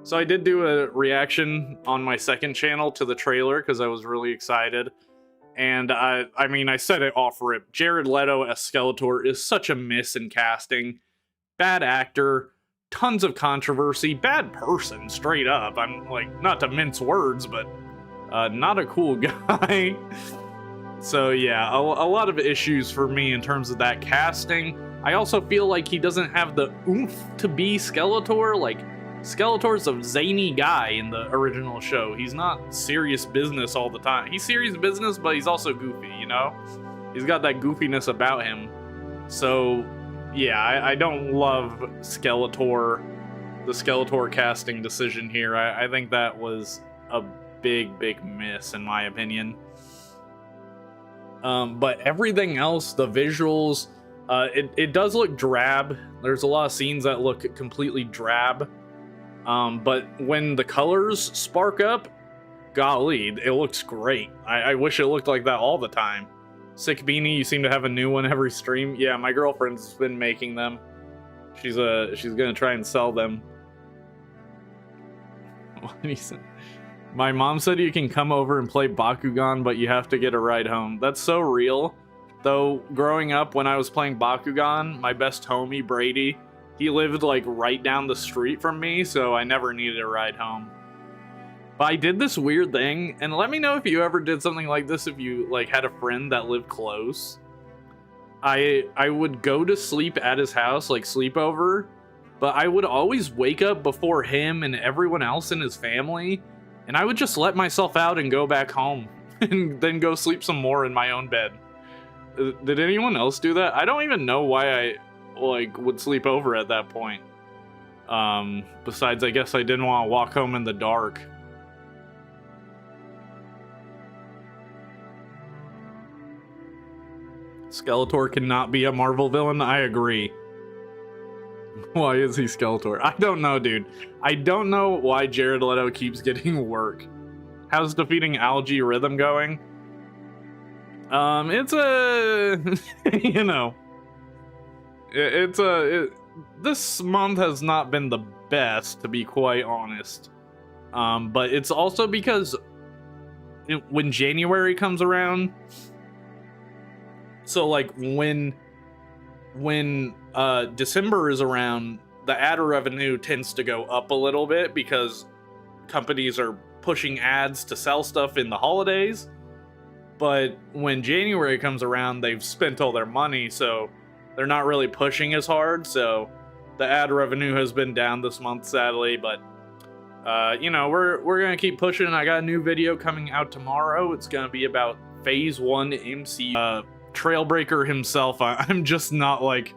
So I did do a reaction on my second channel to the trailer because I was really excited. And I mean, I said it off rip. Jared Leto as Skeletor is such a miss in casting. Bad actor, tons of controversy, bad person, straight up. I'm like, not to mince words, but not a cool guy. So yeah, a lot of issues for me in terms of that casting. I also feel like he doesn't have the oomph to be Skeletor. Like, Skeletor's a zany guy in the original show. He's not serious business all the time. He's serious business, but he's also goofy, you know? He's got that goofiness about him. So, yeah, I don't love Skeletor, the Skeletor casting decision here. I think that was a big, big miss, in my opinion. But everything else, the visuals, it does look drab. There's a lot of scenes that look completely drab. But when the colors spark up, golly, it looks great. I wish it looked like that all the time. Sick Beanie, you seem to have a new one every stream. Yeah, my girlfriend's been making them. She's gonna try and sell them. My mom said you can come over and play Bakugan, but you have to get a ride home. That's so real. Though, growing up, when I was playing Bakugan, my best homie, Brady, he lived, like, right down the street from me, so I never needed a ride home. But I did this weird thing, and let me know if you ever did something like this, if you, like, had a friend that lived close. I would go to sleep at his house, like, sleepover, but I would always wake up before him and everyone else in his family, and I would just let myself out and go back home, and then go sleep some more in my own bed. Did anyone else do that? I don't even know why I would sleep over at that point. Besides, I guess I didn't want to walk home in the dark. Skeletor cannot be a Marvel villain. I agree. Why is he Skeletor? I don't know, dude. I don't know why Jared Leto keeps getting work. How's defeating Algae Rhythm going? It's a you know, this month has not been the best, to be quite honest. But it's also because when January comes around, so like when December is around, the ad revenue tends to go up a little bit because companies are pushing ads to sell stuff in the holidays. But when January comes around, they've spent all their money, so they're not really pushing as hard, so the ad revenue has been down this month, sadly, but you know, we're gonna keep pushing. I got a new video coming out tomorrow. It's gonna be about Phase 1 MCU. Trailbreaker himself, I'm just not, like,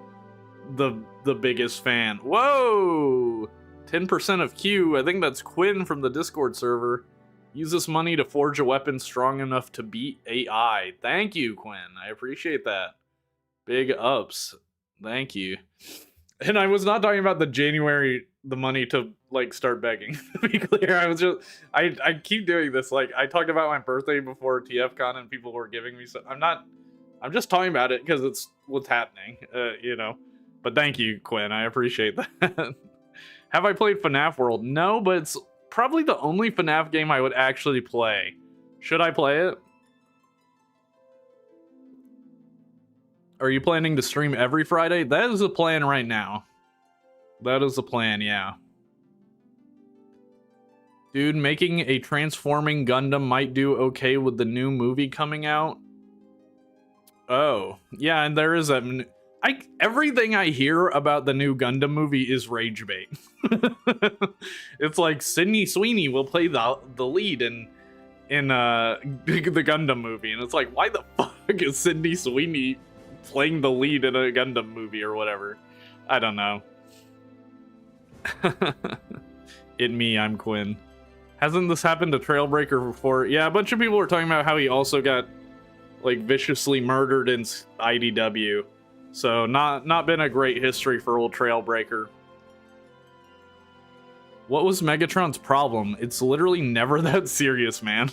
the biggest fan. Whoa! 10% of Q, I think that's Quinn from the Discord server. Use this money to forge a weapon strong enough to beat AI. Thank you, Quinn. I appreciate that. Big ups. Thank you. And I was not talking about the money to, like, start begging. To be clear, I keep doing this. Like, I talked about my birthday before TFCon and people were giving me so I'm just talking about it because it's what's happening, you know. But thank you, Quinn. I appreciate that. Have I played FNAF World? No, but it's probably the only FNAF game I would actually play. Should I play it? Are you planning to stream every Friday? That is the plan right now. That is the plan, yeah. Dude, making a transforming Gundam might do okay with the new movie coming out. Oh, yeah, and there is that. Everything I hear about the new Gundam movie is rage bait. It's like Sydney Sweeney will play the lead in the Gundam movie, and it's like, why the fuck is Sydney Sweeney playing the lead in a Gundam movie or whatever? I don't know. I'm Quinn. Hasn't this happened to Trailbreaker before? Yeah, a bunch of people were talking about how he also got, like, viciously murdered in IDW. So not been a great history for old Trailbreaker. What was Megatron's problem? It's literally never that serious, man.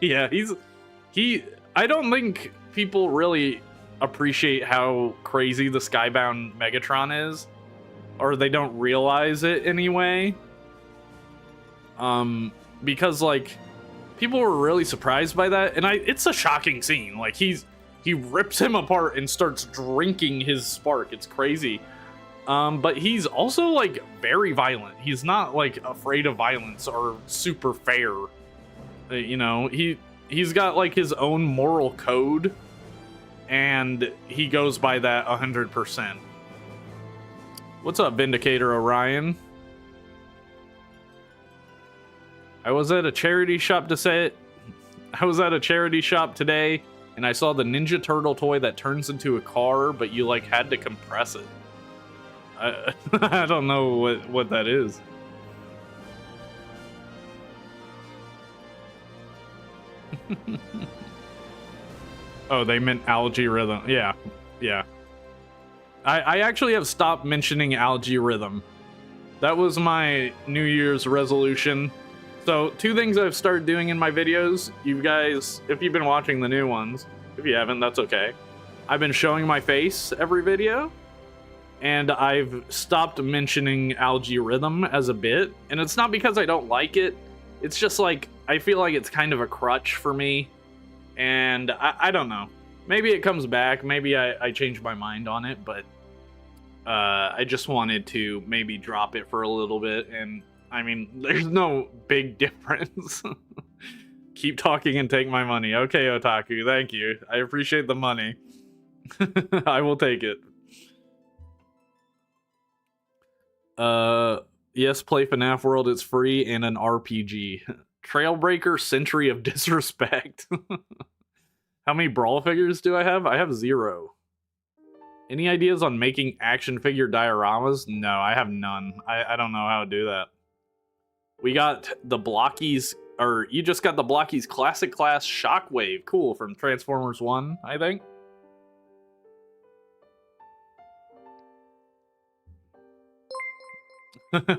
Yeah, I don't think people really appreciate how crazy the Skybound Megatron is, or they don't realize it anyway. Because like people were really surprised by that, and it's a shocking scene. Like he rips him apart and starts drinking his spark. It's crazy. But he's also like very violent. He's not like afraid of violence or super fair. You know, he's got like his own moral code, and he goes by that 100%. What's up, Vindicator Orion? I was at a charity shop today, and I saw the Ninja Turtle toy that turns into a car, but you like had to compress it. I don't know what that is. Oh, they meant algae rhythm. Yeah. I actually have stopped mentioning algae rhythm. That was my New Year's resolution. So, 2 things I've started doing in my videos. You guys, if you've been watching the new ones, if you haven't, that's okay. I've been showing my face every video, and I've stopped mentioning algae rhythm as a bit. And it's not because I don't like it. It's just like, I feel like it's kind of a crutch for me. And I don't know. Maybe it comes back. Maybe I change my mind on it, but I just wanted to maybe drop it for a little bit. And I mean, there's no big difference. Keep talking and take my money. Okay, Otaku, thank you. I appreciate the money. I will take it. Yes, play FNAF World. It's free and an RPG. Trailbreaker Century of Disrespect. How many Brawl figures do I have? I have 0. Any ideas on making action figure dioramas? No, I have none. I don't know how to do that. We got the Blockies, or you just got the Blockies Classic Class Shockwave. Cool, from Transformers 1, I think.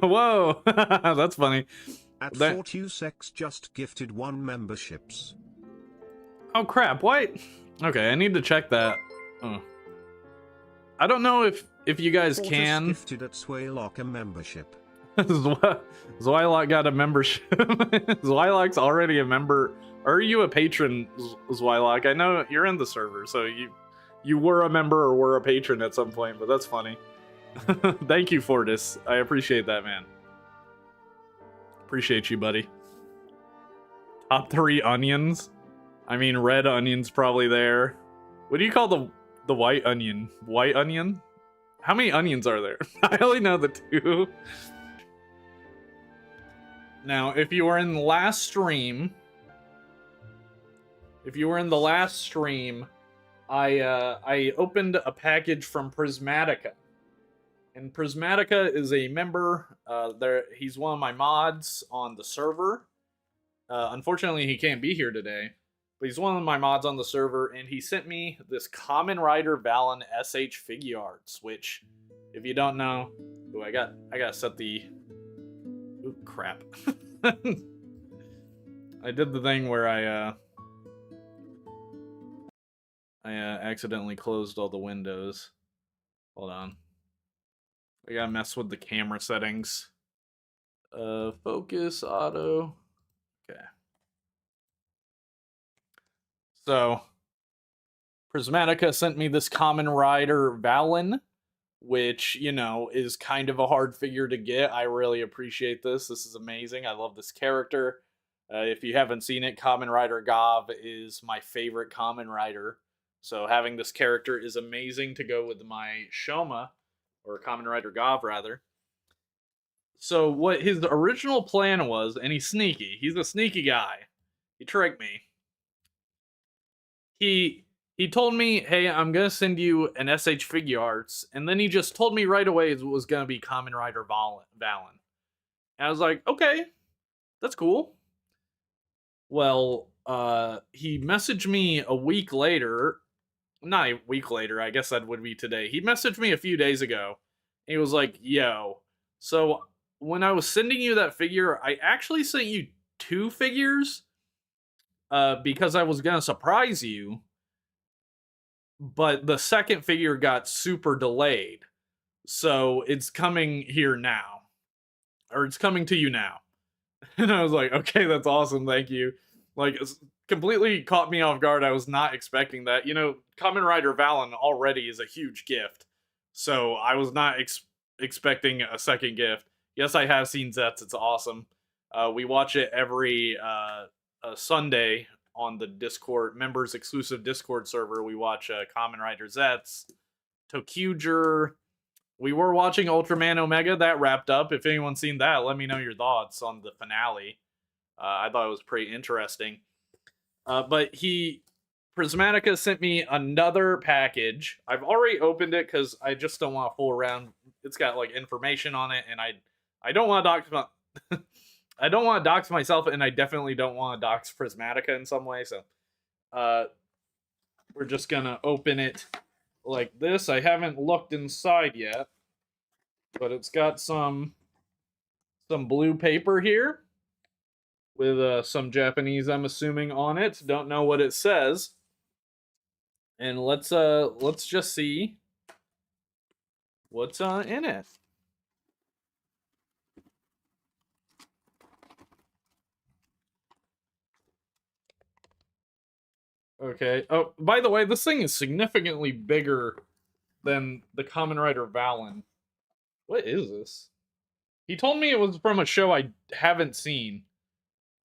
Whoa, that's funny. At 42sex just gifted 1 memberships. Oh crap, what? Okay, I need to check that. Oh. I don't know if you guys Fortis can. Gifted at Swaylock a membership. Zweilock got a membership. Zweilock's already a member. Are you a patron, Zweilock? I know you're in the server, so you were a member or were a patron at some point, but that's funny. Thank you, Fortis. I appreciate that, man. Appreciate you, buddy. Top 3 onions. I mean, red onion's probably there. What do you call the white onion? White onion? How many onions are there? I only know the 2. Now, if you were in the last stream, I opened a package from Prismatica. And Prismatica is a member. He's one of my mods on the server. Unfortunately, he can't be here today. But he's one of my mods on the server, and he sent me this Kamen Rider Valen SH figure arts, which, if you don't know... Ooh, I gotta set the... Ooh, crap. I did the thing where I accidentally closed all the windows. Hold on. I gotta mess with the camera settings. Focus, auto. Okay. So, Prismatica sent me this Kamen Rider Valen, which, you know, is kind of a hard figure to get. I really appreciate this. This is amazing. I love this character. If you haven't seen it, Kamen Rider Gav is my favorite Kamen Rider. So having this character is amazing to go with my Shoma, or Kamen Rider Gav, rather. So what his original plan was, and he's sneaky. He's a sneaky guy. He tricked me. He told me, hey, I'm going to send you an SH figure arts. And then he just told me right away it was going to be Kamen Rider Valen. And I was like, okay, that's cool. Well, he messaged me a week later. Not a week later, I guess that would be today. He messaged me a few days ago. And he was like, yo, so when I was sending you that figure, I actually sent you 2 figures because I was going to surprise you. But the second figure got super delayed. So it's coming here now. Or it's coming to you now. And I was like, okay, that's awesome, thank you. Like, it's completely caught me off guard. I was not expecting that. You know, Kamen Rider Valen already is a huge gift, so I was not expecting a second gift. Yes, I have seen Zets. It's awesome. We watch it every Sunday on the Discord members exclusive Discord server. We watch Kamen Rider Zets, Tokyuger. We were watching Ultraman Omega. That wrapped up. If anyone's seen that, let me know your thoughts on the finale. I thought it was pretty interesting. But Prismatica sent me another package. I've already opened it because I just don't want to fool around. It's got like information on it, and I don't want to dox I don't want to dox myself, and I definitely don't want to dox Prismatica in some way. So, uh, we're just gonna open it like this. I haven't looked inside yet, but it's got some blue paper here with some Japanese, I'm assuming, on it. Don't know what it says. And let's just see what's in it. Okay. Oh, by the way, this thing is significantly bigger than the Kamen Rider Valen. What is this? He told me it was from a show I haven't seen.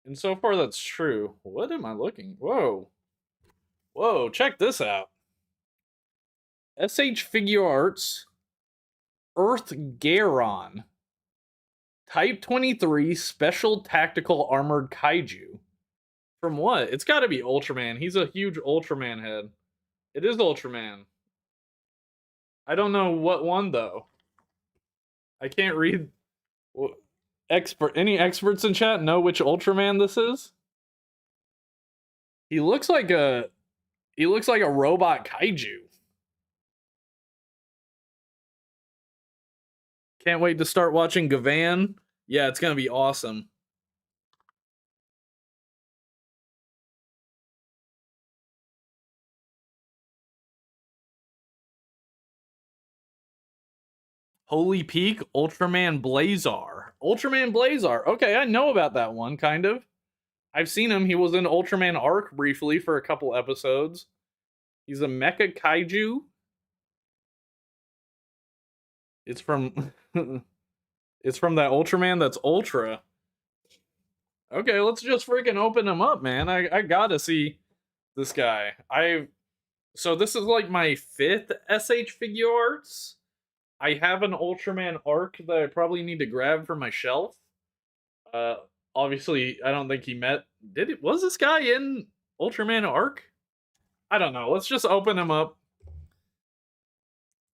And so far that's true. What am I looking? Whoa. Whoa, check this out. SH Figure Arts Earth Garon. Type 23 Special Tactical Armored Kaiju. From what? It's gotta be Ultraman. He's a huge Ultraman head. It is Ultraman. I don't know what one though. I can't read. Any experts in chat know which Ultraman this is? He looks like a robot kaiju. Can't wait to start watching Gavan. Yeah, it's gonna be awesome. Holy Peak Ultraman Blazar. Ultraman Blazar. Okay, I know about that one, kind of. I've seen him. He was in Ultraman Arc briefly for a couple episodes. He's a mecha kaiju. It's from it's from that Ultraman that's Ultra. Okay, let's just freaking open him up, man. I gotta see this guy. So this is like my 5th SH Figure Arts. I have an Ultraman Arc that I probably need to grab from my shelf. Uh, Obviously, I don't think he met. Was this guy in Ultraman Arc? I don't know. Let's just open him up.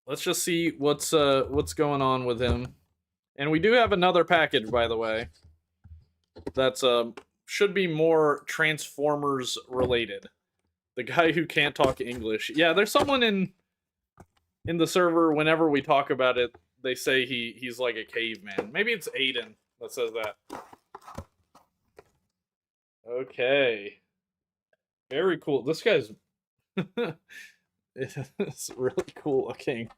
Let's just see what's going on with him. And we do have another package, by the way. That's should be more Transformers related. The guy who can't talk English. Yeah, there's someone in the server. Whenever we talk about it, they say he's like a caveman. Maybe it's Aiden that says that. Okay. Very cool. This guy's it's really cool looking.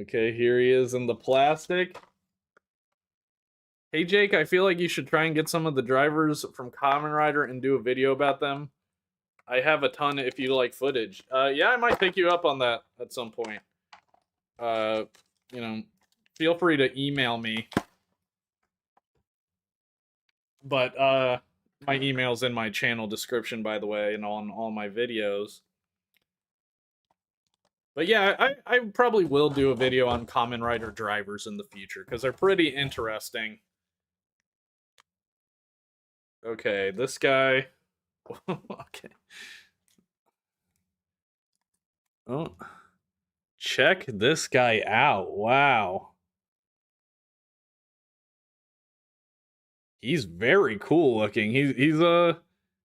Okay, here he is in the plastic. Hey Jake, I feel like you should try and get some of the drivers from Kamen Rider and do a video about them. I have a ton if you like footage. Yeah, I might pick you up on that at some point. You know, feel free to email me. But my email's in my channel description, by the way, and on all my videos. But yeah, I probably will do a video on Kamen Rider drivers in the future, because they're pretty interesting. Okay, this guy... okay. Oh. Check this guy out. Wow. He's very cool looking. He's a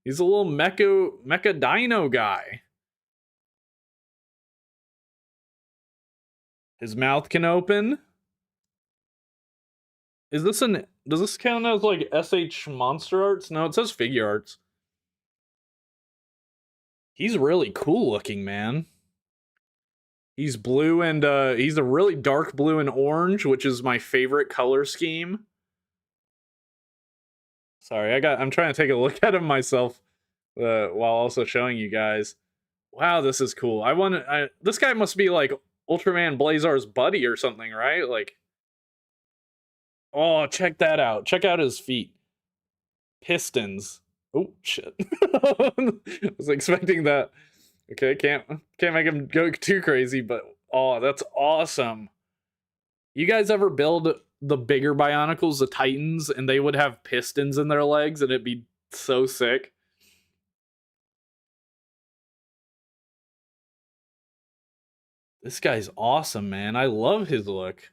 little mecha dino guy. His mouth can open. Does this count as like SH Monster Arts? No, it says Figure Arts. He's really cool looking, man. He's blue and he's a really dark blue and orange, which is my favorite color scheme. Sorry, I'm trying to take a look at him myself while also showing you guys. Wow, this is cool. This guy must be like Ultraman Blazar's buddy or something, right? Like, oh, check that out. Check out his feet. Pistons. Oh shit. I was expecting that. Okay, can't make him go too crazy, but oh, that's awesome. You guys ever build the bigger Bionicles, the Titans, and they would have pistons in their legs, and it'd be so sick? This guy's awesome, man. I love his look.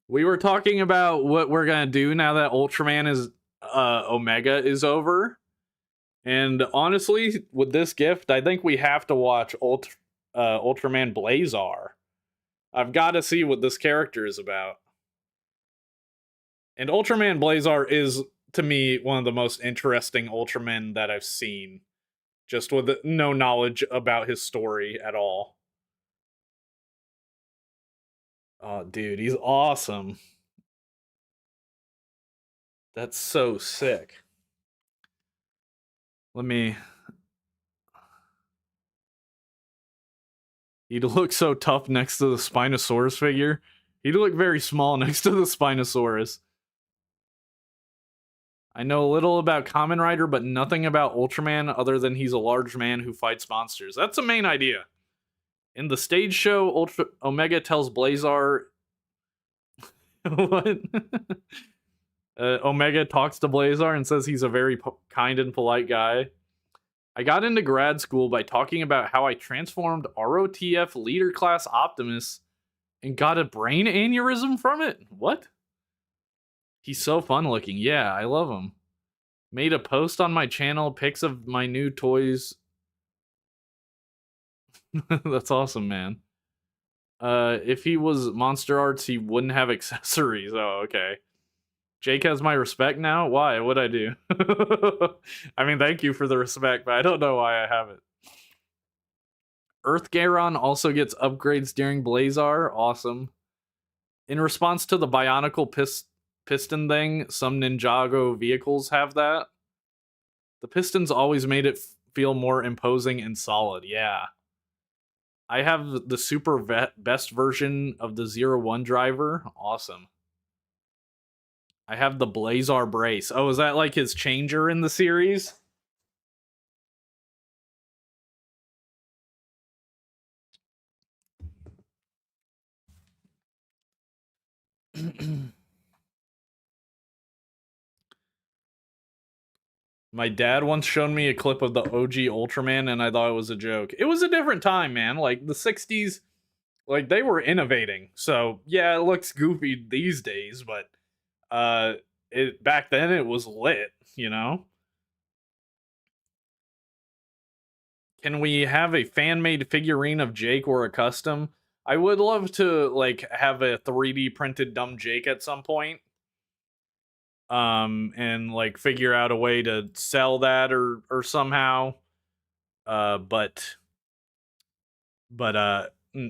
We were talking about what we're gonna do now that Ultraman is Omega is over. And honestly, with this gift, I think we have to watch Ultraman Blazar. I've got to see what this character is about. And Ultraman Blazar is, to me, one of the most interesting Ultramen that I've seen. Just with no knowledge about his story at all. Oh, dude, he's awesome. That's so sick. Let me... He'd look so tough next to the Spinosaurus figure. He'd look very small next to the Spinosaurus. I know a little about Kamen Rider, but nothing about Ultraman other than he's a large man who fights monsters. That's the main idea. In the stage show, Omega tells Blazar... What? Omega talks to Blazar and says he's a very kind and polite guy. I got into grad school by talking about how I transformed ROTF leader class Optimus and got a brain aneurysm from it. What? He's so fun looking. Yeah, I love him. Made a post on my channel, pics of my new toys. That's awesome, man. If he was Monster Arts, he wouldn't have accessories. Oh, okay. Jake has my respect now? Why? What'd I do? I mean, thank you for the respect, but I don't know why I have it. Earth Garon also gets upgrades during Blazar. Awesome. In response to the Bionicle piston thing, some Ninjago vehicles have that. The pistons always made it feel more imposing and solid. Yeah. I have the super best version of the 01 driver. Awesome. I have the Blazar brace. Oh, is that like his changer in the series? My dad once showed me a clip of the OG Ultraman and I thought it was a joke. It was a different time, man. Like the 60s, like they were innovating. So, yeah, it looks goofy these days, but it back then it was lit, you know? Can we have a fan-made figurine of Jake or a custom? I would love to like have a 3D printed dumb Jake at some point. And like figure out a way to sell that or somehow. But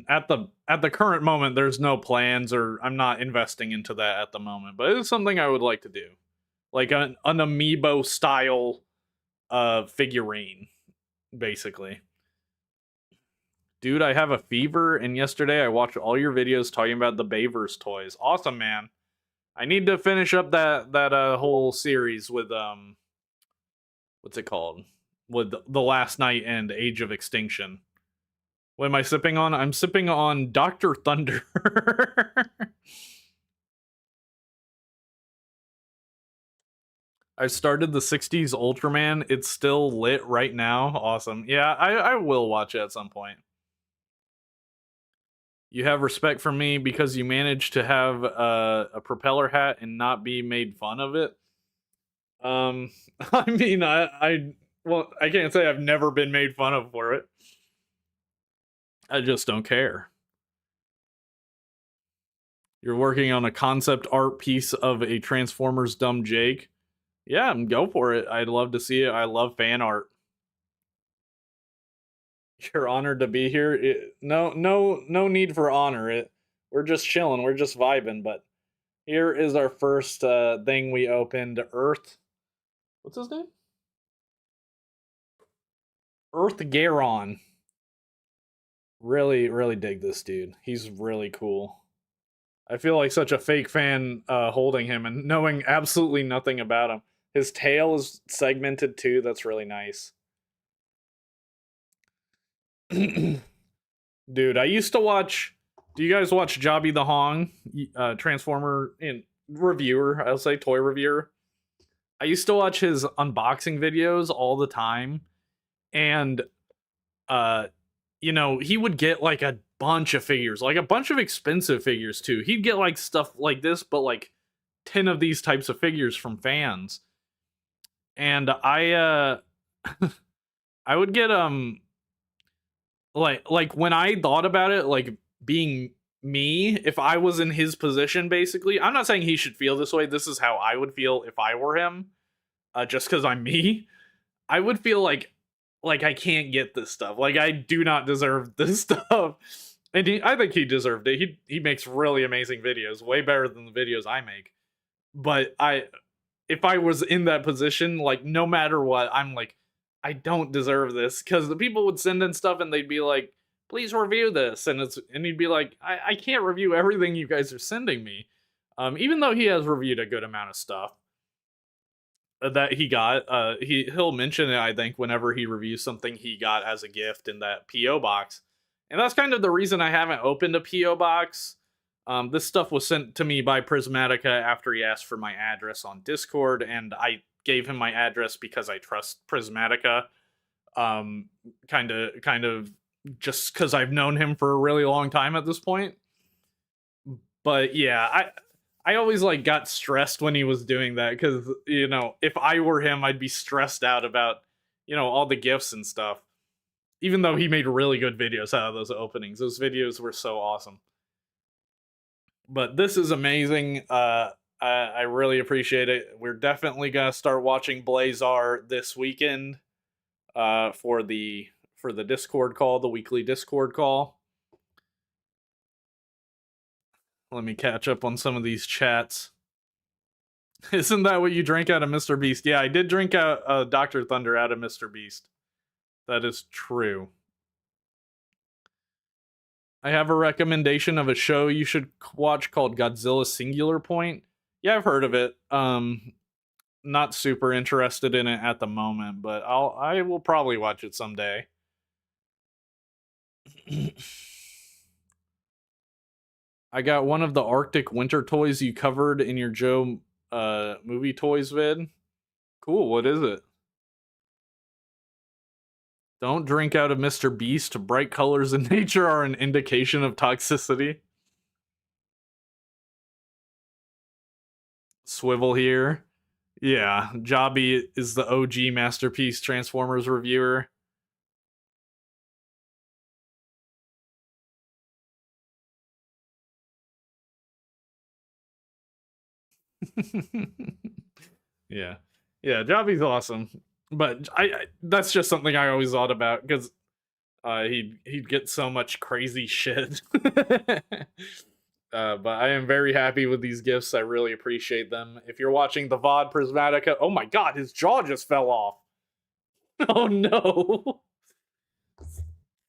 at the current moment there's no plans, or I'm not investing into that at the moment, but it's something I would like to do. Like an amiibo style figurine, basically. Dude, I have a fever, and yesterday I watched all your videos talking about the Bayverse toys. Awesome, man. I need to finish up that whole series with what's it called? With The Last Night and Age of Extinction. What am I sipping on? I'm sipping on Dr. Thunder. I started the 60s Ultraman. It's still lit right now. Awesome. Yeah, I will watch it at some point. You have respect for me because you managed to have a propeller hat and not be made fun of it. I mean, well, I can't say I've never been made fun of for it. I just don't care. You're working on a concept art piece of a Transformers Dumb Jake. Yeah, go for it. I'd love to see it. I love fan art. You're honored to be here. No need for honor. We're just chilling. We're just vibing. But Here is our first thing we opened. Earth. What's his name? Earth Garon. Really, really dig this dude. He's really cool. I feel like such a fake fan holding him and knowing absolutely nothing about him. His tail is segmented too. That's really nice. Dude, I used to watch. Do you guys watch Jobby the Hong, Transformer and reviewer? I'll say toy reviewer. I used to watch his unboxing videos all the time, and uh, you know, he would get like a bunch of figures, like a bunch of expensive figures too. He'd get like stuff like this, but like 10 of these types of figures from fans. And I would get like when I thought about it, like being me, if I was in his position, basically. I'm not saying he should feel this way. This is how I would feel if I were him. Just because I'm me, I would feel like I can't get this stuff. Like I do not deserve this stuff. And I think he deserved it. He makes really amazing videos, way better than the videos I make. But if I was in that position, like no matter what, I'm like, I don't deserve this, because the people would send in stuff and they'd be like, please review this, and he'd be like, I can't review everything you guys are sending me. Even though he has reviewed a good amount of stuff that he got, he'll mention it, I think, whenever he reviews something he got as a gift in that PO box. And that's kind of the reason I haven't opened a PO box. This stuff was sent to me by Prismatica after he asked for my address on Discord, and I gave him my address because I trust Prismatica. Kind of just because I've known him for a really long time at this point. But yeah, I always like got stressed when he was doing that, because you know, if I were him, I'd be stressed out about, you know, all the gifts and stuff. Even though he made really good videos out of those openings, those videos were so awesome. But this is amazing. I really appreciate it. We're definitely gonna start watching Blazar this weekend for the Discord call, the weekly Discord call. Let me catch up on some of these chats. Isn't that what you drank out of Mr. Beast? Yeah, I did drink out Dr. Thunder out of Mr. Beast. That is true. I have a recommendation of a show you should watch called Godzilla Singular Point. Yeah, I've heard of it. Not super interested in it at the moment, but I will probably watch it someday. I got one of the Arctic winter toys you covered in your Joe movie toys vid. Cool, what is it? Don't drink out of Mr. Beast. Bright colors in nature are an indication of toxicity. Swivel here. Yeah, Jobby is the OG Masterpiece Transformers reviewer. Yeah. Yeah, Jobby's awesome. But I that's just something I always thought about, because he'd get so much crazy shit. But I am very happy with these gifts. I really appreciate them. If you're watching the VOD Prismatica, oh my god, his jaw just fell off. Oh no.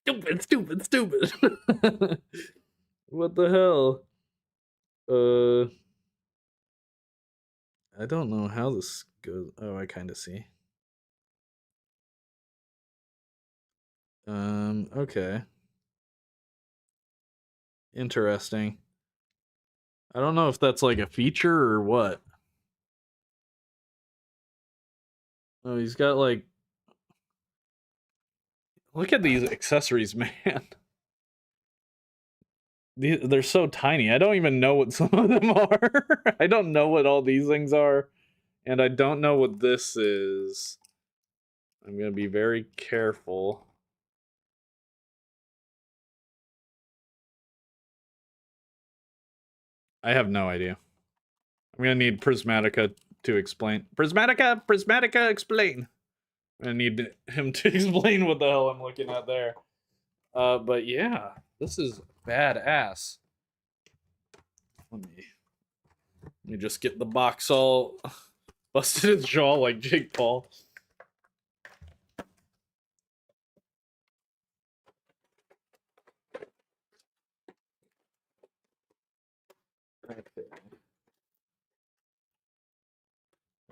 Stupid. What the hell? I don't know how this goes. Oh, I kind of see. Okay. Interesting. I don't know if that's like a feature or what. Oh, he's got like, look at these accessories, man. They're so tiny. I don't even know what some of them are. I don't know what all these things are, and I don't know what this is. I'm gonna be very careful. I have no idea. I'm gonna need Prismatica to explain. Prismatica, explain. I need him to explain what the hell I'm looking at there. But yeah, this is badass. Let me me just get the box all busted his jaw like Jake Paul.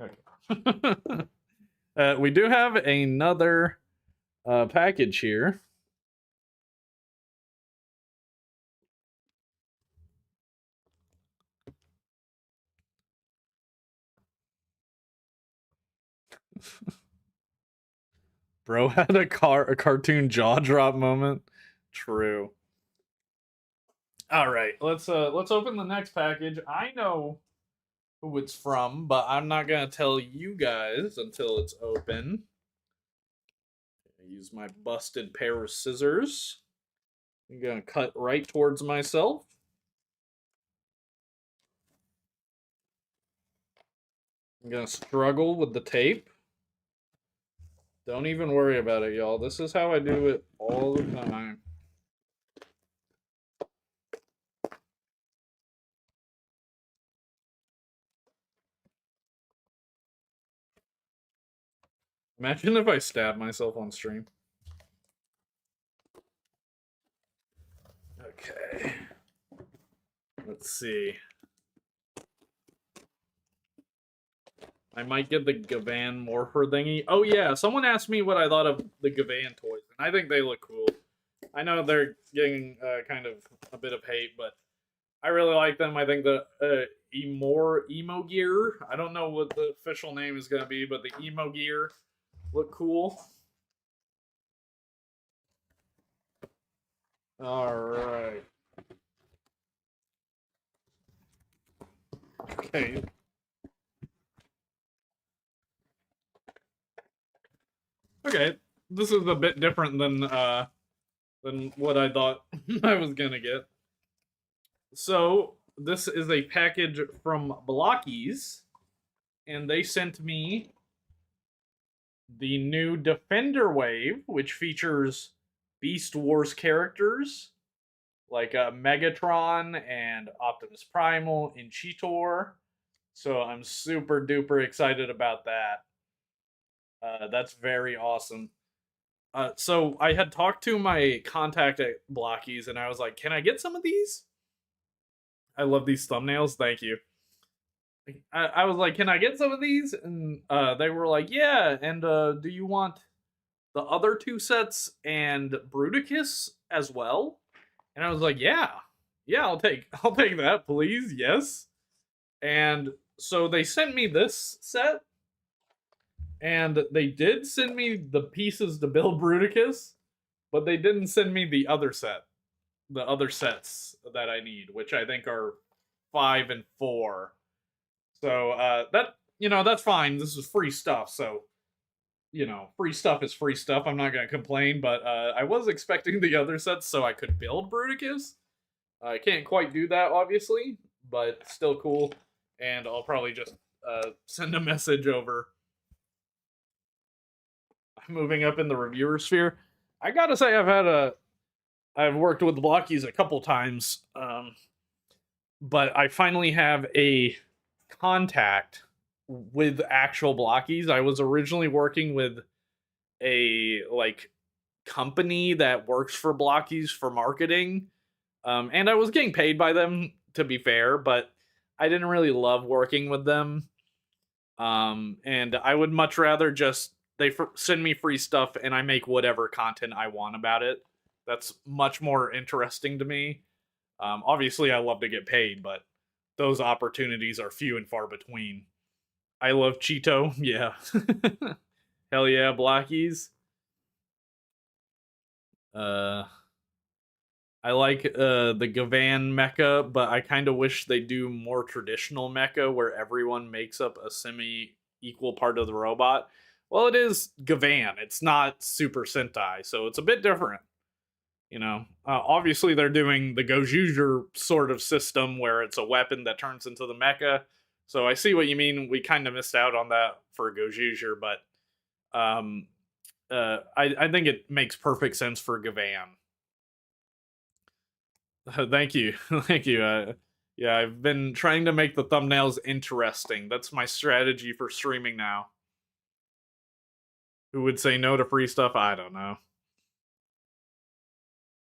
Okay. We do have another package here. Bro had a cartoon jaw drop moment. True. All right, let's open the next package. I know who it's from, but I'm not gonna tell you guys until it's open. I use my busted pair of scissors. I'm gonna cut right towards myself. I'm gonna struggle with the tape. Don't even worry about it, y'all. This is how I do it all the time. Imagine if I stabbed myself on stream. Okay. Let's see. I might get the Gavan Morpher thingy. Oh yeah, someone asked me what I thought of the Gavan toys, and I think they look cool. I know they're getting kind of a bit of hate, but I really like them. I think the emo gear. I don't know what the official name is gonna be, but the emo gear look cool. All right. Okay. Okay. This is a bit different than what I thought I was gonna get. So this is a package from Blockies, and they sent me the new Defender Wave, which features Beast Wars characters like Megatron and Optimus Primal and Cheetor. So I'm super duper excited about that. That's very awesome. So I had talked to my contact at Blockies, and I was like, "Can I get some of these?" I love these thumbnails. Thank you. I was like, "Can I get some of these?" And they were like, "Yeah." And do you want the other two sets and Bruticus as well? And I was like, "Yeah, yeah, I'll take that, please, yes." And so they sent me this set, and they did send me the pieces to build Bruticus, but they didn't send me the other set, the other sets that I need, which I think are 5 and 4. So that that's fine. This is free stuff, so free stuff is free stuff. I'm not gonna complain, but I was expecting the other sets so I could build Bruticus. I can't quite do that, obviously, but still cool. And I'll probably just send a message over. Moving up in the reviewer sphere, I gotta say I've worked with Blockies a couple times, but I finally have a contact with actual Blockies. I was originally working with a company that works for Blockies for marketing, and I was getting paid by them, to be fair, but I didn't really love working with them. And I would much rather just send me free stuff and I make whatever content I want about it. That's much more interesting to me. Obviously, I love to get paid, but those opportunities are few and far between. I love Cheeto. Yeah. Hell yeah, Blackies. Uh, I like the Gavan mecha, but I kind of wish they do more traditional mecha where everyone makes up a semi equal part of the robot. Well, it is Gavan. It's not Super Sentai, so it's a bit different. Obviously they're doing the Gojuger sort of system where it's a weapon that turns into the mecha. So I see what you mean. We kind of missed out on that for Gojuger, but I think it makes perfect sense for Gavan. Thank you, thank you. Yeah, I've been trying to make the thumbnails interesting. That's my strategy for streaming now. Who would say no to free stuff? I don't know.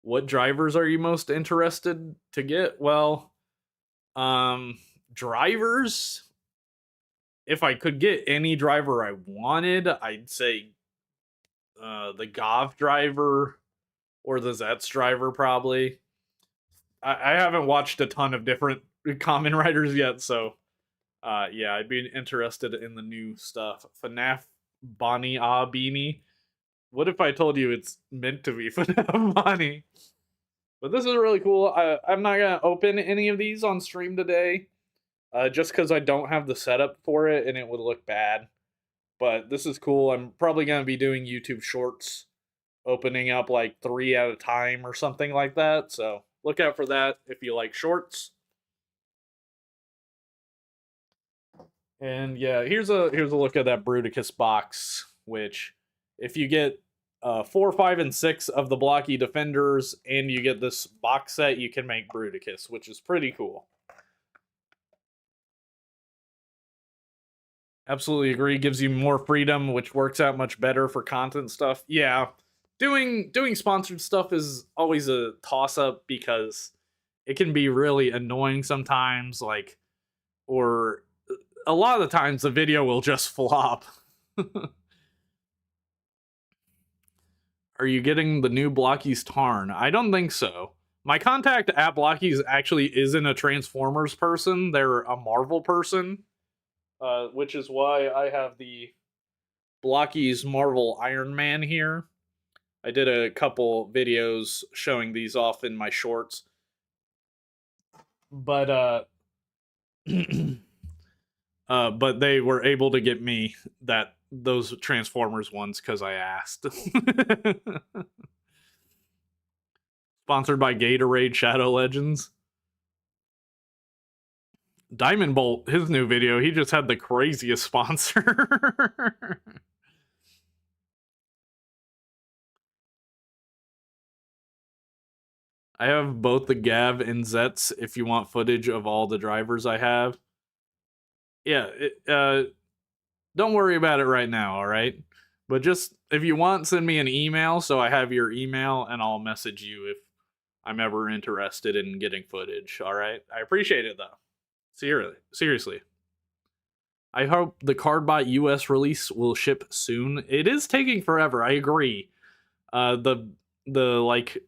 What drivers are you most interested to get? Well, drivers. If I could get any driver I wanted, I'd say the Gov driver or the Zets driver probably. I haven't watched a ton of different common riders yet, so yeah, I'd be interested in the new stuff. FNAF Bonnie Ah Beanie. What if I told you it's meant to be FNAF Bonnie? But this is really cool. I'm not gonna open any of these on stream today, just because I don't have the setup for it and it would look bad. But this is cool. I'm probably gonna be doing YouTube Shorts, opening up like 3 at a time or something like that. So look out for that if you like shorts. And yeah, here's a look at that Bruticus box, which if you get 4, 5, and 6 of the blocky defenders and you get this box set, you can make Bruticus, which is pretty cool. Absolutely agree. Gives you more freedom, which works out much better for content stuff. Yeah, doing sponsored stuff is always a toss up because it can be really annoying sometimes. Like, or a lot of the times the video will just flop. Are you getting the new Blocky's Tarn? I don't think so. My contact at Blocky's actually isn't a Transformers person. They're a Marvel person, which is why I have the Blocky's Marvel Iron Man here. I did a couple videos showing these off in my shorts. But but they were able to get me those Transformers ones because I asked. Sponsored by Gatorade Shadow Legends. Diamond Bolt, his new video, he just had the craziest sponsor. I have both the Gav and Zets if you want footage of all the drivers I have. Yeah, don't worry about it right now, all right? But just if you want, send me an email so I have your email and I'll message you if I'm ever interested in getting footage, all right? I appreciate it though. Seriously. I hope the Cardbot US release will ship soon. It is taking forever, I agree. The like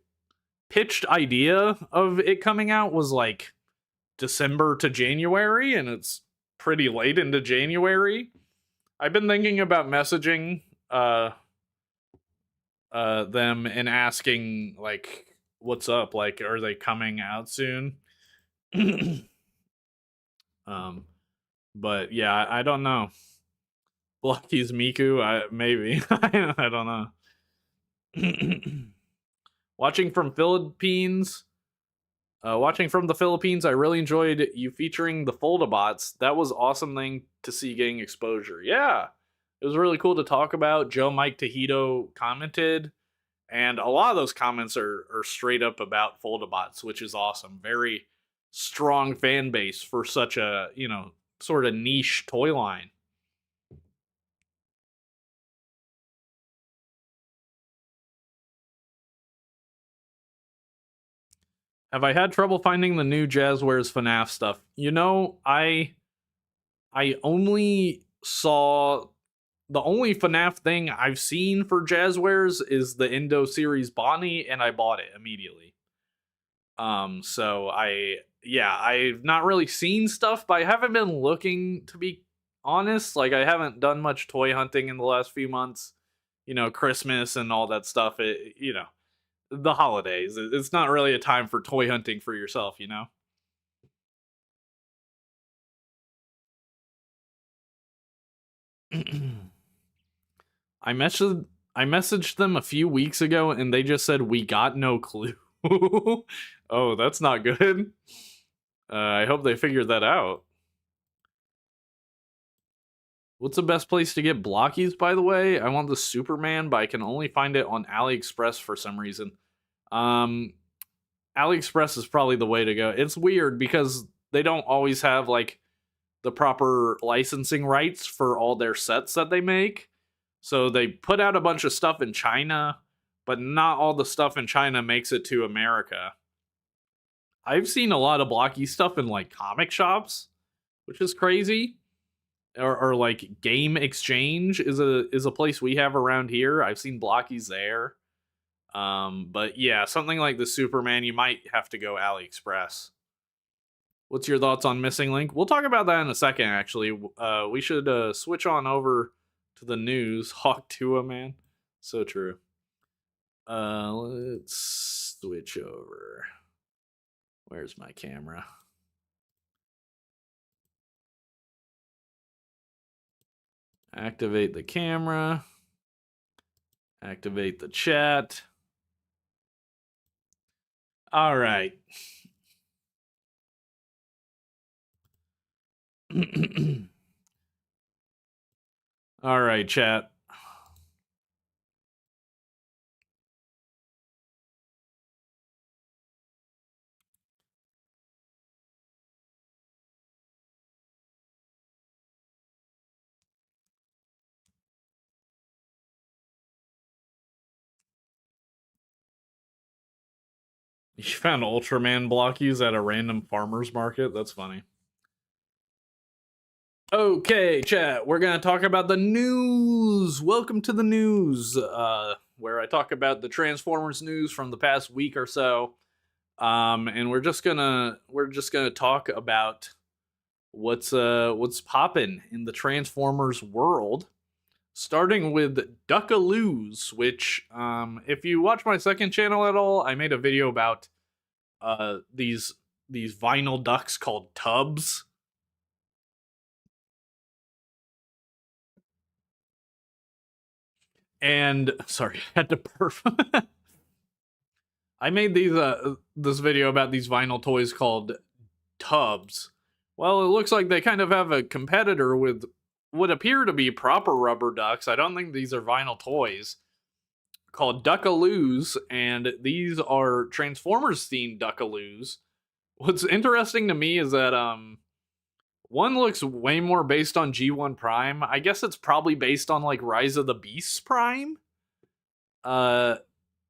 pitched idea of it coming out was like December to January, and it's pretty late into January. I've been thinking about messaging them and asking like what's up, like are they coming out soon? But yeah, I don't know. Blocky's Miku, maybe. I don't know. Watching from Philippines. Watching from the Philippines, I really enjoyed you featuring the Foldabots. That was awesome thing to see getting exposure. Yeah, it was really cool to talk about. Joe Mike Tahito commented, and a lot of those comments are straight up about Foldabots, which is awesome. Very strong fan base for such a, sort of niche toy line. Have I had trouble finding the new Jazzwares FNAF stuff? I only saw the only FNAF thing I've seen for Jazzwares is the Indo series Bonnie, and I bought it immediately. So I've not really seen stuff, but I haven't been looking, to be honest. Like, I haven't done much toy hunting in the last few months. Christmas and all that stuff. The holidays. It's not really a time for toy hunting for yourself. I messaged them a few weeks ago and they just said we got no clue. Oh, that's not good. I hope they figured that out. What's the best place to get blockies, by the way? I want the Superman, but I can only find it on AliExpress for some reason. AliExpress is probably the way to go. It's weird because they don't always have like the proper licensing rights for all their sets that they make. So they put out a bunch of stuff in China, but not all the stuff in China makes it to America. I've seen a lot of blocky stuff in like comic shops, which is crazy. Or like Game Exchange is a place we have around here. I've seen blockies there. But yeah, something like the Superman, you might have to go AliExpress. What's your thoughts on Missing Link? We'll talk about that in a second, actually. We should switch on over to the news. Hawk Tua, man. So true. Let's switch over. Where's my camera? Activate the camera. Activate the chat. All right. All right, chat. You found Ultraman blockies at a random farmer's market? That's funny. Okay, chat, we're going to talk about the news. Welcome to the news, where I talk about the Transformers news from the past week or so. And we're just gonna talk about what's poppin' in the Transformers world. Starting with Duckaloos, which if you watch my second channel at all, I made a video about these vinyl ducks called tubs. And sorry, I had to burp. I made this video about these vinyl toys called tubs. Well, it looks like they kind of have a competitor with what appear to be proper rubber ducks. I don't think these are vinyl toys. Called Duckaloos, and these are Transformers themed Duckaloos. What's interesting to me is that one looks way more based on G1 Prime. I guess it's probably based on like Rise of the Beasts Prime.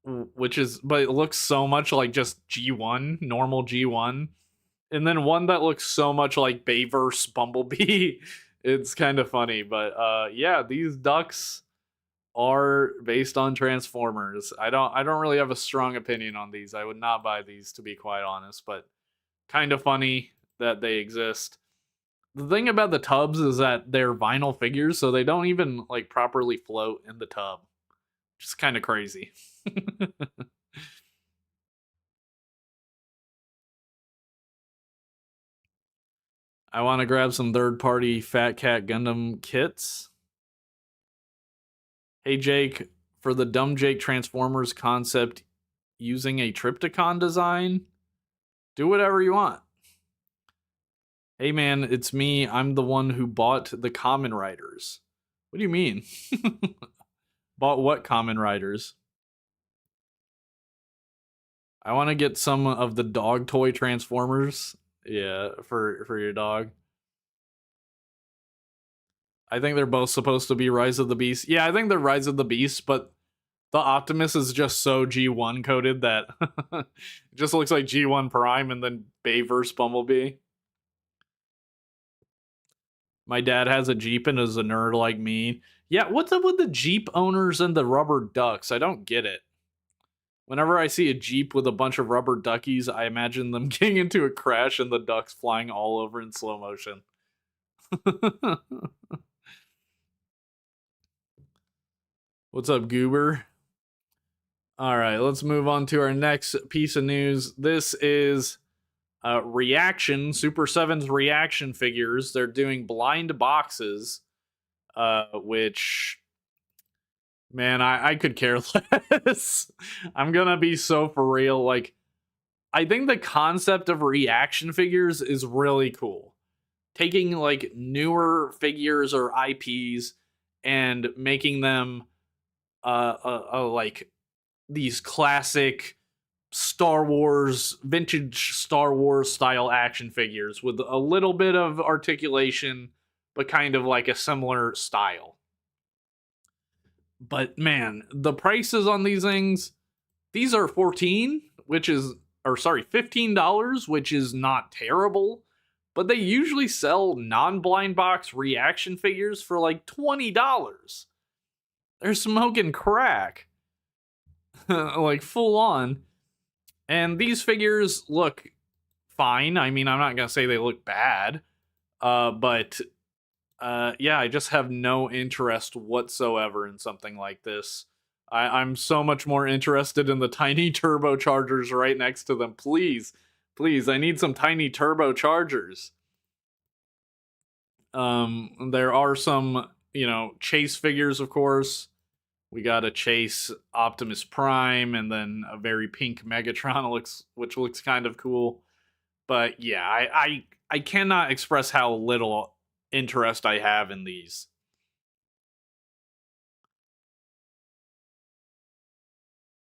Which is, but it looks so much like just G1, normal G1. And then one that looks so much like Bayverse Bumblebee. It's kind of funny, but yeah, these ducks are based on Transformers. I don't really have a strong opinion on these. I would not buy these, to be quite honest, but kind of funny that they exist. The thing about the tubs is that they're vinyl figures, so they don't even like properly float in the tub. Which is kind of crazy. I want to grab some third-party Fat Cat Gundam kits. Hey Jake, for the dumbjake Transformers concept using a Triptychon design, do whatever you want. Hey man, it's me. I'm the one who bought the Kamen Riders. What do you mean? Bought what Kamen Riders? I want to get some of the dog toy Transformers. Yeah, for your dog. I think they're both supposed to be Rise of the Beast. Yeah, I think they're Rise of the Beast, but the Optimus is just so G1 coded that it just looks like G1 Prime and then Bayverse Bumblebee. My dad has a Jeep and is a nerd like me. Yeah, what's up with the Jeep owners and the rubber ducks? I don't get it. Whenever I see a Jeep with a bunch of rubber duckies, I imagine them getting into a crash and the ducks flying all over in slow motion. What's up, Goober? All right, let's move on to our next piece of news. This is Reaction, Super 7's Reaction figures. They're doing blind boxes, which, man, I could care less. I'm gonna be so for real. Like, I think the concept of Reaction figures is really cool. Taking like newer figures or IPs and making them like these classic Star Wars, vintage Star Wars style action figures with a little bit of articulation, but kind of like a similar style. But man, the prices on these things, these are 14, which is, or sorry, $15, which is not terrible. But they usually sell non blind box reaction figures for like $20. They're smoking crack. Like full on. And these figures look fine. I mean, I'm not going to say they look bad. But yeah, I just have no interest whatsoever in something like this. I'm so much more interested in the tiny turbochargers right next to them. Please, please, I need some tiny turbochargers. There are some, chase figures, of course. We got a chase Optimus Prime, and then a very pink Megatron, which looks kind of cool. But yeah, I cannot express how little interest I have in these.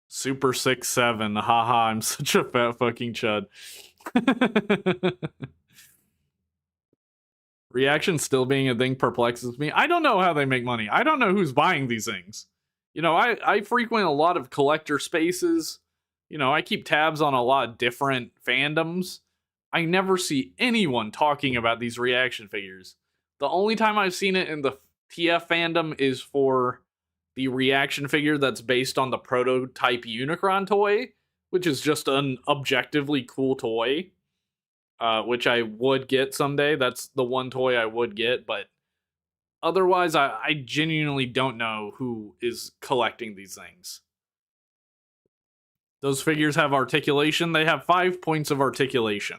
Super 6'7", haha, I'm such a fat fucking chud. Reaction still being a thing perplexes me. I don't know how they make money. I don't know who's buying these things. I frequent a lot of collector spaces. I keep tabs on a lot of different fandoms. I never see anyone talking about these reaction figures. The only time I've seen it in the TF fandom is for the reaction figure that's based on the prototype Unicron toy, which is just an objectively cool toy, which I would get someday. That's the one toy I would get, but otherwise, I genuinely don't know who is collecting these things. Those figures have articulation. They have 5 points of articulation: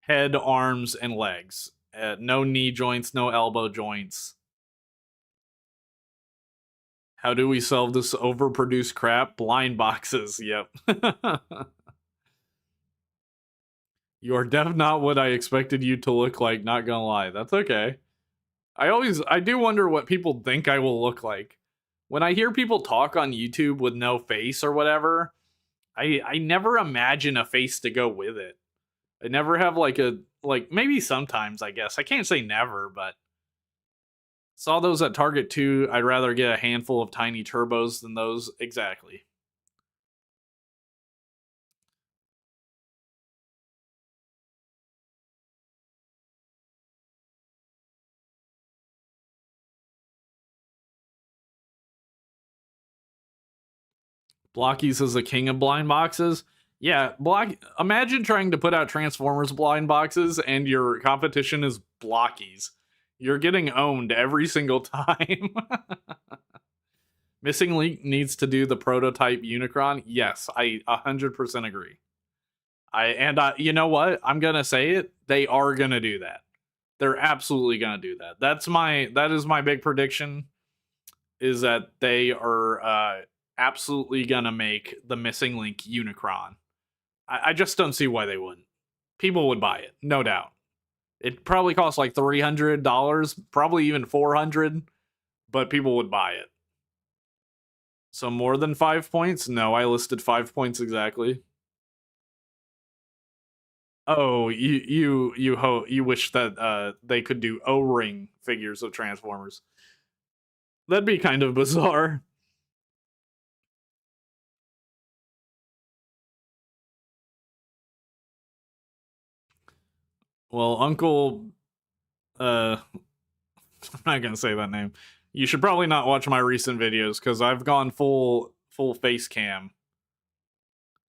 head, arms, and legs. No knee joints, no elbow joints. How do we solve this overproduced crap? Blind boxes, yep. You are definitely not what I expected you to look like, not gonna lie. That's okay. I do wonder what people think I will look like. When I hear people talk on YouTube with no face or whatever, I never imagine a face to go with it. I never have maybe sometimes, I guess. I can't say never, but saw those at Target too. I'd rather get a handful of tiny turbos than those. Exactly. Blockies is the king of blind boxes. Yeah, imagine trying to put out Transformers blind boxes and your competition is Blockies. You're getting owned every single time. Missing Link needs to do the prototype Unicron. Yes, I 100% agree. You know what? I'm gonna say it. They are gonna do that. They're absolutely gonna do that. That is my big prediction. Is that they are absolutely gonna make the Missing Link Unicron. I just don't see why they wouldn't. People would buy it, no doubt. It probably costs like $300, probably even $400, but people would buy it. So more than 5 points? No, I listed 5 points exactly. Oh, you wish that they could do O-ring figures of Transformers. That'd be kind of bizarre. Well, Uncle I'm not gonna say that name. You should probably not watch my recent videos because I've gone full face cam.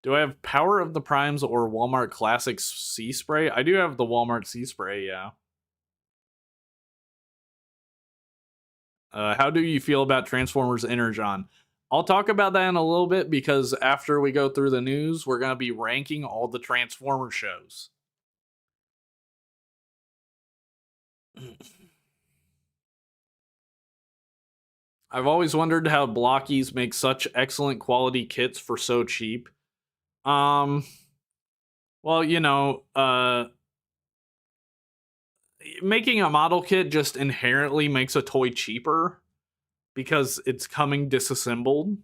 Do I have Power of the Primes or Walmart Classics Sea Spray? I do have the Walmart Sea Spray, yeah. How do you feel about Transformers Energon? I'll talk about that in a little bit because after we go through the news, we're going to be ranking all the Transformer shows. I've always wondered how Blockies make such excellent quality kits for so cheap. Well, making a model kit just inherently makes a toy cheaper because it's coming disassembled.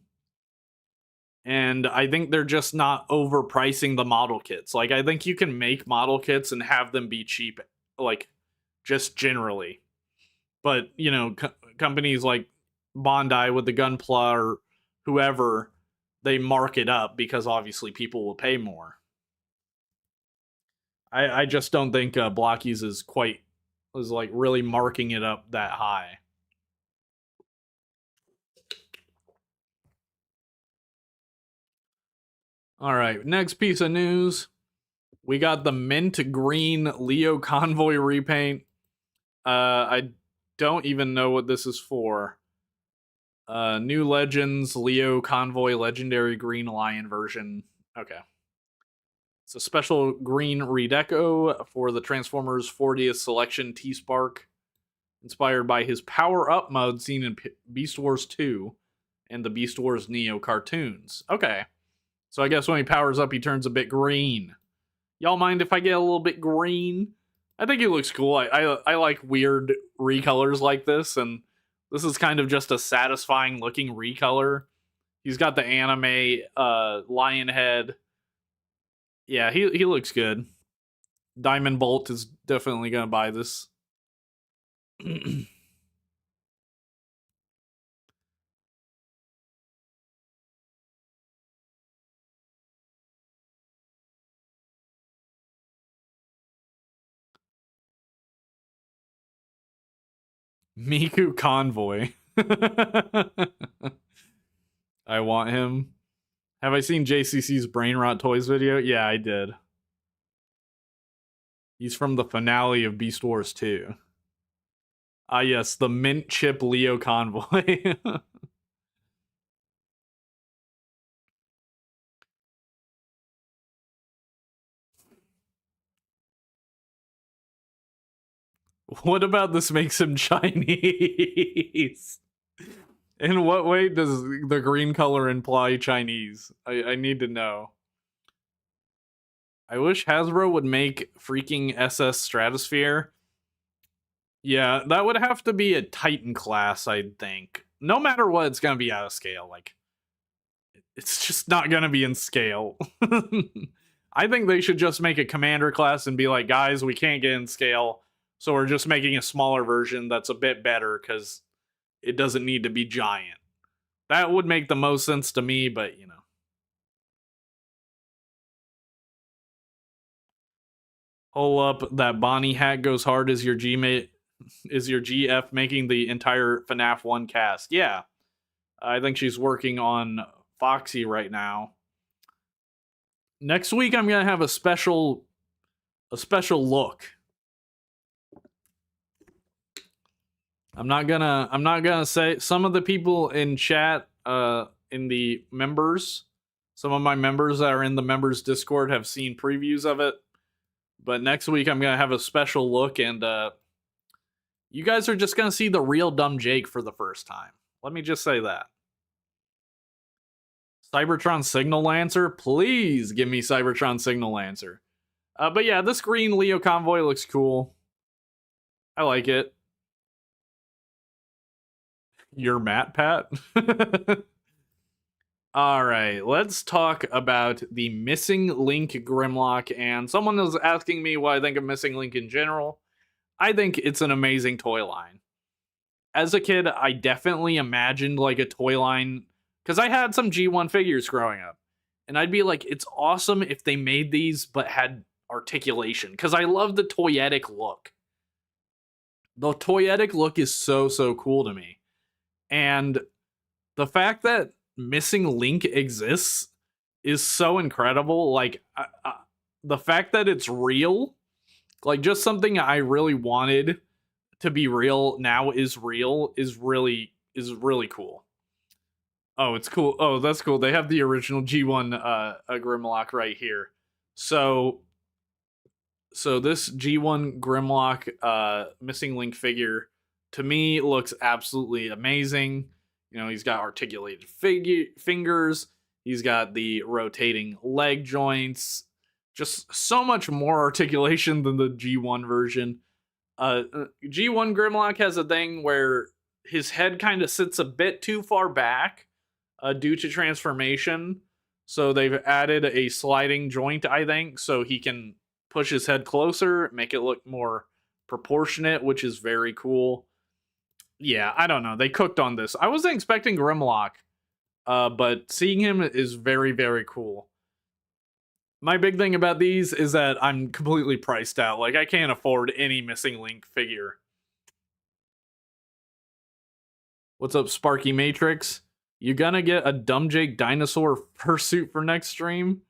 And I think they're just not overpricing the model kits. Like, I think you can make model kits and have them be cheap, like, just generally. But, companies like Bondi with the Gunpla or whoever, they mark it up because obviously people will pay more. I just don't think Blockies is like really marking it up that high. All right, next piece of news. We got the mint green Leo Convoy repaint. I don't even know what this is for. New Legends Leo Convoy Legendary Green Lion version. Okay. It's a special green redeco for the Transformers 40th Selection T-Spark, inspired by his Power Up mode seen in Beast Wars 2 and the Beast Wars Neo cartoons. Okay. So I guess when he powers up, he turns a bit green. Y'all mind if I get a little bit green? I think it looks cool. I like weird recolors like this, and this is kind of just a satisfying looking recolor. He's got the anime lion head. Yeah, he looks good. Diamond Bolt is definitely gonna buy this. Miku Convoy. I want him. Have I seen JCC's Brain Rot Toys video? Yeah, I did. He's from the finale of Beast Wars 2. Ah, yes, the mint chip Leo Convoy. What about this makes him Chinese? In what way does the green color imply Chinese? I need to know. I wish Hasbro would make freaking SS Stratosphere. Yeah, that would have to be a Titan class, I'd think. No matter what, it's gonna be out of scale. Like, it's just not gonna be in scale. I think they should just make a commander class and be like, guys, we can't get in scale, so we're just making a smaller version that's a bit better because it doesn't need to be giant. That would make the most sense to me, but you know. Hold up, that Bonnie hat goes hard as your is your GF making the entire FNAF 1 cast. Yeah. I think she's working on Foxy right now. Next week I'm gonna have a special look. I'm not gonna say some of the people in chat, in the members, some of my members that are in the members Discord have seen previews of it. But next week I'm gonna have a special look, and you guys are just gonna see the real Dumb Jake for the first time. Let me just say that. Cybertron Signal Lancer, please give me Cybertron Signal Lancer. But yeah, this green Leo Convoy looks cool. I like it. You're Matt Pat. All right, let's talk about the Missing Link Grimlock. And someone was asking me what I think of Missing Link in general. I think it's an amazing toy line. As a kid, I definitely imagined like a toy line because I had some G1 figures growing up. And I'd be like, it's awesome if they made these but had articulation because I love the toyetic look. The toyetic look is so cool to me. And the fact that Missing Link exists is so incredible. Like, the fact that it's real, like just something I really wanted to be real now is real is really cool. Oh, it's cool. Oh, that's cool. They have the original G1 Grimlock right here. So this G1 Grimlock Missing Link figure to me looks absolutely amazing. You know, he's got articulated fingers. He's got the rotating leg joints. Just so much more articulation than the G1 version. G1 Grimlock has a thing where his head kind of sits a bit too far back due to transformation. So they've added a sliding joint, I think, so he can push his head closer, make it look more proportionate, which is very cool. Yeah, I don't know. They cooked on this. I wasn't expecting Grimlock, but seeing him is very, very cool. My big thing about these is that I'm completely priced out. Like, I can't afford any Missing Link figure. What's up, Sparky Matrix? You gonna get a dumbjake dinosaur fursuit for next stream?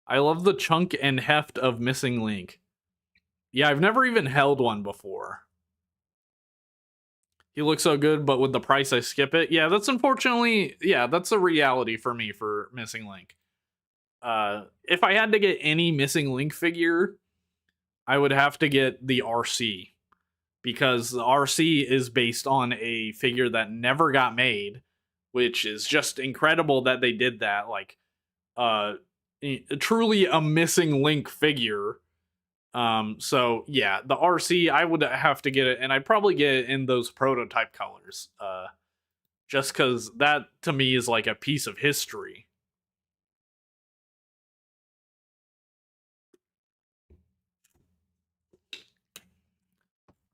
I love the chunk and heft of Missing Link. Yeah, I've never even held one before. He looks so good, but with the price, I skip it. Yeah, that's unfortunately, yeah, that's a reality for me for Missing Link. If I had to get any Missing Link figure, I would have to get the RC, because the RC is based on a figure that never got made, which is just incredible that they did that. Like, truly a Missing Link figure. So yeah, the RC, I would have to get it, and I'd probably get it in those prototype colors. Just because that to me is like a piece of history.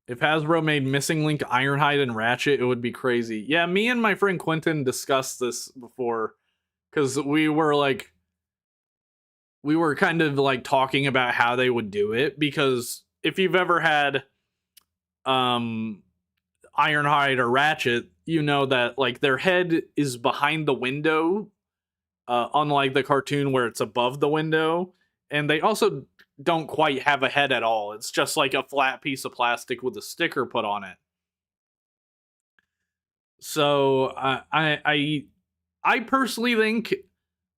If Hasbro made Missing Link, Ironhide, and Ratchet, it would be crazy. Yeah, me and my friend Quentin discussed this before, because we were kind of like talking about how they would do it. Because if you've ever had Ironhide or Ratchet, you know that like their head is behind the window, unlike the cartoon where it's above the window, and they also don't quite have a head at all. It's just like a flat piece of plastic with a sticker put on it. So I personally think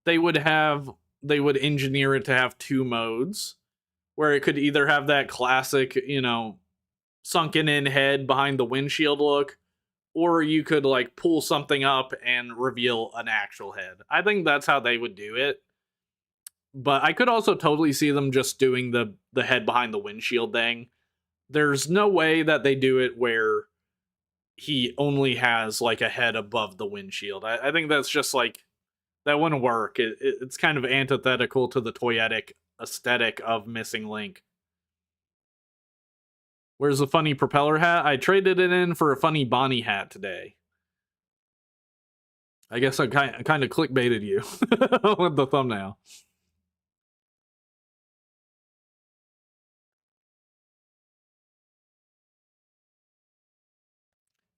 they would engineer it to have two modes, where it could either have that classic, sunken in head behind the windshield look, or you could like pull something up and reveal an actual head. I think that's how they would do it. But I could also totally see them just doing the head behind the windshield thing. There's no way that they do it where he only has like a head above the windshield. I think that's just like, that wouldn't work. It's kind of antithetical to the toyetic aesthetic of Missing Link. Where's the funny propeller hat? I traded it in for a funny Bonnie hat today. I guess I kind of clickbaited you with the thumbnail.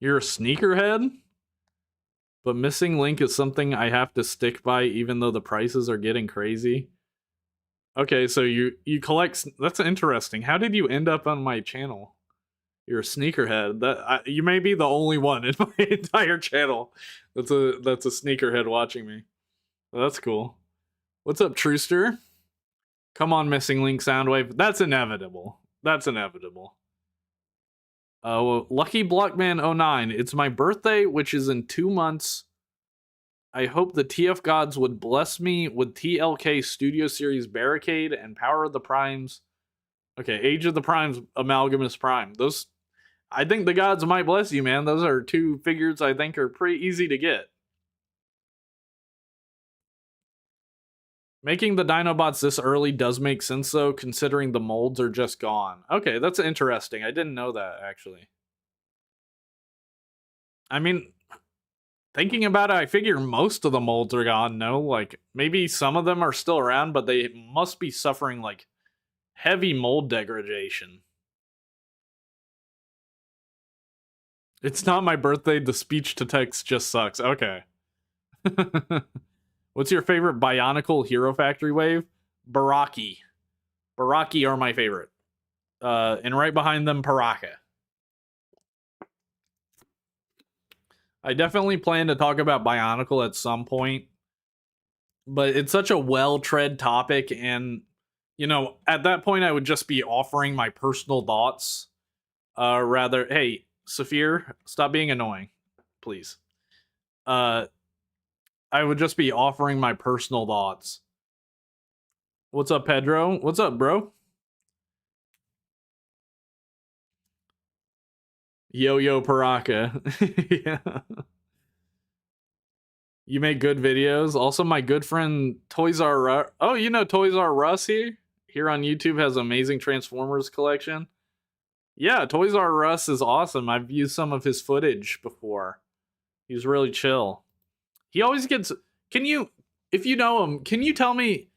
You're a sneakerhead? But Missing Link is something I have to stick by even though the prices are getting crazy. Okay, so you collect. That's interesting. How did you end up on my channel? You're a sneakerhead. You may be the only one in my entire channel that's a sneakerhead watching me. Well, that's cool. What's up, Trooster? Come on, Missing Link Soundwave. That's inevitable. That's inevitable. Well, Lucky Blockman09. It's my birthday, which is in 2 months. I hope the TF gods would bless me with TLK Studio Series Barricade and Power of the Primes. Okay, Age of the Primes, Amalgamous Prime. Those, I think the gods might bless you, man. Those are two figures I think are pretty easy to get. Making the Dinobots this early does make sense, though, considering the molds are just gone. Okay, that's interesting. I didn't know that, actually. I mean, thinking about it, I figure most of the molds are gone, no? Like, maybe some of them are still around, but they must be suffering, like, heavy mold degradation. It's not my birthday, the speech to text just sucks. Okay. What's your favorite Bionicle Hero Factory wave? Baraki. Baraki are my favorite. And right behind them, Paraka. I definitely plan to talk about Bionicle at some point, but it's such a well-tread topic, and at that point I would just be offering my personal thoughts. Rather, hey, Saphir, stop being annoying, please. I would just be offering my personal thoughts. What's up, Pedro? What's up, bro? Yo Paraka. Yeah. You make good videos. Also, my good friend Toys R Us. Oh, you know Toys R Us here on YouTube has amazing Transformers collection. Yeah, Toys R Us is awesome. I've used some of his footage before. He's really chill. He always gets. Can you, if you know him, can you tell me,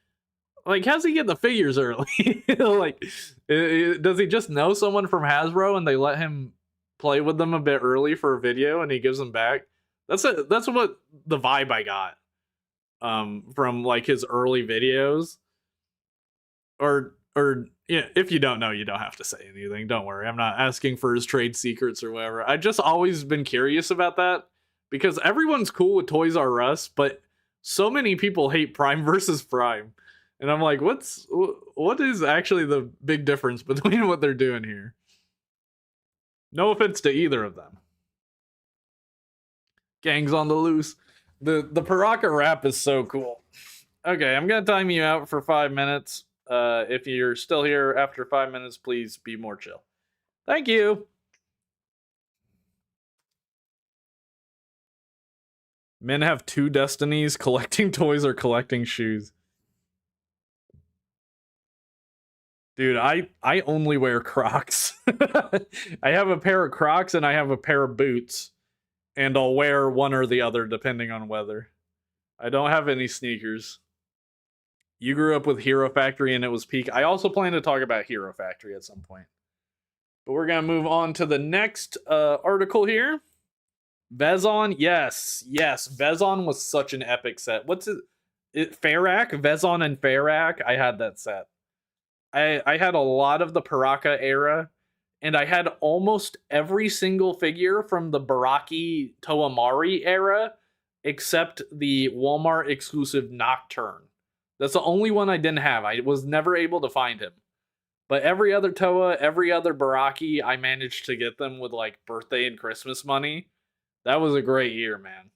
like, how's he get the figures early? Like, does he just know someone from Hasbro and they let him play with them a bit early for a video and he gives them back? That's what the vibe I got from like his early videos. Or yeah, if you don't know, you don't have to say anything. Don't worry. I'm not asking for his trade secrets or whatever. I just always been curious about that because everyone's cool with Toys R Us, but so many people hate Prime versus Prime. And I'm like, what is actually the big difference between what they're doing here? No offense to either of them. Gangs on the loose. The Paraka rap is so cool. Okay, I'm gonna time you out for 5 minutes. If you're still here after 5 minutes, please be more chill. Thank you. Men have two destinies: collecting toys or collecting shoes. Dude, I only wear Crocs. I have a pair of Crocs and I have a pair of boots, and I'll wear one or the other depending on weather. I don't have any sneakers. You grew up with Hero Factory and it was peak. I also plan to talk about Hero Factory at some point. But we're going to move on to the next article here. Vezon, yes. Vezon was such an epic set. What's it? Farak? Vezon and Farak? I had that set. I had a lot of the Paraka era, and I had almost every single figure from the Baraki Toamari era, except the Walmart exclusive Nocturne. That's the only one I didn't have. I was never able to find him. But every other Toa, every other Baraki, I managed to get them with like birthday and Christmas money. That was a great year, man.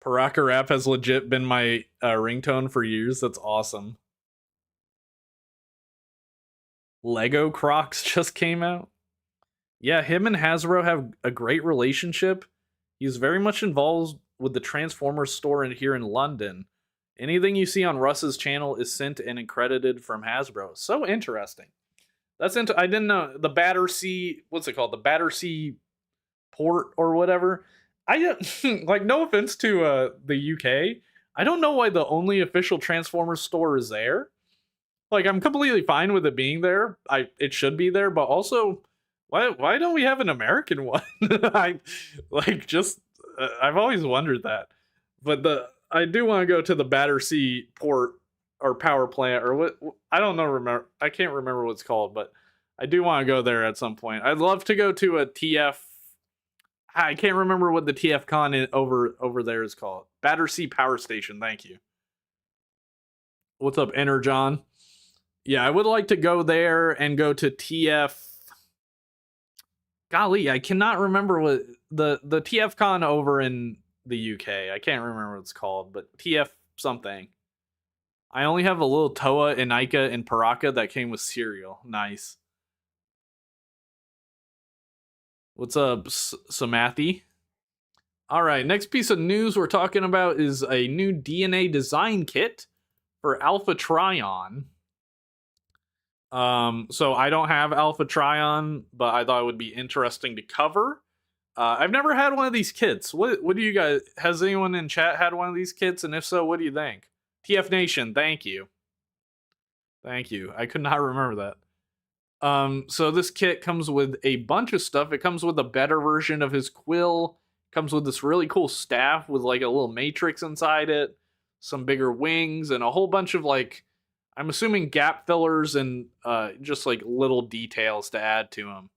Paraka Rap has legit been my ringtone for years. That's awesome. Lego Crocs just came out. Yeah, him and Hasbro have a great relationship. He's very much involved with the Transformers store here in London. Anything you see on Russ's channel is sent and accredited from Hasbro. So interesting. I didn't know the Battersea. What's it called? The Battersea port or whatever. I like. No offense to the UK. I don't know why the only official Transformers store is there. Like, I'm completely fine with it being there. It should be there, but also, why don't we have an American one? I like just I've always wondered that. But I do want to go to the Battersea port or power plant or what I don't know. I can't remember what it's called, but I do want to go there at some point. I'd love to go to a TF. I can't remember what the TF con over there is called. Battersea Power Station. Thank you. What's up, Energon? Yeah, I would like to go there and go to TF. Golly, I cannot remember what the TF con over in the UK. I can't remember what it's called, but TF something. I only have a little Toa and Ica and Paraka that came with cereal. Nice. What's up, Samathy? All right, next piece of news we're talking about is a new DNA design kit for Alpha Trion. So I don't have Alpha Trion, but I thought it would be interesting to cover. I've never had one of these kits. What do you guys? Has anyone in chat had one of these kits? And if so, what do you think? TF Nation, thank you. Thank you. I could not remember that. So this kit comes with a bunch of stuff. It comes with a better version of his quill. Comes with this really cool staff with like a little matrix inside it, some bigger wings, and a whole bunch of like, I'm assuming gap fillers and just like little details to add to him.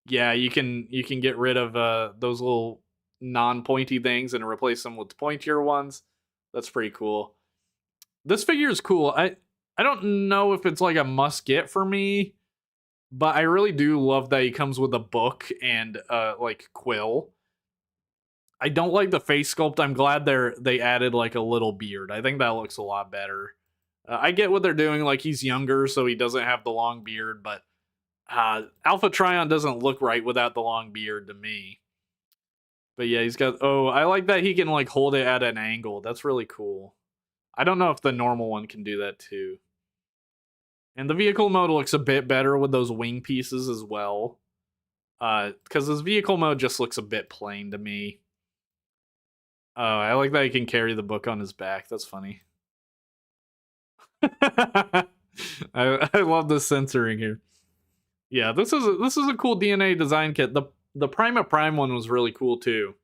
Yeah, you can get rid of those little non-pointy things and replace them with pointier ones. That's pretty cool. This figure is cool. I don't know if it's like a must get for me, but I really do love that he comes with a book and like quill. I don't like the face sculpt. I'm glad they added like a little beard. I think that looks a lot better. I get what they're doing, like he's younger, so he doesn't have the long beard, but Alpha Trion doesn't look right without the long beard to me. But yeah, he's got. Oh, I like that he can like hold it at an angle. That's really cool. I don't know if the normal one can do that too. And the vehicle mode looks a bit better with those wing pieces as well. Because his vehicle mode just looks a bit plain to me. Oh, I like that he can carry the book on his back. That's funny. I love the censoring here. Yeah, this is a cool DNA design kit. The Prima Prime one was really cool too.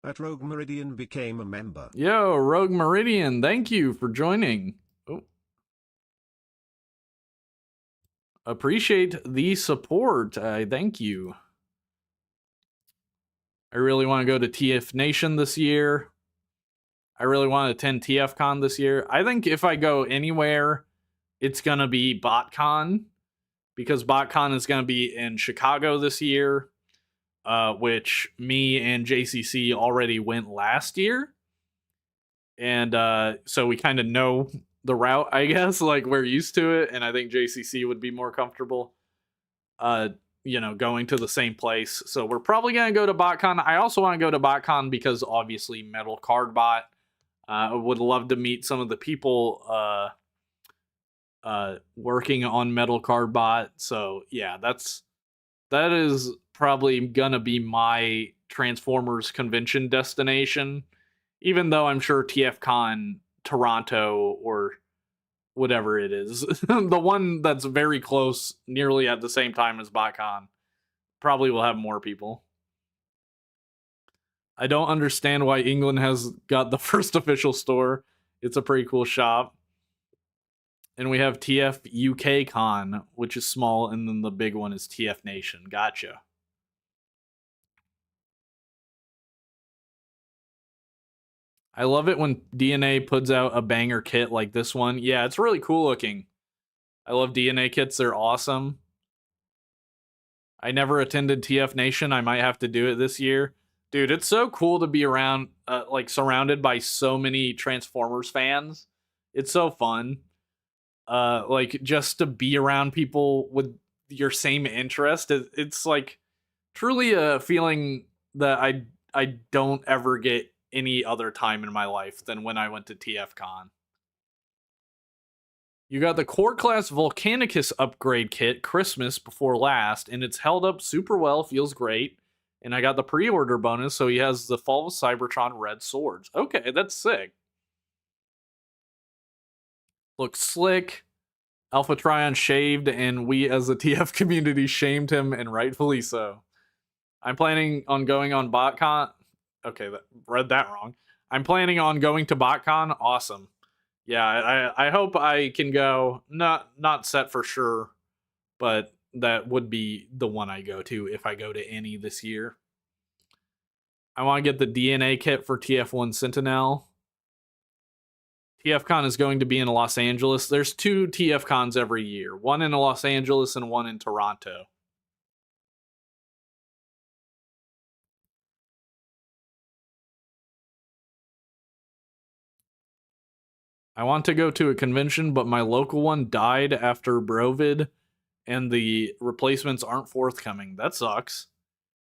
That Rogue Meridian became a member. Yo, Rogue Meridian, thank you for joining. Oh. Appreciate the support. I thank you. I really want to go to TF Nation this year. I really want to attend TFCon this year. I think if I go anywhere, it's going to be BotCon because BotCon is going to be in Chicago this year, which me and JCC already went last year. And so we kind of know the route, I guess, like we're used to it. And I think JCC would be more comfortable, going to the same place. So we're probably going to go to BotCon. I also want to go to BotCon because obviously Metal Card Bot. I would love to meet some of the people working on Metal Card Bot. So yeah, that is probably gonna be my Transformers convention destination. Even though I'm sure TFCon Toronto or whatever it is, the one that's very close, nearly at the same time as BotCon, probably will have more people. I don't understand why England has got the first official store. It's a pretty cool shop. And we have TF UK Con, which is small, and then the big one is TF Nation. Gotcha. I love it when DNA puts out a banger kit like this one. Yeah, it's really cool looking. I love DNA kits, they're awesome. I never attended TF Nation. I might have to do it this year. Dude, it's so cool to be around, surrounded by so many Transformers fans. It's so fun. Like just to be around people with your same interest. It's like truly a feeling that I don't ever get any other time in my life than when I went to TFCon. You got the Core Class Volcanicus upgrade kit Christmas before last, and it's held up super well, feels great. And I got the pre-order bonus, so he has the Fall of Cybertron red swords. Okay, that's sick. Looks slick. Alpha Trion shaved, and we as the TF community shamed him, and rightfully so. I'm planning on going on BotCon. Okay, read that wrong. I'm planning on going to BotCon. Awesome. Yeah, I hope I can go. Not set for sure, but that would be the one I go to if I go to any this year. I want to get the DNA kit for TF1 Sentinel. TFCon is going to be in Los Angeles. There's 2 TFCons every year, one in Los Angeles and one in Toronto. I want to go to a convention, but my local one died after Brovid, and the replacements aren't forthcoming. That sucks.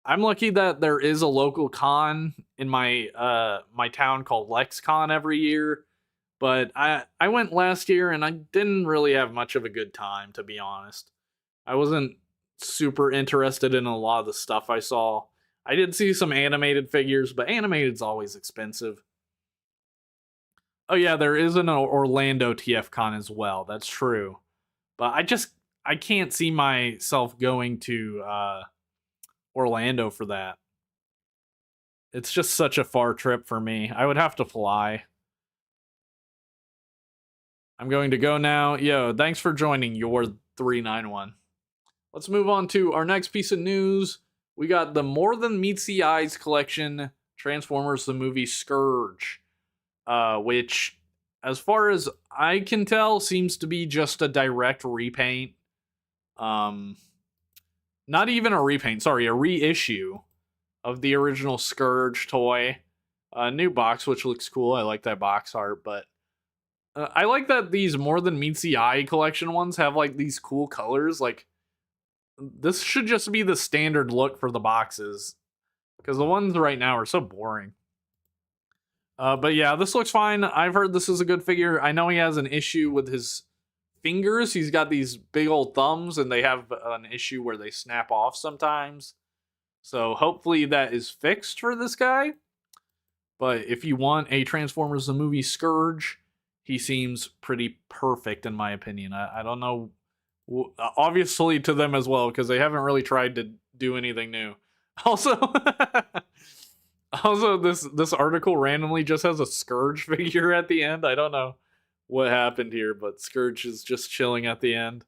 I'm lucky that there is a local con in my town called LexCon every year, but I went last year and I didn't really have much of a good time, to be honest. I wasn't super interested in a lot of the stuff I saw. I did see some animated figures, but animated's always expensive. Oh yeah, there is an Orlando TFCon as well. That's true. But I can't see myself going to Orlando for that. It's just such a far trip for me. I would have to fly. I'm going to go now. Yo, thanks for joining your 391. Let's move on to our next piece of news. We got the More Than Meets the Eyes collection, Transformers the movie Scourge, which, as far as I can tell, seems to be just a direct repaint. Not even a repaint, sorry, a reissue of the original Scourge toy. A new box, which looks cool. I like that box art, but I like that these More Than Meets the Eye collection ones have like these cool colors. Like this should just be the standard look for the boxes because the ones right now are so boring. But yeah, this looks fine. I've heard this is a good figure. I know he has an issue with his fingers. He's got these big old thumbs, and they have an issue where they snap off sometimes. So hopefully that is fixed for this guy. But if you want a Transformers the movie Scourge, he seems pretty perfect in my opinion. I don't know, obviously to them as well because they haven't really tried to do anything new. Also, also this article randomly just has a Scourge figure at the end. I don't know what happened here, but Scourge is just chilling at the end.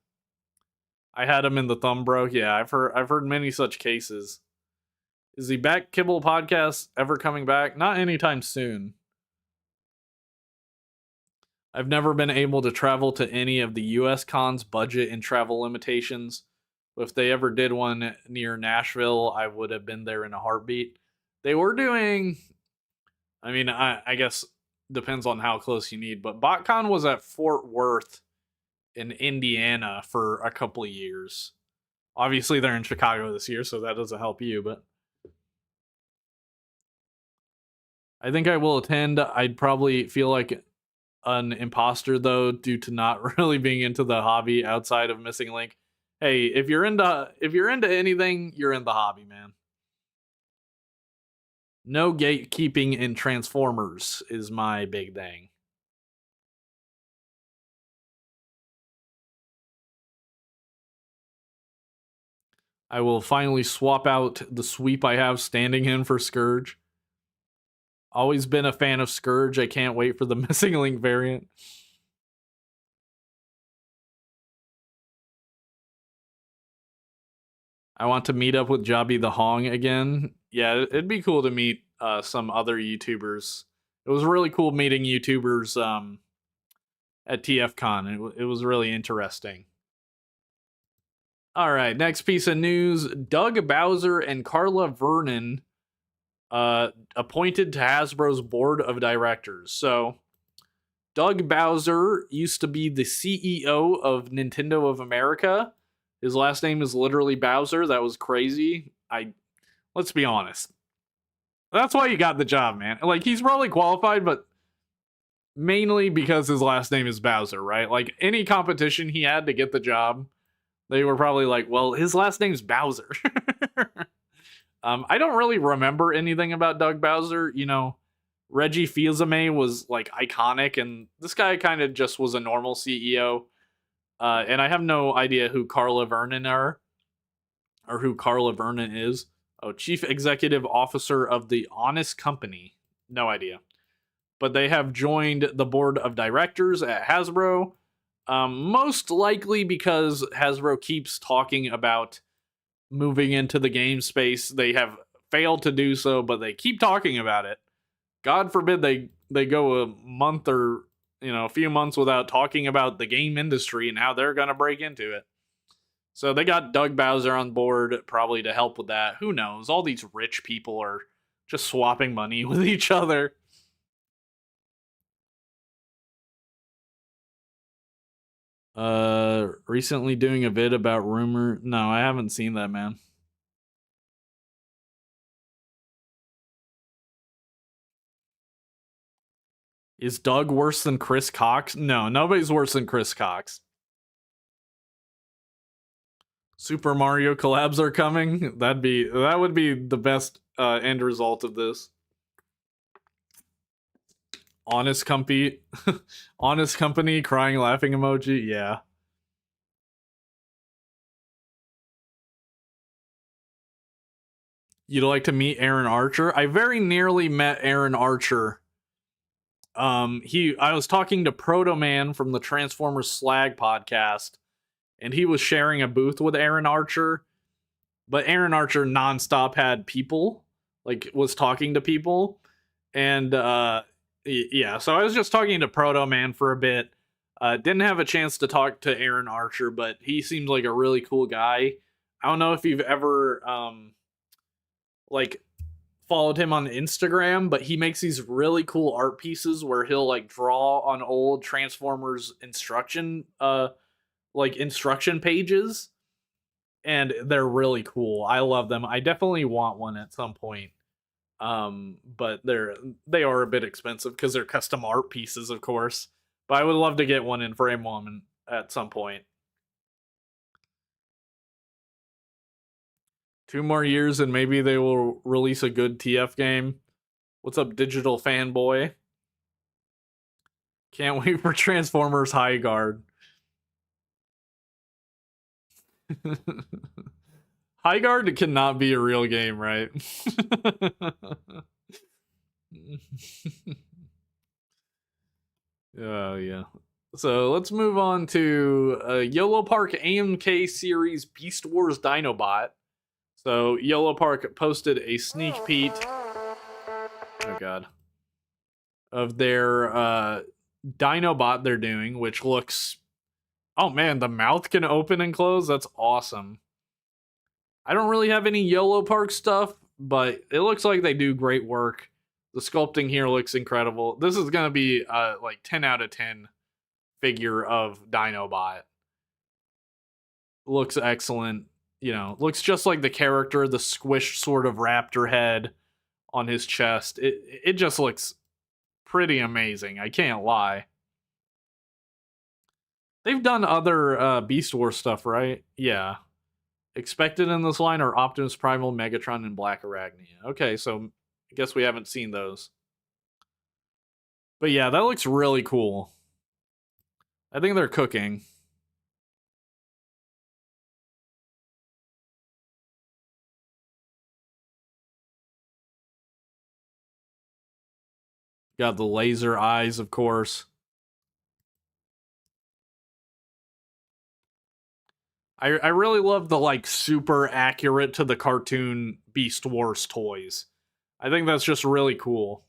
I had him in the thumb, bro. Yeah, I've heard many such cases. Is the Back Kibble podcast ever coming back? Not anytime soon. I've never been able to travel to any of the US cons budget and travel limitations. If they ever did one near Nashville, I would have been there in a heartbeat. They were doing, I mean, I guess depends on how close you need, but BotCon was at Fort Worth in Indiana for a couple of years. Obviously, they're in Chicago this year, so that doesn't help you, but I think I will attend. I'd probably feel like an imposter though, due to not really being into the hobby outside of Missing Link. Hey, if you're into anything, you're in the hobby, man. No gatekeeping in Transformers is my big thing. I will finally swap out the sweep I have standing in for Scourge. Always been a fan of Scourge. I can't wait for the Missing Link variant. I want to meet up with Jobby the Hong again. Yeah, it'd be cool to meet some other YouTubers. It was really cool meeting YouTubers at TFCon. It was really interesting. All right, next piece of news: Doug Bowser and Carla Vernon appointed to Hasbro's board of directors. So, Doug Bowser used to be the CEO of Nintendo of America. His last name is literally Bowser. That was crazy. Let's be honest. That's why you got the job, man. Like he's probably qualified, but mainly because his last name is Bowser, right? Like any competition he had to get the job, they were probably like, well, his last name's Bowser. I don't really remember anything about Doug Bowser. You know, Reggie Fils-Aimé was like iconic, and this guy kind of just was a normal CEO. And I have no idea who Carla Vernon are, or who Carla Vernon is. Oh, Chief Executive Officer of the Honest Company. No idea. But they have joined the board of directors at Hasbro. Most likely because Hasbro keeps talking about moving into the game space. They have failed to do so, but they keep talking about it. God forbid they go a month or a few months without talking about the game industry and how they're going to break into it. So they got Doug Bowser on board probably to help with that. Who knows? All these rich people are just swapping money with each other. Recently doing a vid about rumor. No, I haven't seen that, man. Is Doug worse than Chris Cox? No, nobody's worse than Chris Cox. Super Mario collabs are coming. That would be the best end result of this. Honest company, honest company, crying laughing emoji. Yeah. You'd like to meet Aaron Archer? I very nearly met Aaron Archer. I was talking to Proto Man from the Transformers Slag podcast, and he was sharing a booth with Aaron Archer. But Aaron Archer nonstop had people, like was talking to people, and yeah. So I was just talking to Proto Man for a bit. Didn't have a chance to talk to Aaron Archer, but he seems like a really cool guy. I don't know if you've ever like followed him on Instagram, but he makes these really cool art pieces where he'll like draw on old Transformers instruction pages, and they're really cool. I love them. I definitely want one at some point. But they are a bit expensive because they're custom art pieces, of course. But I would love to get one and frame one at some point. 2 more years and maybe they will release a good TF game. What's up, digital fanboy? Can't wait for Transformers High Guard. High Guard cannot be a real game, right? Oh, yeah. So let's move on to Yellow Park AMK series Beast Wars Dinobot. So Yellow Park posted a sneak peek. Oh god. Of their Dinobot they're doing, which looks. Oh man, the mouth can open and close. That's awesome. I don't really have any Yellow Park stuff, but it looks like they do great work. The sculpting here looks incredible. This is gonna be like 10 out of 10 figure of Dinobot. Looks excellent. You know, looks just like the character, the squished sort of raptor head on his chest. It just looks pretty amazing. I can't lie. They've done other Beast Wars stuff, right? Yeah. Expected in this line are Optimus Primal, Megatron, and Black Arachnia. Okay, so I guess we haven't seen those. But yeah, that looks really cool. I think they're cooking. Got the laser eyes, of course. I really love the like super accurate to the cartoon Beast Wars toys. I think that's just really cool.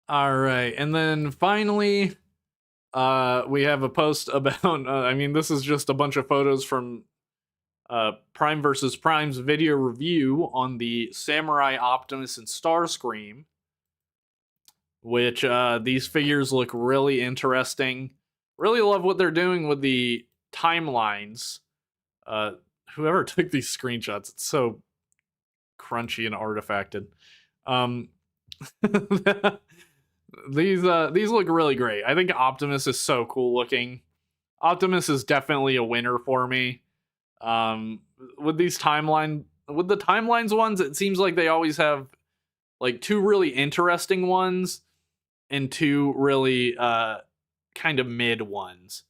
All right, and then finally, we have a post about. I mean, this is just a bunch of photos from Prime versus Prime's video review on the Samurai Optimus and Starscream, which these figures look really interesting. Really love what they're doing with the timelines. Whoever took these screenshots, it's so crunchy and artifacted. These look really great. I think Optimus is so cool looking. Optimus is definitely a winner for me. With the timelines ones, it seems like they always have like two really interesting ones and two really kind of mid ones.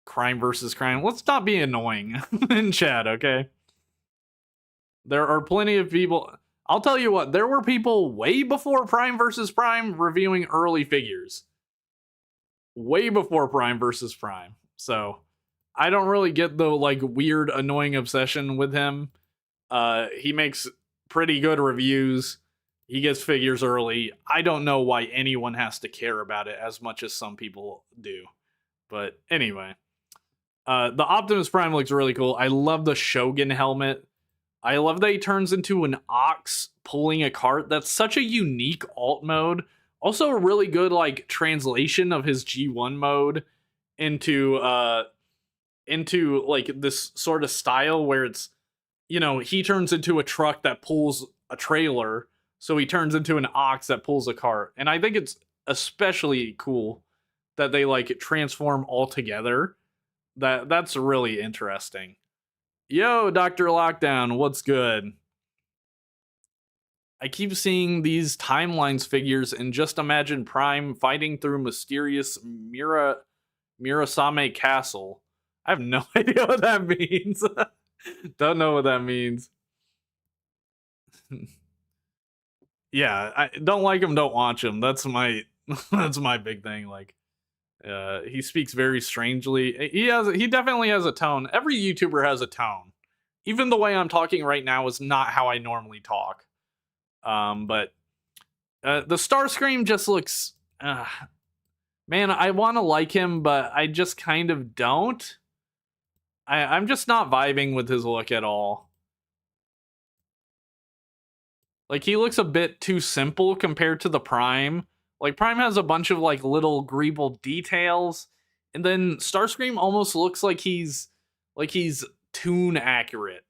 Crime versus crime. Let's not be annoying in chat, okay? There are plenty of people. I'll tell you what, there were people way before Prime versus Prime reviewing early figures. Way before Prime versus Prime. So I don't really get the like weird annoying obsession with him. He makes pretty good reviews. He gets figures early. I don't know why anyone has to care about it as much as some people do. But anyway, the Optimus Prime looks really cool. I love the Shogun helmet. I love that he turns into an ox pulling a cart. That's such a unique alt mode. Also a really good like translation of his G1 mode into like this sort of style where it's, you know, he turns into a truck that pulls a trailer, so he turns into an ox that pulls a cart. And I think it's especially cool that they like transform all together. That's really interesting. Yo, Dr. Lockdown, what's good? I keep seeing these timelines figures and just imagine Prime fighting through mysterious Mirasame Castle. I have no idea what that means. Don't know what that means. Yeah, I don't like him, don't watch him. That's my that's my big thing. Like, he speaks very strangely. He definitely has a tone. Every YouTuber has a tone. Even the way I'm talking right now is not how I normally talk. But the Starscream just looks. Man, I want to like him, but I just kind of don't. I'm just not vibing with his look at all. Like, he looks a bit too simple compared to the Prime. Like, Prime has a bunch of like little greeble details, and then Starscream almost looks like he's tune accurate.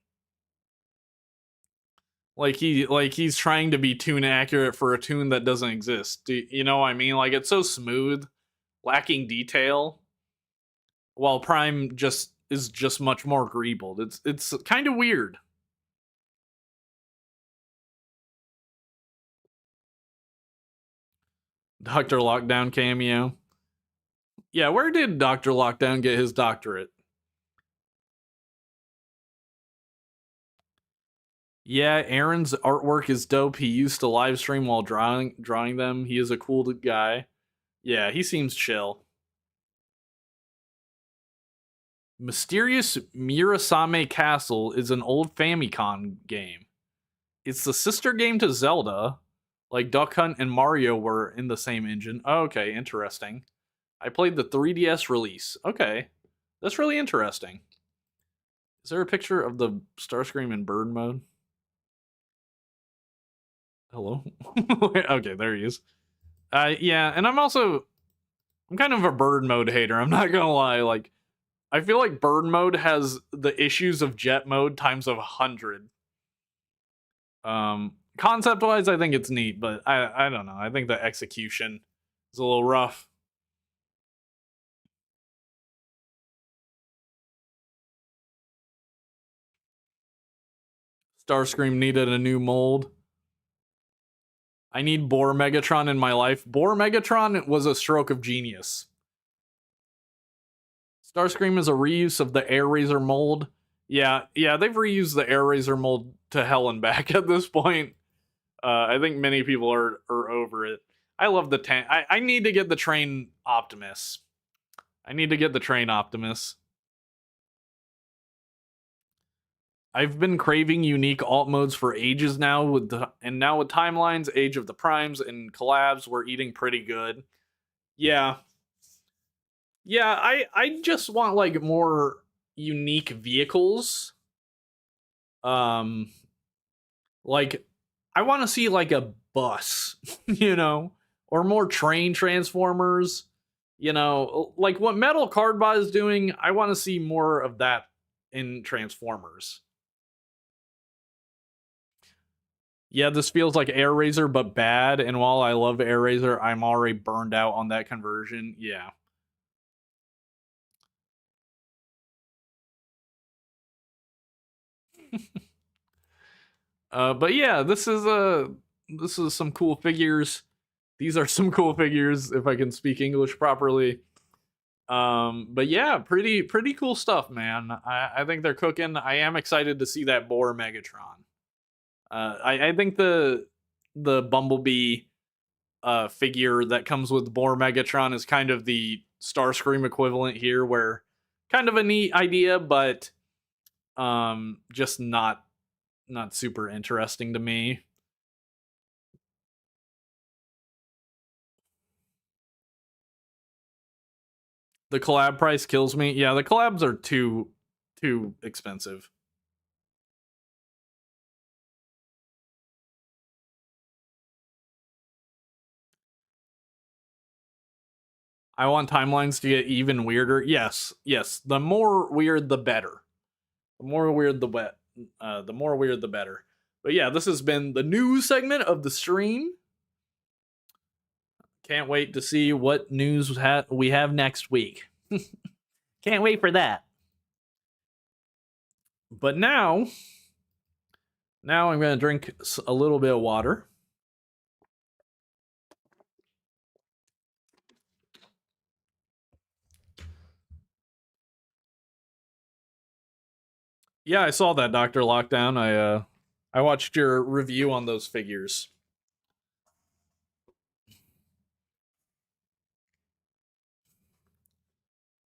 Like he's trying to be tune accurate for a tune that doesn't exist. You know what I mean? Like, it's so smooth, lacking detail, while Prime just is just much more greebled. It's kind of weird. Dr. Lockdown cameo. Yeah, where did Dr. Lockdown get his doctorate? Yeah, Aaron's artwork is dope. He used to live stream while drawing them. He is a cool guy. Yeah, he seems chill. Mysterious Mirasame Castle is an old Famicom game. It's the sister game to Zelda, like Duck Hunt and Mario were in the same engine. Oh, okay, interesting. I played the 3DS release. Okay, that's really interesting. Is there a picture of the Starscream in bird mode? Hello? Okay, there he is. Yeah, and I'm kind of a bird mode hater. I'm not gonna lie. Like, I feel like bird mode has the issues of jet mode times of 100. Concept wise, I think it's neat, but I don't know. I think the execution is a little rough. Starscream needed a new mold. I need Boar Megatron in my life. Boar Megatron was a stroke of genius. Starscream is a reuse of the Air Razor mold. Yeah, they've reused the Air Razor mold to hell and back at this point. I think many people are over it. I love the tank. I need to get the train Optimus. I need to get the train Optimus. I've been craving unique alt modes for ages now, and now with timelines, Age of the Primes, and collabs, we're eating pretty good. Yeah, I just want like more unique vehicles. Um, like I want to see like a bus, you know, or more train transformers. You know, like what Metal Cardbot is doing. I want to see more of that in Transformers. Yeah, this feels like Air Razor, but bad. And while I love Air Razor, I'm already burned out on that conversion. Yeah. But yeah, this is some cool figures. These are some cool figures if I can speak English properly. But yeah, pretty cool stuff, man. I think they're cooking. I am excited to see that Boar Megatron. I think the Bumblebee figure that comes with Boar Megatron is kind of the Starscream equivalent here, where kind of a neat idea, but just not super interesting to me. The collab price kills me. Yeah, the collabs are too expensive. I want timelines to get even weirder. Yes. The more weird, the better. The more weird, the more weird, the better. But yeah, this has been the news segment of the stream. Can't wait to see what news we have next week. Can't wait for that. But now I'm gonna drink a little bit of water. Yeah, I saw that, Doctor Lockdown. I watched your review on those figures.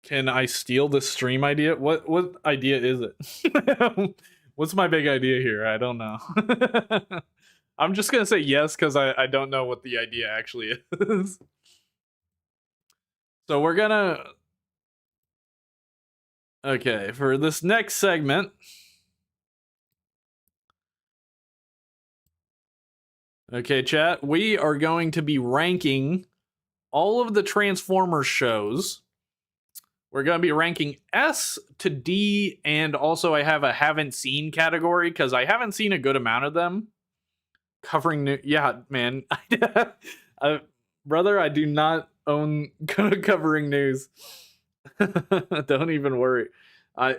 Can I steal the stream idea? What idea is it? What's my big idea here? I don't know. I'm just gonna say yes because I don't know what the idea actually is. So we're gonna Okay, for this next segment, okay, chat, we are going to be ranking all of the Transformers shows. We're going to be ranking S to D, and also I have a haven't seen category because I haven't seen a good amount of them. Covering new, yeah, man, brother, I do not own covering news. Don't even worry. I,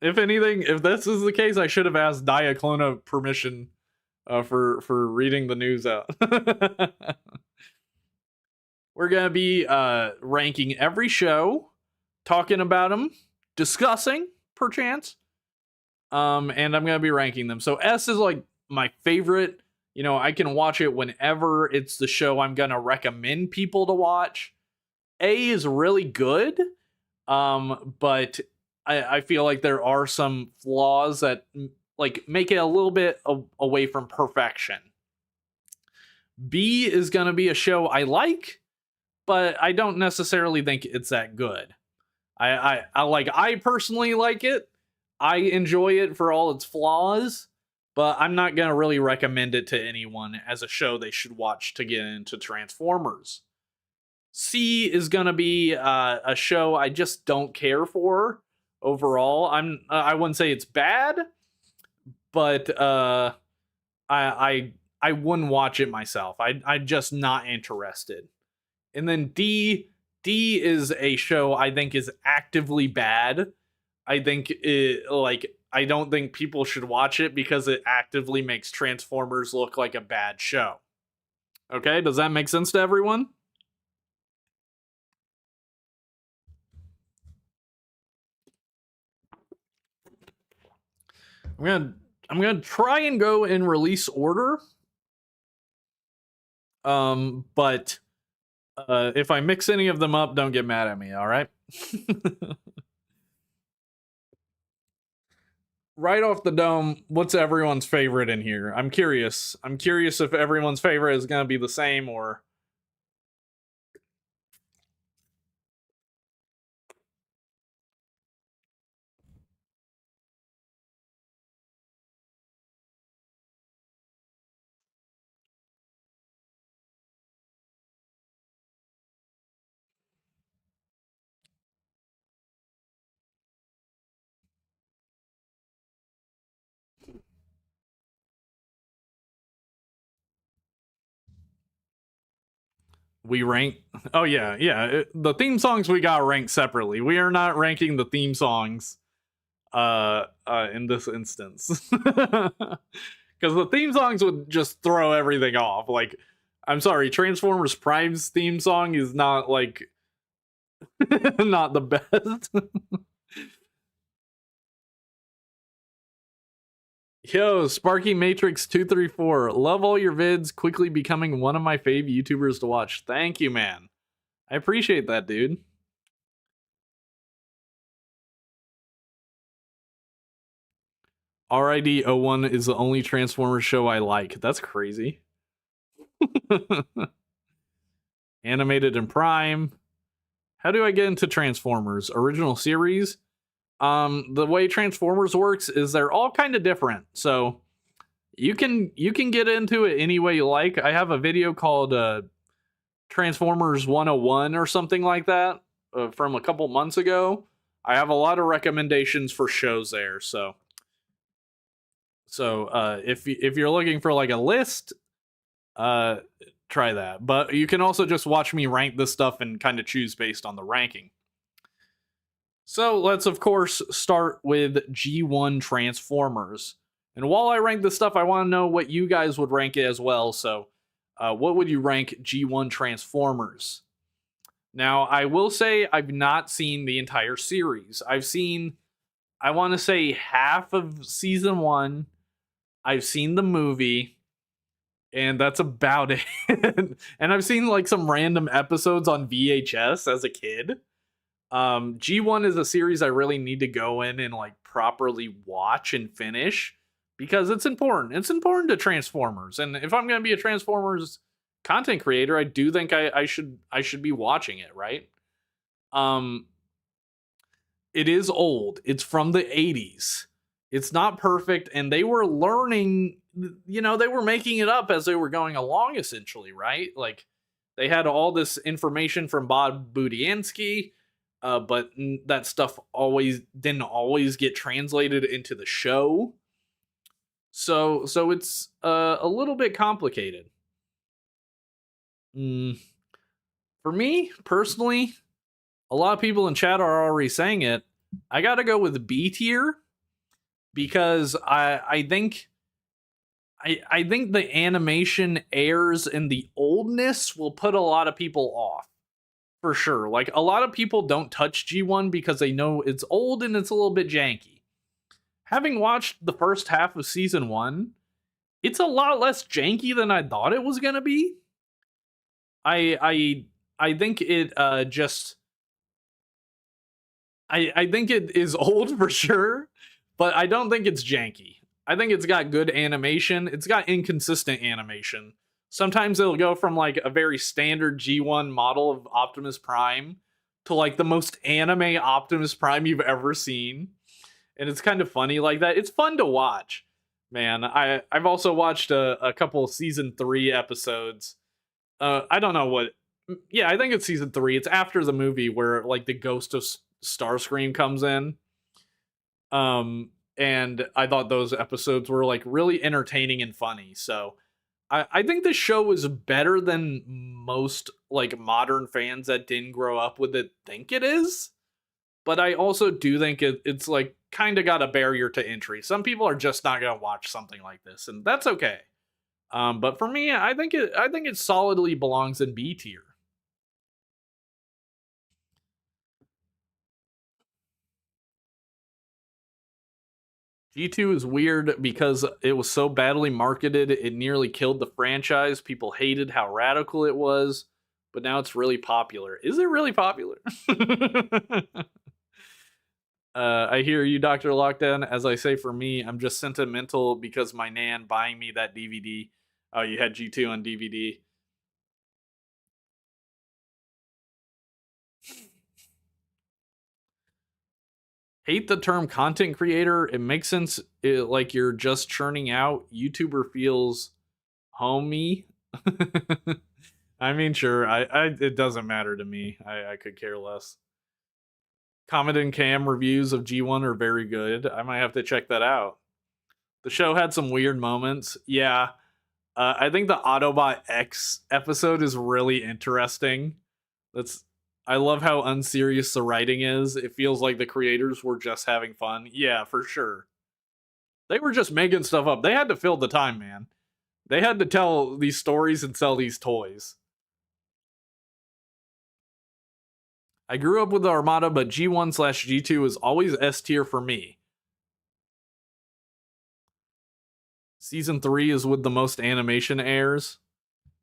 if anything, if this is the case, I should have asked Diaclona permission for reading the news out. We're gonna be ranking every show, talking about them, discussing perchance, and I'm gonna be ranking them. So S is like my favorite. You know, I can watch it whenever it's the show I'm gonna recommend people to watch. A is really good, but I feel like there are some flaws that like make it a little bit away from perfection. B is gonna be a show I like, but I don't necessarily think it's that good. I personally like it. I enjoy it for all its flaws, but I'm not gonna really recommend it to anyone as a show they should watch to get into Transformers. C is gonna be a show I just don't care for overall. I wouldn't say it's bad, but I wouldn't watch it myself. I'm just not interested. And then D is a show I think is actively bad. I think I don't think people should watch it because it actively makes Transformers look like a bad show. Okay, does that make sense to everyone? I'm gonna try and go in release order. But if I mix any of them up, don't get mad at me, all right? Right off the dome, what's everyone's favorite in here? I'm curious. I'm curious if everyone's favorite is going to be the same or we rank. Oh yeah, yeah. The theme songs we got ranked separately. We are not ranking the theme songs in this instance. Cuz the theme songs would just throw everything off. Like I'm sorry, Transformers Prime's theme song is not like not the best. Yo, Sparky Matrix 234. Love all your vids, quickly becoming one of my fave YouTubers to watch. Thank you, man. I appreciate that, dude. RID 01 is the only Transformers show I like. That's crazy. Animated in Prime. How do I get into Transformers? Original series? The way Transformers works is they're all kind of different. So you can get into it any way you like. I have a video called Transformers 101 or something like that from a couple months ago. I have a lot of recommendations for shows there. So if you're looking for like a list, try that. But you can also just watch me rank this stuff and kind of choose based on the ranking. So let's of course start with G1 Transformers. And while I rank this stuff, I want to know what you guys would rank it as well. So what would you rank G1 Transformers? Now, I will say I've not seen the entire series. I've seen, I want to say, half of season 1. I've seen the movie, and that's about it. And I've seen like some random episodes on VHS as a kid. G1 is a series I really need to go in and like properly watch and finish because it's important. It's important to Transformers, and if I'm going to be a Transformers content creator, I do think I should be watching it, right? Um, It is old. It's from the 80s. It's not perfect, and they were learning, they were making it up as they were going along, essentially, right? Like, they had all this information from Bob Budiansky, but that stuff always didn't always get translated into the show. So it's a little bit complicated. Mm, for me, personally, a lot of people in chat are already saying it. I gotta go with B tier because I think I think the animation airs and the oldness will put a lot of people off for sure. Like, a lot of people don't touch G1 because they know it's old and it's a little bit janky. Having watched the first half of season 1, it's a lot less janky than I thought it was gonna be. I think it just I think it is old for sure, but I don't think it's janky. I think it's got good animation. It's got inconsistent animation. Sometimes it'll go from like a very standard G1 model of Optimus Prime to like the most anime Optimus Prime you've ever seen. And it's kind of funny like that. It's fun to watch. Man, I've also watched a couple season 3 episodes. I don't know what. Yeah, I think it's season 3. It's after the movie where like the ghost of Starscream comes in. And I thought those episodes were like really entertaining and funny. So I think this show is better than most like modern fans that didn't grow up with it think it is. But I also do think it's like kind of got a barrier to entry. Some people are just not gonna watch something like this, and that's okay. But for me, I think it solidly belongs in B tier. G2 is weird because it was so badly marketed, it nearly killed the franchise. People hated how radical it was, but now it's really popular. Is it really popular? I hear you, Dr. Lockdown. As I say, for me, I'm just sentimental because my nan buying me that DVD. Oh, you had G2 on DVD. Hate the term content creator. It makes sense, like you're just churning out. YouTuber feels homey. I mean, sure. It doesn't matter to me. I could care less. Comet and Cam reviews of G1 are very good. I might have to check that out. The show had some weird moments. Yeah. I think the Autobot X episode is really interesting. That's I love how unserious the writing is. It feels like the creators were just having fun. Yeah, for sure. They were just making stuff up. They had to fill the time, man. They had to tell these stories and sell these toys. I grew up with the Armada, but G1/G2 is always S tier for me. Season 3 is with the most animation airs.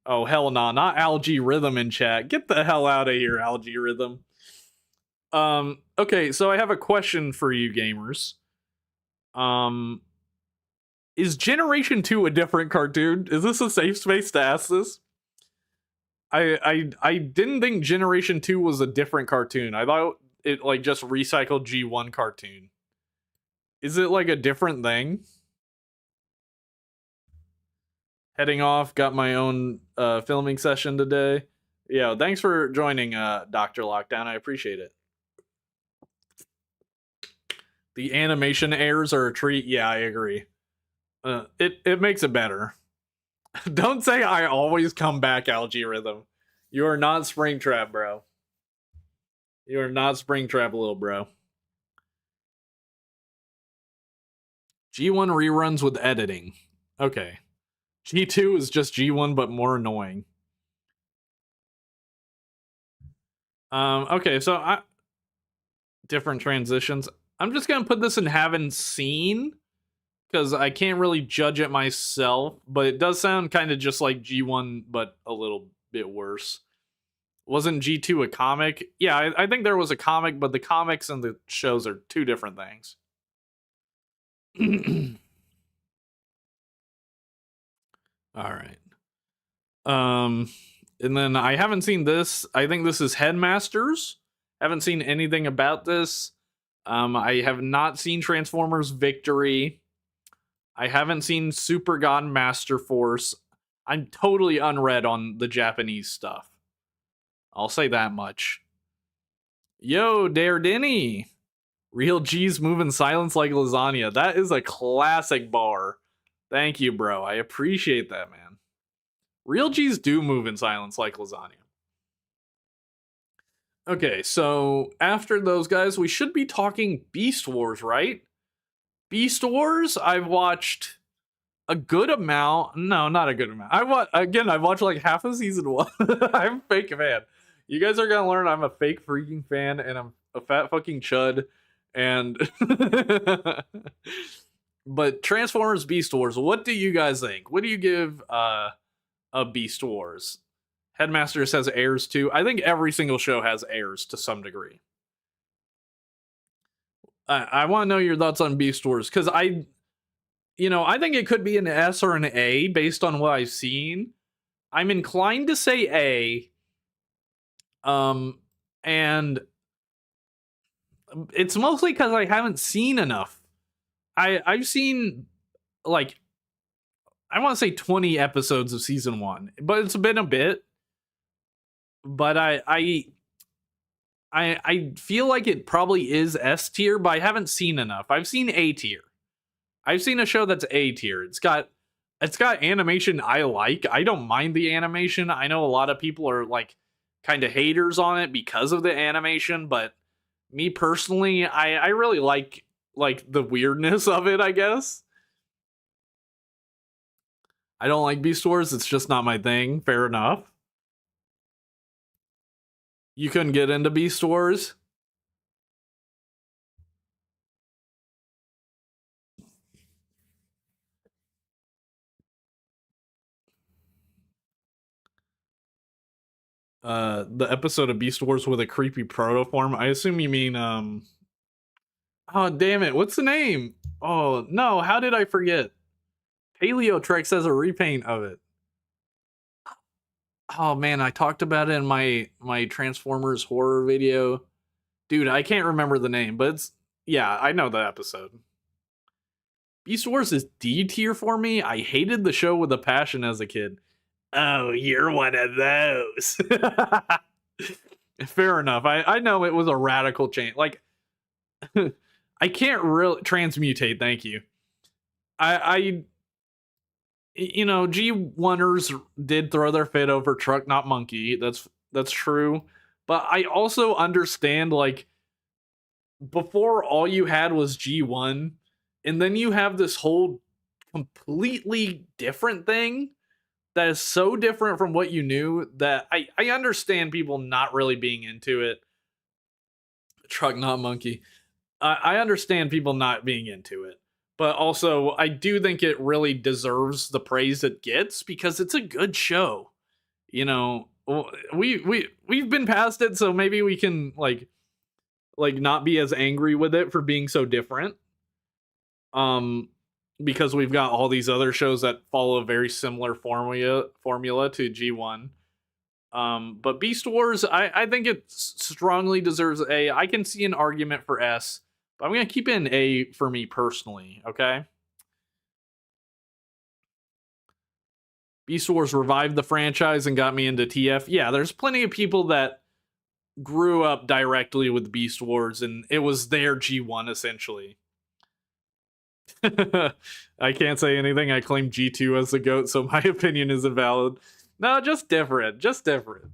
Oh, hell nah, not Algae Rhythm in chat. Get the hell out of here, Algae Rhythm. Okay, so I have a question for you gamers. Is Generation 2 a different cartoon? Is this a safe space to ask this? I didn't think Generation 2 was a different cartoon. I thought it like just recycled G1 cartoon. Is it like a different thing? Heading off, got my own filming session today. Yeah, thanks for joining Dr. Lockdown. I appreciate it. The animation errors are a treat. Yeah, I agree. It makes it better. Don't say I always come back, Algae Rhythm. You are not Springtrap, bro. You are not Springtrap, little bro. G1 reruns with editing. Okay. G2 is just G1 but more annoying. Okay, so different transitions. I'm just gonna put this in haven't seen because I can't really judge it myself, but it does sound kind of just like G1 but a little bit worse. Wasn't G2 a comic? Yeah, I think there was a comic, but the comics and the shows are two different things. All right. And then I haven't seen this. I think this is Headmasters. Haven't seen anything about this. I have not seen Transformers Victory. I haven't seen Super God Master Force. I'm totally unread on the Japanese stuff. I'll say that much. Yo, Dare Denny. Real G's move in silence like lasagna. That is a classic bar. Thank you, bro. I appreciate that, man. Real G's do move in silence like lasagna. Okay, so after those guys, we should be talking Beast Wars, right? Beast Wars, I've watched a good amount. No, not a good amount. I've watched like half of season 1. I'm a fake fan. You guys are gonna learn I'm a fake freaking fan and I'm a fat fucking chud. And but Transformers Beast Wars, what do you guys think? What do you give a Beast Wars? Headmaster says heirs too. I think every single show has heirs to some degree. I want to know your thoughts on Beast Wars because I think it could be an S or an A based on what I've seen. I'm inclined to say A. And it's mostly because I haven't seen enough. I've seen like I want to say 20 episodes of season 1, but it's been a bit. But I feel like it probably is S tier, but I haven't seen enough. I've seen A tier. I've seen a show that's A tier. It's got animation I like. I don't mind the animation. I know a lot of people are like kind of haters on it because of the animation, but me personally, I really like the weirdness of it, I guess. I don't like Beast Wars. It's just not my thing. Fair enough. You couldn't get into Beast Wars? The episode of Beast Wars with a creepy protoform. I assume you mean oh damn it, what's the name? Oh no, how did I forget? Paleo Trek says a repaint of it. Oh man, I talked about it in my Transformers horror video. Dude, I can't remember the name, but yeah, I know the episode. Beast Wars is D tier for me. I hated the show with a passion as a kid. Oh, you're one of those. Fair enough. I know it was a radical change. Like, I can't really transmutate. Thank you. G1ers did throw their fit over Truck Not Monkey. That's true. But I also understand, like, before all you had was G1, and then you have this whole completely different thing that is so different from what you knew that I understand people not really being into it. Truck Not Monkey. I understand people not being into it. But also, I do think it really deserves the praise it gets because it's a good show. You know, we've been past it, so maybe we can like not be as angry with it for being so different. Because we've got all these other shows that follow a very similar formula to G1. But Beast Wars, I think it strongly deserves A. I can see an argument for S, but I'm gonna keep it an A for me personally. Okay. Beast Wars revived the franchise and got me into TF. Yeah, there's plenty of people that grew up directly with Beast Wars, and it was their G1 essentially. I can't say anything. I claim G2 as the GOAT, so my opinion is invalid. No, just different. Just different.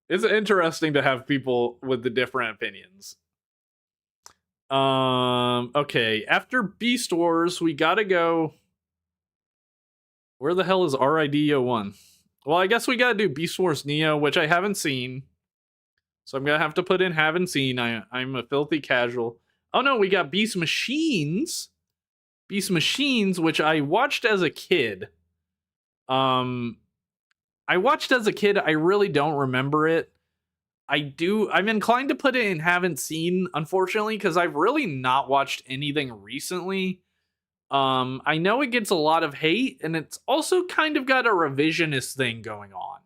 It's interesting to have people with the different opinions. Okay. After Beast Wars, we gotta go. Where the hell is RIDO1? Well, I guess we gotta do Beast Wars Neo, which I haven't seen. So I'm gonna have to put in haven't seen. I'm a filthy casual. Oh no, we got Beast Machines. Beast Machines, which I watched as a kid. I watched as a kid. I really don't remember it. I'm inclined to put it in haven't seen, unfortunately, because I've really not watched anything recently. I know it gets a lot of hate, and it's also kind of got a revisionist thing going on.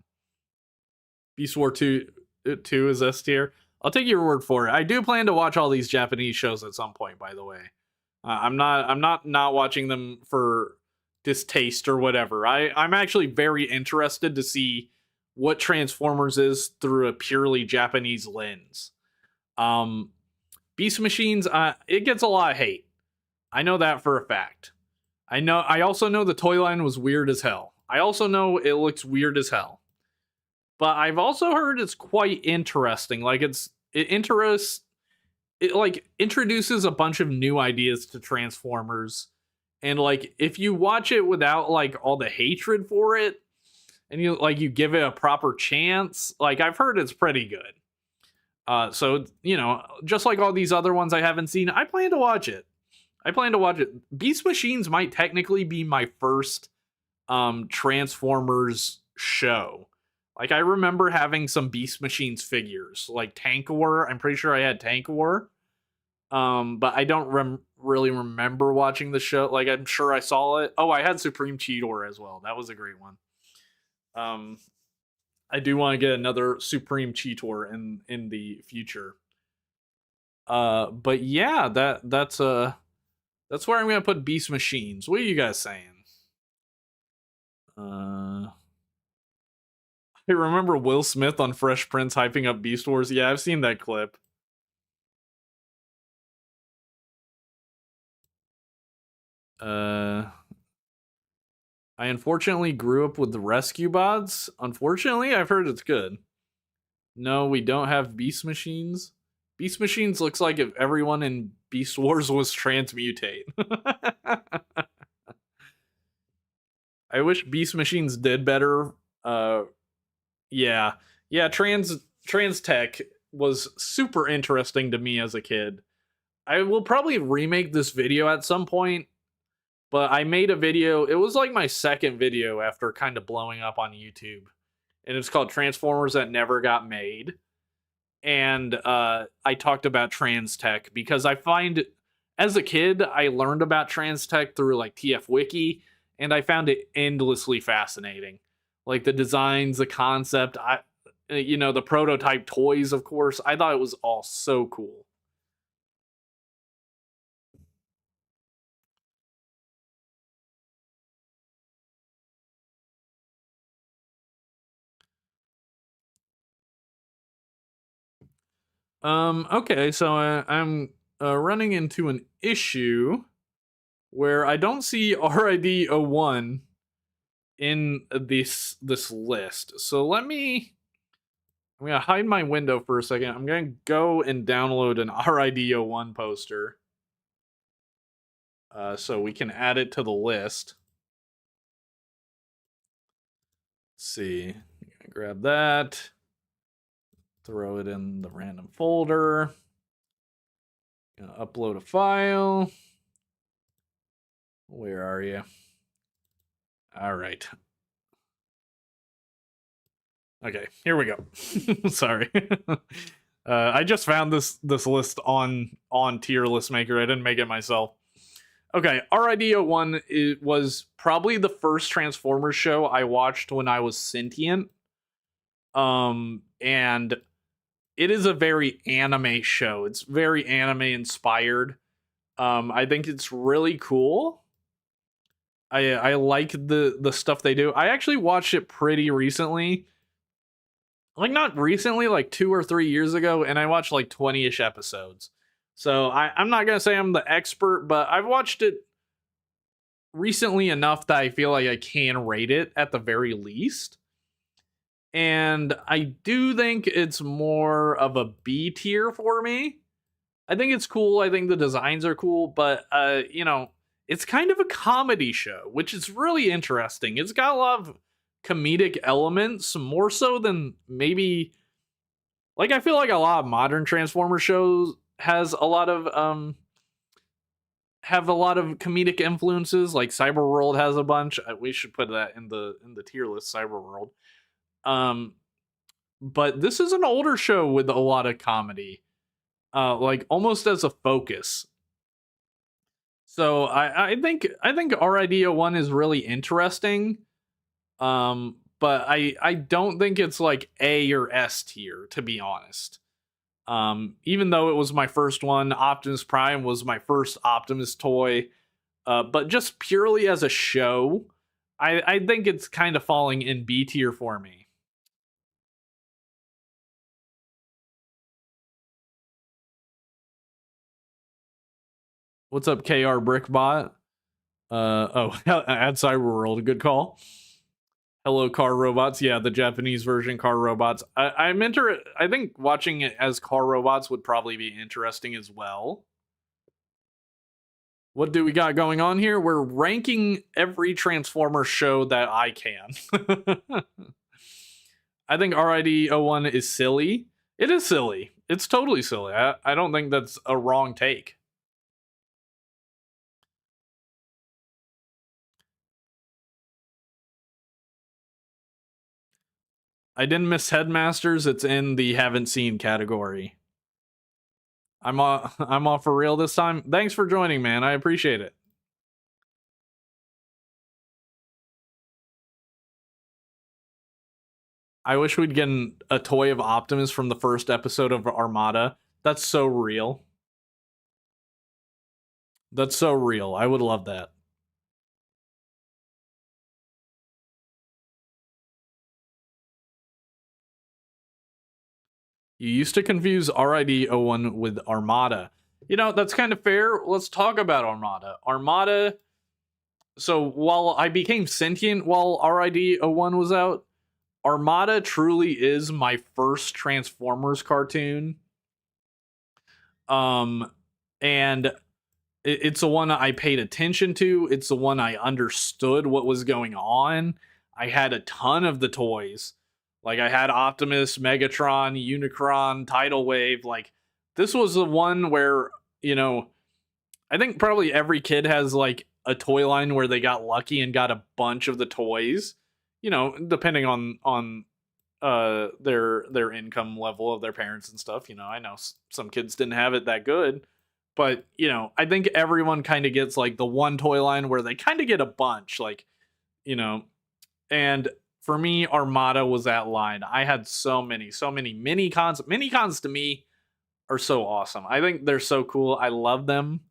Beast War 2 is S tier. I'll take your word for it. I do plan to watch all these Japanese shows at some point, by the way. I'm not watching them for distaste or whatever. I'm actually very interested to see what Transformers is through a purely Japanese lens. Um, Beast Machines, it gets a lot of hate. I know that for a fact. I also know the toy line was weird as hell. I also know it looks weird as hell. But I've also heard it's quite interesting. Like it like introduces a bunch of new ideas to Transformers. And like if you watch it without like all the hatred for it and you give it a proper chance, like I've heard it's pretty good. So just like all these other ones I haven't seen, I plan to watch it. Beast Machines might technically be my first Transformers show. Like I remember having some Beast Machines figures, like Tank War. I'm pretty sure I had Tank War. But I don't really remember watching the show. Like I'm sure I saw it. Oh, I had Supreme Cheetor as well. That was a great one. I do want to get another Supreme Cheetor in the future. But yeah, that's where I'm gonna put Beast Machines. What are you guys saying? I remember Will Smith on Fresh Prince hyping up Beast Wars. Yeah, I've seen that clip. I unfortunately grew up with the Rescue Bots. Unfortunately, I've heard it's good. No, we don't have Beast Machines. Beast Machines looks like if everyone in Beast Wars was transmutate. I wish Beast Machines did better. Yeah. Trans Tech was super interesting to me as a kid. I will probably remake this video at some point, but I made a video. It was like my second video after kind of blowing up on YouTube. And it's called Transformers That Never Got Made. And I talked about trans tech because I find as a kid, I learned about trans tech through like TF Wiki, and I found it endlessly fascinating. Like the designs, the concept, the prototype toys, of course. I thought it was all so cool. Okay, so I'm running into an issue where I don't see RID01 in this list. So I'm gonna hide my window for a second. I'm gonna go and download an RID01 poster. So we can add it to the list. Let's see. Grab that. Throw it in the random folder. Gonna upload a file. Where are you? All right. Okay, here we go. Sorry. I just found this list on Tier List Maker. I didn't make it myself. Okay, RID01 was probably the first Transformers show I watched when I was sentient. And it is a very anime show. It's very anime inspired. I think it's really cool. I like the stuff they do. I actually watched it pretty recently. Like not recently, like 2 or 3 years ago, and I watched like 20-ish episodes. So I'm not gonna say I'm the expert, but I've watched it recently enough that I feel like I can rate it at the very least. And I do think it's more of a B tier for me. I think it's cool. I think the designs are cool, but it's kind of a comedy show, which is really interesting. It's got a lot of comedic elements, more so than maybe like I feel like a lot of modern Transformer shows has a lot of have a lot of comedic influences. Like Cyberworld has a bunch. We should put that in the tier list. Cyberworld. But this is an older show with a lot of comedy, like almost as a focus. So I think RID01 is really interesting. But I don't think it's like A or S tier, to be honest. Even though it was my first one, Optimus Prime was my first Optimus toy. But just purely as a show, I think it's kind of falling in B tier for me. What's up, KR Brickbot? At Cyberworld, good call. Hello, Car Robots. Yeah, the Japanese version, Car Robots. I think watching it as Car Robots would probably be interesting as well. What do we got going on here? We're ranking every Transformer show that I can. I think RID 01 is silly. It is silly. It's totally silly. I don't think that's a wrong take. I didn't miss Headmasters. It's in the haven't seen category. I'm off for real this time. Thanks for joining, man. I appreciate it. I wish we'd get a toy of Optimus from the first episode of Armada. That's so real. That's so real. I would love that. You used to confuse RID 01 with Armada. You know, that's kind of fair. Let's talk about Armada. Armada. So while I became sentient while RID 01 was out, Armada truly is my first Transformers cartoon. And it's the one I paid attention to. It's the one I understood what was going on. I had a ton of the toys. Like I had Optimus, Megatron, Unicron, Tidal Wave. Like this was the one where, you know, I think probably every kid has like a toy line where they got lucky and got a bunch of the toys. You know, depending on their income level of their parents and stuff. You know, I know some kids didn't have it that good, but you know, I think everyone kind of gets like the one toy line where they kind of get a bunch, like, you know. And for me, Armada was that line. I had so many mini cons. Mini cons to me are so awesome. I think they're so cool. I love them.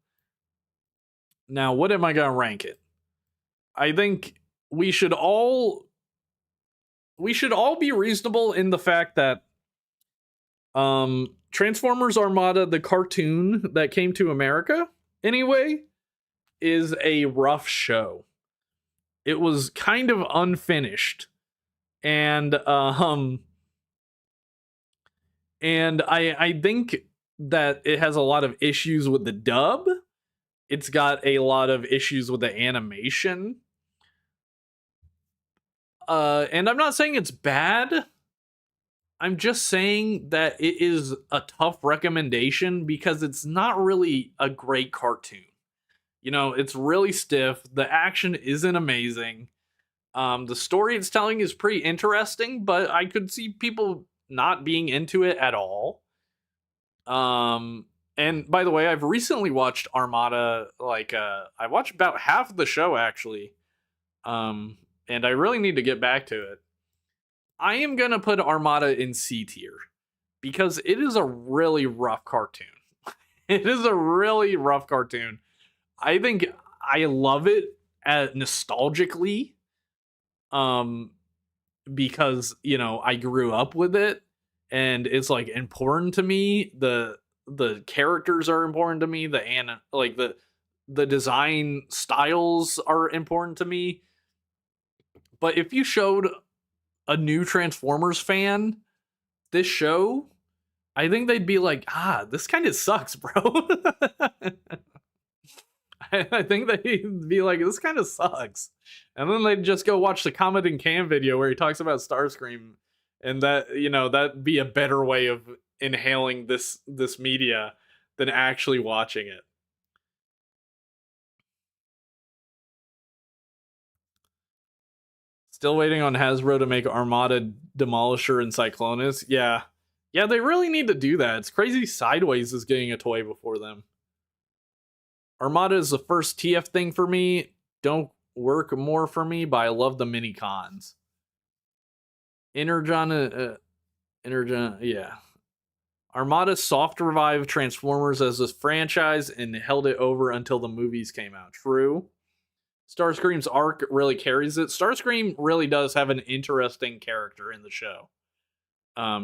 Now, what am I gonna rank it? I think we should all be reasonable in the fact that Transformers Armada, the cartoon that came to America anyway, is a rough show. It was kind of unfinished. And I think that it has a lot of issues with the dub. It's got a lot of issues with the animation. And I'm not saying it's bad. I'm just saying that it is a tough recommendation because it's not really a great cartoon. You know, it's really stiff. The action isn't amazing. The story it's telling is pretty interesting, but I could see people not being into it at all. And by the way, I've recently watched Armada. Like, I watched about half of the show actually. And I really need to get back to it. I am gonna put Armada in C tier because it is a really rough cartoon. It is a really rough cartoon. I think I love it nostalgically, because you know I grew up with it, and it's like important to me. The characters are important to me. The design styles are important to me. But if you showed a new Transformers fan this show, I think they'd be like, this kind of sucks, bro. I think they'd be like, this kind of sucks. And then they'd just go watch the Comet and Cam video where he talks about Starscream, and that, you know, that'd be a better way of inhaling this media than actually watching it. Still waiting on Hasbro to make Armada, Demolisher, and Cyclonus. Yeah. Yeah, they really need to do that. It's crazy Sideways is getting a toy before them. Armada is the first TF thing for me. Don't work more for me, but I love the mini cons. Energon, yeah. Armada soft revived Transformers as a franchise and held it over until the movies came out. True. Starscream's arc really carries it. Starscream really does have an interesting character in the show.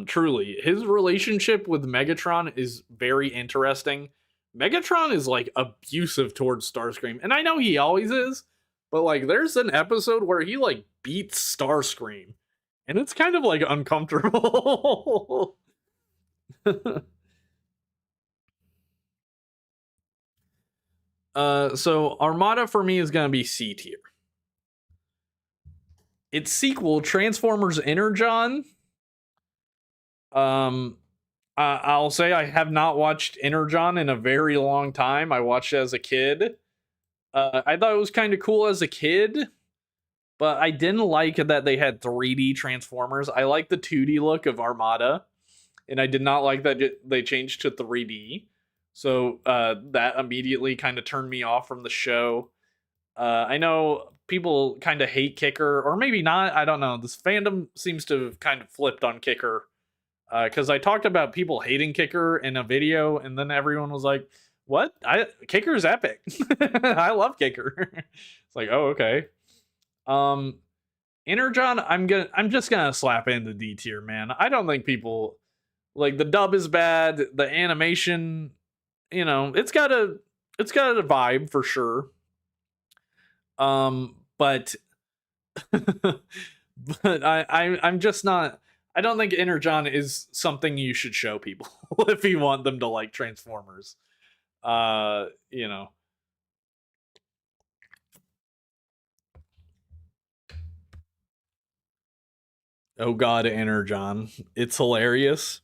Truly, his relationship with Megatron is very interesting. Megatron is like abusive towards Starscream, and I know he always is, but like there's an episode where he like beats Starscream, and it's kind of like uncomfortable. So Armada for me is gonna be C tier. Its sequel, Transformers Energon. Um, I'll say I have not watched Energon in a very long time. I watched it as a kid. I thought it was kind of cool as a kid, but I didn't like that they had 3D Transformers. I like the 2D look of Armada, and I did not like that they changed to 3D. So that immediately kind of turned me off from the show. I know people kind of hate Kicker, or maybe not. I don't know. This fandom seems to have kind of flipped on Kicker. Because I talked about people hating Kicker in a video, and then everyone was like, "What? Kicker's epic. I love Kicker." It's like, oh, okay. Energon, I'm just gonna slap in the D tier, man. I don't think people like the dub is bad. The animation, it's got a vibe for sure. But but I'm just not. I don't think Energon is something you should show people if you want them to like Transformers. You know. Oh god, Energon. It's hilarious.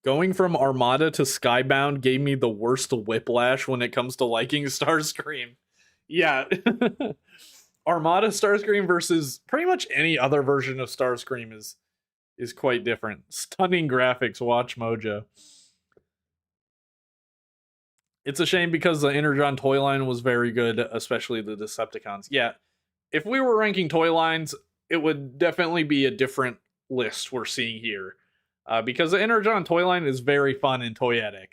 Going from Armada to Skybound gave me the worst whiplash when it comes to liking Starscream. Yeah. Armada Starscream versus pretty much any other version of Starscream is quite different. Stunning graphics, watch Mojo. It's a shame because the Energon toy line was very good, especially the Decepticons. Yeah, if we were ranking toy lines, it would definitely be a different list we're seeing here. Because the Energon toy line is very fun and toyetic.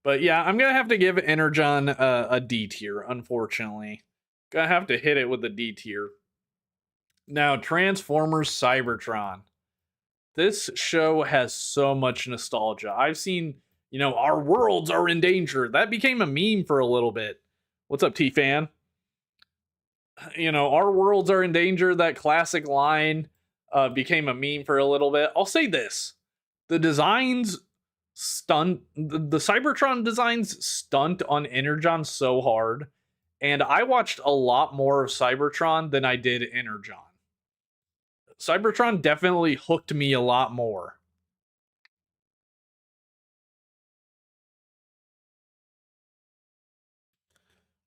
But yeah, I'm gonna have to give Energon a D tier, unfortunately. Gonna have to hit it with a D tier. Now, Transformers Cybertron. This show has so much nostalgia. I've seen, our worlds are in danger. That became a meme for a little bit. What's up, T fan? Our worlds are in danger. That classic line became a meme for a little bit. I'll say this: the designs stunt the Cybertron designs stunt on Energon so hard, and I watched a lot more of Cybertron than I did Energon. Cybertron definitely hooked me a lot more.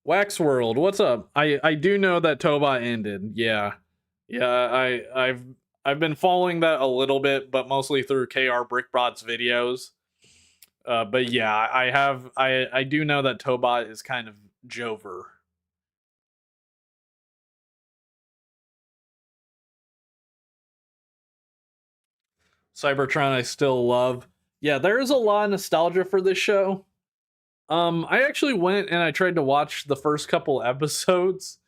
Waxworld, what's up? I do know that Tobot ended. Yeah. Yeah, I've been following that a little bit, but mostly through KR Brickbot's videos. But yeah, I do know that Tobot is kind of Jover. Cybertron I still love. Yeah, there is a lot of nostalgia for this show. I actually went and I tried to watch the first couple episodes.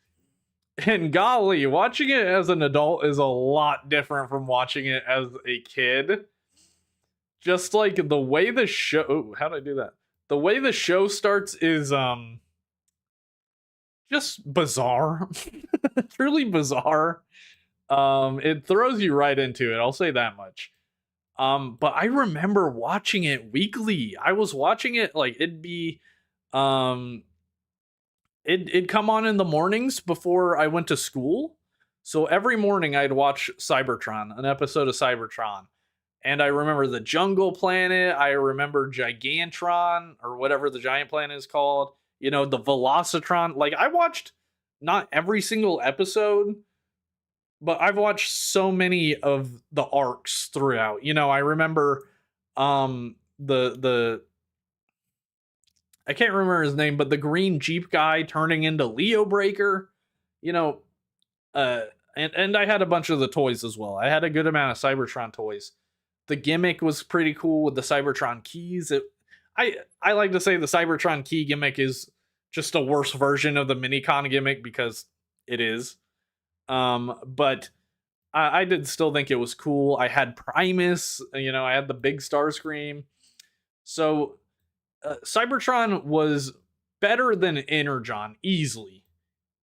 And golly, watching it as an adult is a lot different from watching it as a kid. Just like the way the show, how do I do that? The way the show starts is just bizarre. Truly bizarre. It throws you right into it, I'll say that much. But I remember watching it weekly. I was watching it like it'd be um it'd come on in the mornings before I went to school. So every morning I'd watch Cybertron, an episode of Cybertron. And I remember the Jungle Planet. I remember Gigantron, or whatever the giant planet is called. The Velocitron. Like, I watched not every single episode, but I've watched so many of the arcs throughout. I remember the I can't remember his name, but the green Jeep guy turning into Leo Breaker. You know, Uh, and I had a bunch of the toys as well. I had a good amount of Cybertron toys. The gimmick was pretty cool with the Cybertron keys. I like to say the Cybertron key gimmick is just a worse version of the Minicon gimmick because it is. But I did still think it was cool. I had Primus, I had the big Starscream. So Cybertron was better than Energon easily.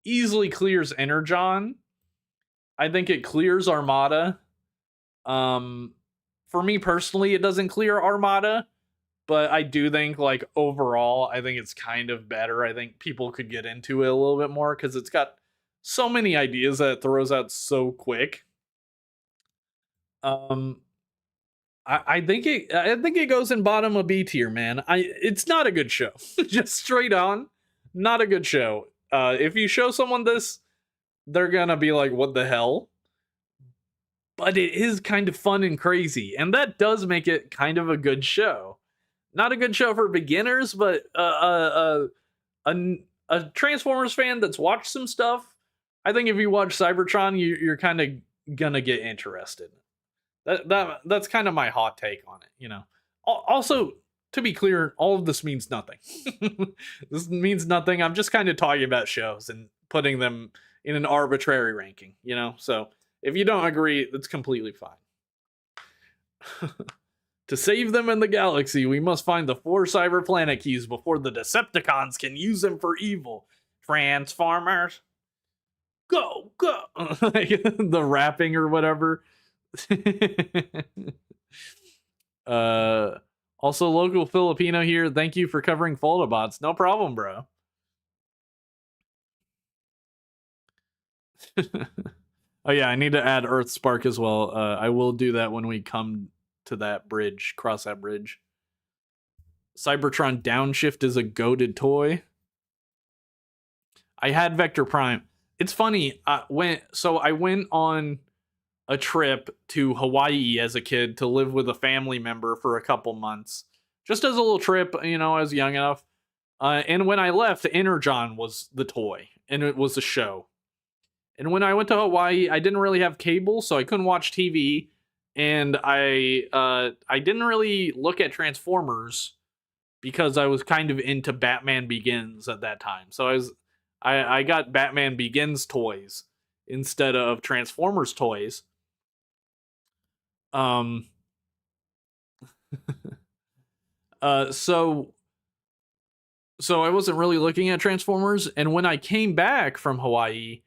Easily clears Energon. I think it clears Armada. Um, for me personally, it doesn't clear Armada, but I do think like overall, I think it's kind of better. I think people could get into it a little bit more because it's got so many ideas that it throws out so quick. Um, I think it goes in bottom of B tier, man. It's not a good show. Just straight on, not a good show. If you show someone this, they're gonna be like, "What the hell?" But it is kind of fun and crazy, and that does make it kind of a good show. Not a good show for beginners, but a Transformers fan that's watched some stuff. I think if you watch Cybertron, you're kind of gonna get interested. That's kind of my hot take on it. Also, to be clear, all of this means nothing. This means nothing. I'm just kind of talking about shows and putting them in an arbitrary ranking. So if you don't agree, that's completely fine. To save them in the galaxy, we must find the 4 cyber planet keys before the Decepticons can use them for evil. Transformers, go, go! Like the rapping or whatever. uh, Also, local Filipino here. Thank you for covering Foldabots. No problem, bro. Oh yeah, I need to add Earth Spark as well. I will do that when we come to that bridge, cross that bridge. Cybertron Downshift is a goated toy. I had Vector Prime. It's funny. I went on a trip to Hawaii as a kid to live with a family member for a couple months, just as a little trip. I was young enough. And when I left, Energon was the toy, and it was a show. And when I went to Hawaii, I didn't really have cable, so I couldn't watch TV, and I didn't really look at Transformers because I was kind of into Batman Begins at that time. So I got Batman Begins toys instead of Transformers toys. Um so I wasn't really looking at Transformers, and when I came back from Hawaii,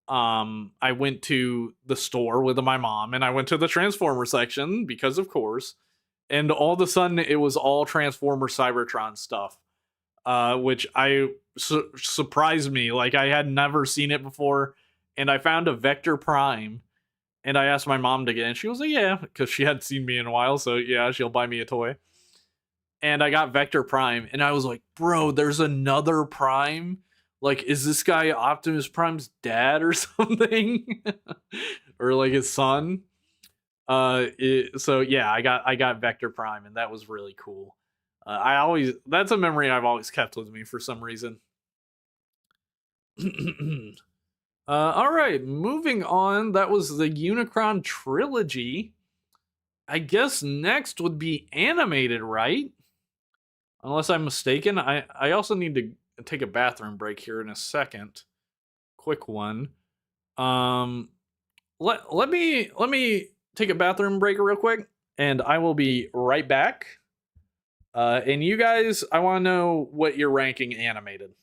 I went to the store with my mom and I went to the Transformer section because of course, and all of a sudden it was all Transformer Cybertron stuff. Which surprised me. Like I had never seen it before, and I found a Vector Prime, and I asked my mom to get it, and she was like, "Yeah," because she hadn't seen me in a while, so yeah, she'll buy me a toy. And I got Vector Prime, and I was like, "Bro, there's another Prime. Like, is this guy Optimus Prime's dad or something, or like his son?" So yeah, I got Vector Prime, and that was really cool. That's a memory I've always kept with me for some reason. All right, moving on. That was the Unicron trilogy. I guess next would be animated, right? Unless I'm mistaken. I also need to take a bathroom break here in a second. Quick one. Um, let me take a bathroom break real quick, and I will be right back. And you guys, I want to know what you're ranking animated.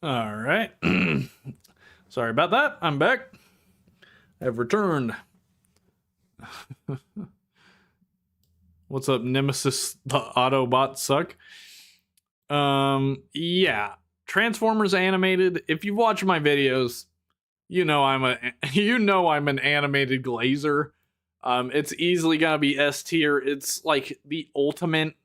All right. Sorry about that. I'm back. I've returned. What's up, Nemesis? The Autobots suck. Yeah. Transformers animated. If you watch my videos, you know I'm an animated glazer. It's easily gonna be S tier. It's like the ultimate,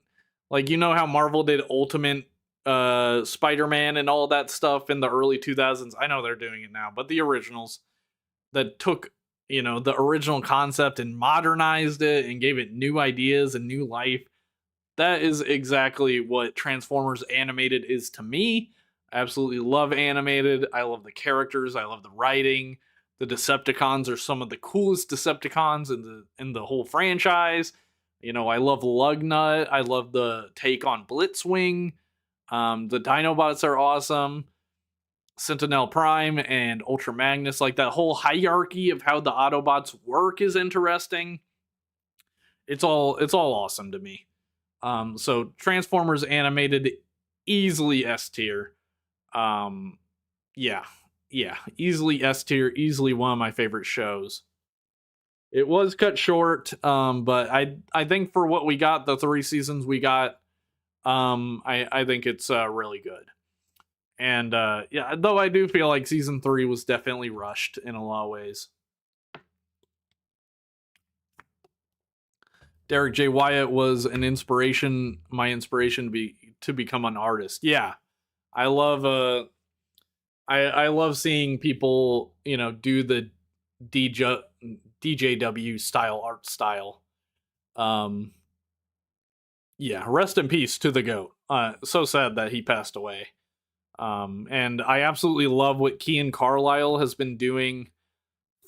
like, you know how Marvel did Ultimate Spider-Man and all that stuff in the early 2000s. I know they're doing it now, but the originals that took, the original concept and modernized it and gave it new ideas and new life. That is exactly what Transformers animated is to me. I absolutely love animated. I love the characters. I love the writing. The Decepticons are some of the coolest Decepticons in the whole franchise. I love Lugnut. I love the take on Blitzwing. The Dinobots are awesome. Sentinel Prime and Ultra Magnus, like that whole hierarchy of how the Autobots work is interesting. It's all awesome to me. So Transformers animated, easily S tier. Yeah, easily S tier, easily one of my favorite shows. It was cut short, but I think for what we got, the 3 seasons we got, I think it's really good. And yeah, though I do feel like season 3 was definitely rushed in a lot of ways. Derek J. Wyatt was an inspiration, my inspiration to become an artist. Yeah, I love I love seeing people do the DJW style art style. Yeah, rest in peace to the GOAT. So sad that he passed away. And I absolutely love what Kian Carlisle has been doing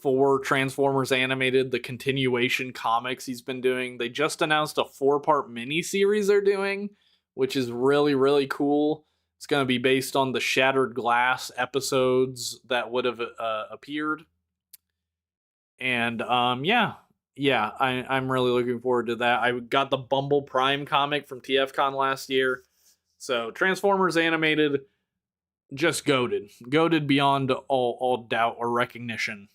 for Transformers Animated, the continuation comics he's been doing. They just announced a 4-part miniseries they're doing, which is really, really cool. It's going to be based on the Shattered Glass episodes that would have appeared. And yeah, I'm really looking forward to that. I got the Bumble Prime comic from TFCon last year. So Transformers Animated, just goated beyond all doubt or recognition.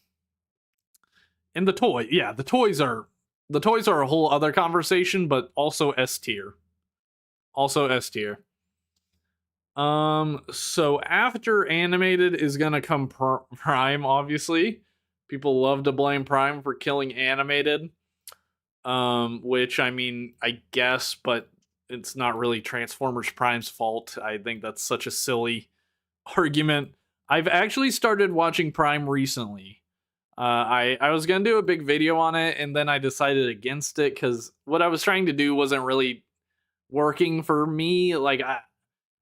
And the toys are a whole other conversation, but also S tier. Also S tier. So after animated is gonna come Prime, obviously. People love to blame Prime for killing animated. Which, I mean, I guess, but it's not really Transformers Prime's fault. I think that's such a silly argument. I've actually started watching Prime recently. I was gonna do a big video on it, and then I decided against it because what I was trying to do wasn't really working for me. Like I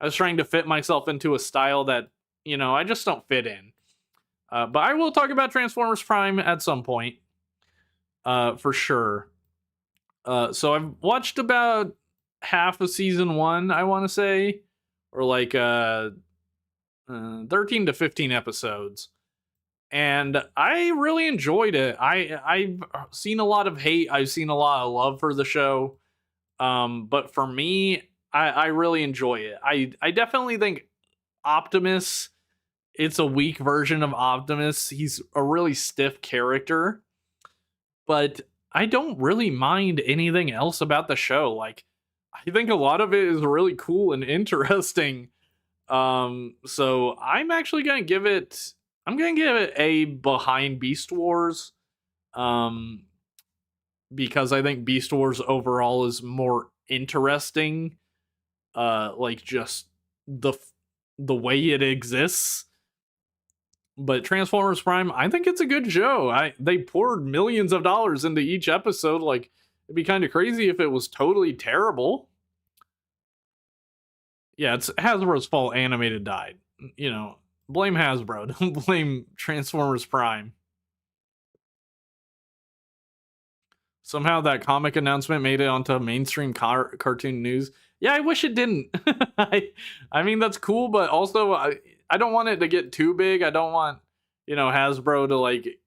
was trying to fit myself into a style that I just don't fit in. But I will talk about Transformers Prime at some point, for sure. So I've watched about half of season 1, I want to say, or like 13 to 15 episodes. And I really enjoyed it. I've seen a lot of hate. I've seen a lot of love for the show. But for me, I really enjoy it. I definitely think Optimus, it's a weak version of Optimus. He's a really stiff character. But I don't really mind anything else about the show. Like, I think a lot of it is really cool and interesting. So I'm actually gonna give it. I'm gonna give it a behind Beast Wars. Because I think Beast Wars overall is more interesting. Like just the way it exists. But Transformers Prime, I think it's a good show. They poured millions of dollars into each episode. Like, it'd be kind of crazy if it was totally terrible. Yeah, it's Hasbro's fault animated died. Blame Hasbro. Don't blame Transformers Prime. Somehow that comic announcement made it onto mainstream cartoon news. Yeah, I wish it didn't. I mean, that's cool, but also I don't want it to get too big. I don't want, Hasbro to like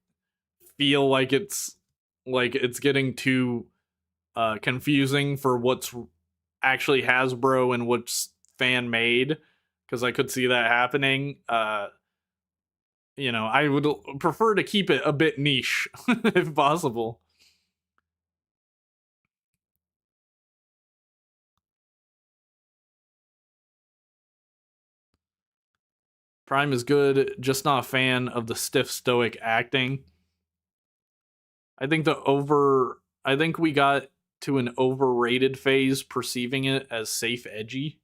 feel like it's getting too confusing for what's actually Hasbro and what's fan made. because I could see that happening. I would prefer to keep it a bit niche if possible. Prime is good, just not a fan of the stiff stoic acting. I think we got to an overrated phase perceiving it as safe edgy.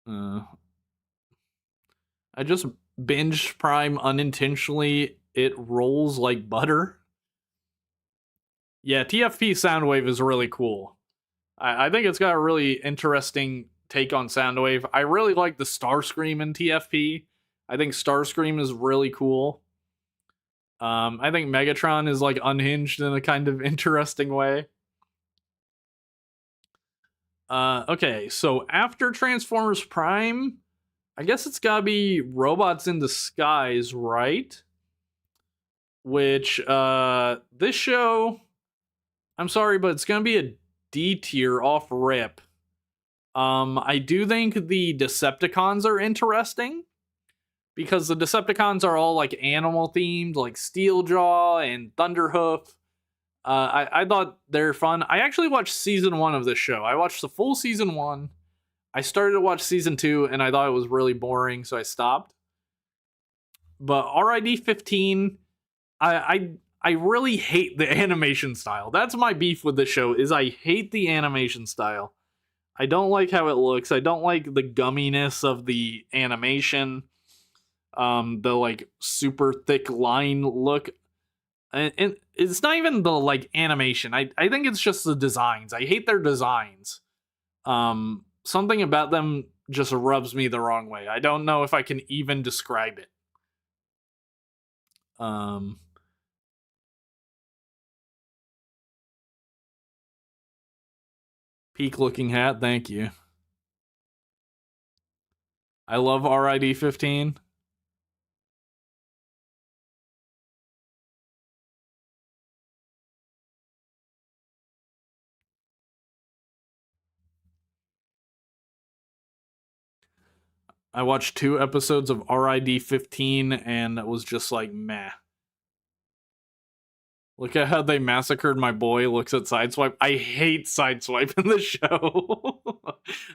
I just binged Prime unintentionally. It rolls like butter. Yeah, TFP Soundwave is really cool. I think it's got a really interesting take on Soundwave. I really like the Starscream in TFP. I think Starscream is really cool. I think Megatron is like unhinged in a kind of interesting way. Okay, so after Transformers Prime, I guess it's gotta be Robots in Disguise, right? Which, this show, I'm sorry, but it's gonna be a D tier off rip. I do think the Decepticons are interesting because the Decepticons are all like animal themed, like Steeljaw and Thunderhoof. I thought they're fun. I actually watched season 1 of this show. I watched the full season 1. I started to watch season 2 and I thought it was really boring, so I stopped. But RID 15, I really hate the animation style. That's my beef with the show, is I hate the animation style. I don't like how it looks. I don't like the gumminess of the animation. The like super thick line look. And it's not even the like animation. I think it's just the designs. I hate their designs. Something about them just rubs me the wrong way. I don't know if I can even describe it. Peak looking hat, thank you. I love RID 15. I watched 2 episodes of RID 15 and it was just like meh. Look at how they massacred my boy. Looks at Sideswipe. I hate Sideswipe in the show.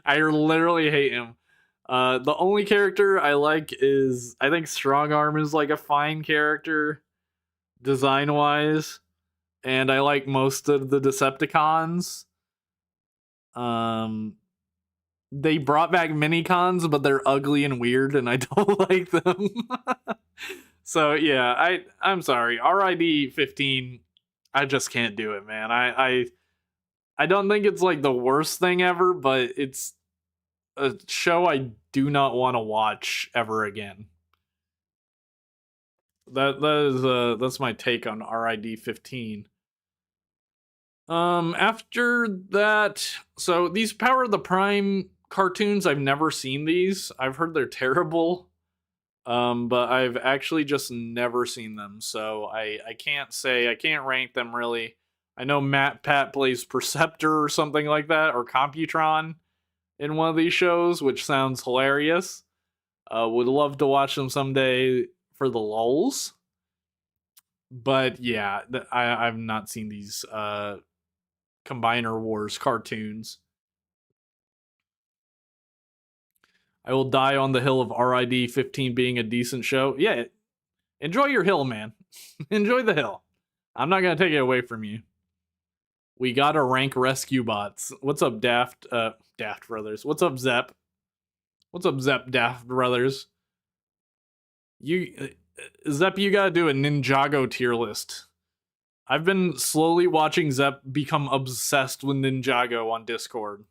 I literally hate him. The only character I like is, I think Strong Arm is like a fine character design wise, and I like most of the Decepticons. They brought back Minicons, but they're ugly and weird, and I don't like them. So yeah, I'm sorry. RID 15, I just can't do it, man. I don't think it's like the worst thing ever, but it's a show I do not want to watch ever again. That's my take on RID 15. After that, so these Power of the Prime cartoons, I've never seen these. I've heard they're terrible. But I've actually just never seen them, so I can't rank them really. I know Matt Pat plays Perceptor or something like that, or Computron in one of these shows, which sounds hilarious. Would love to watch them someday for the lulz. But yeah, I've not seen these Combiner Wars cartoons. I will die on the hill of RID 15 being a decent show. Yeah, enjoy your hill, man. Enjoy the hill. I'm not gonna take it away from you. We gotta rank rescue bots. What's up, Daft Brothers? What's up, Zep? What's up, Zep Daft Brothers? Zep, you gotta do a Ninjago tier list. I've been slowly watching Zep become obsessed with Ninjago on Discord.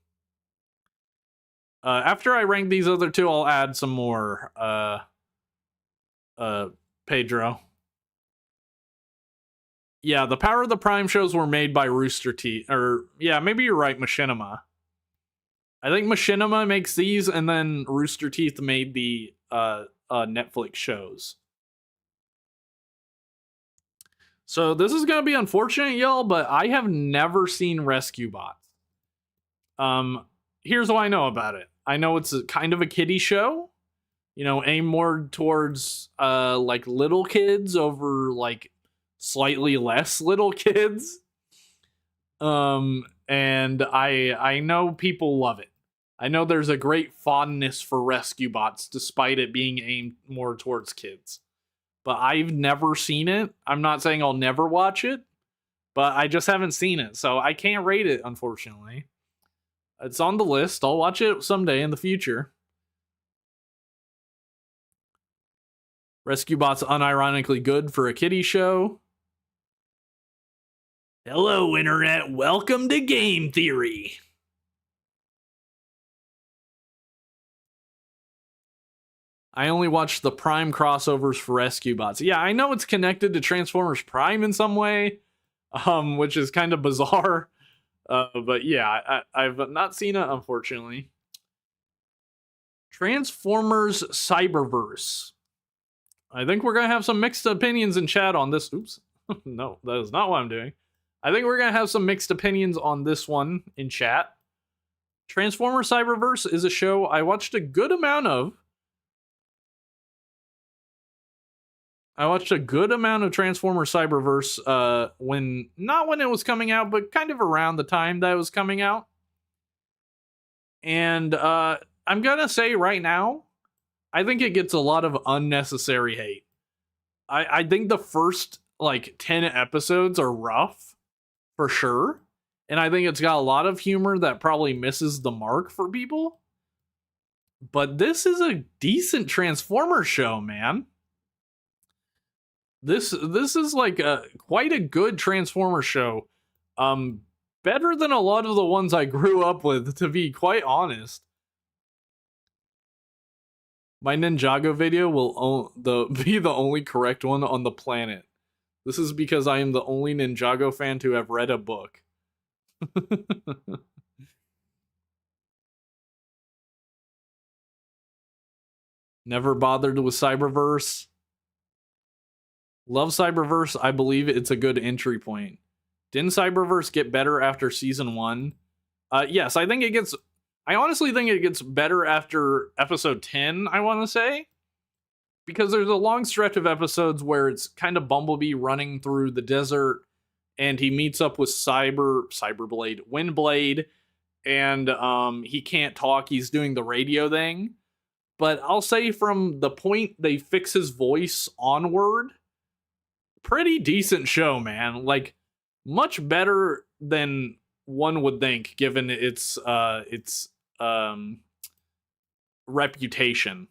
After I rank these other 2, I'll add some more. Pedro. Yeah, the Power of the Prime shows were made by Rooster Teeth. Or, yeah, maybe you're right, Machinima. I think Machinima makes these, and then Rooster Teeth made the Netflix shows. So this is gonna be unfortunate, y'all, but I have never seen Rescue Bots. Here's what I know about it. I know it's a kind of a kiddie show, you know, aimed more towards like little kids over like slightly less little kids. And I know people love it. I know there's a great fondness for Rescue Bots despite it being aimed more towards kids. But I've never seen it. I'm not saying I'll never watch it, but I just haven't seen it. So I can't rate it, unfortunately. It's on the list. I'll watch it someday in the future. Rescue Bot's unironically good for a kiddie show. Hello, Internet. Welcome to Game Theory. I only watched the Prime crossovers for Rescue Bots. Yeah, I know it's connected to Transformers Prime in some way, which is kind of bizarre. But yeah, I've not seen it, unfortunately. Transformers Cyberverse. I think we're going to have some mixed opinions in chat on this. Oops. No, that is not what I'm doing. I think we're going to have some mixed opinions on this one in chat. Transformers Cyberverse is a show I watched a good amount of. I watched a good amount of Transformers Cyberverse when not when it was coming out, but kind of around the time that it was coming out. And I'm gonna say right now, I think it gets a lot of unnecessary hate. I think the first like 10 episodes are rough for sure. And I think it's got a lot of humor that probably misses the mark for people. But this is a decent Transformer show, man. This is like quite a good Transformer show. Better than a lot of the ones I grew up with, to be quite honest. My Ninjago video will be the only correct one on the planet. This is because I am the only Ninjago fan to have read a book. Never bothered with Cyberverse. Love Cyberverse. I believe it's a good entry point. Didn't Cyberverse get better after season 1? Yes, I honestly think it gets better after episode 10, I want to say. Because there's a long stretch of episodes where it's kind of Bumblebee running through the desert and he meets up with Windblade, and he can't talk, he's doing the radio thing. But I'll say from the point they fix his voice onward, pretty decent show, man. Like much better than one would think given its reputation.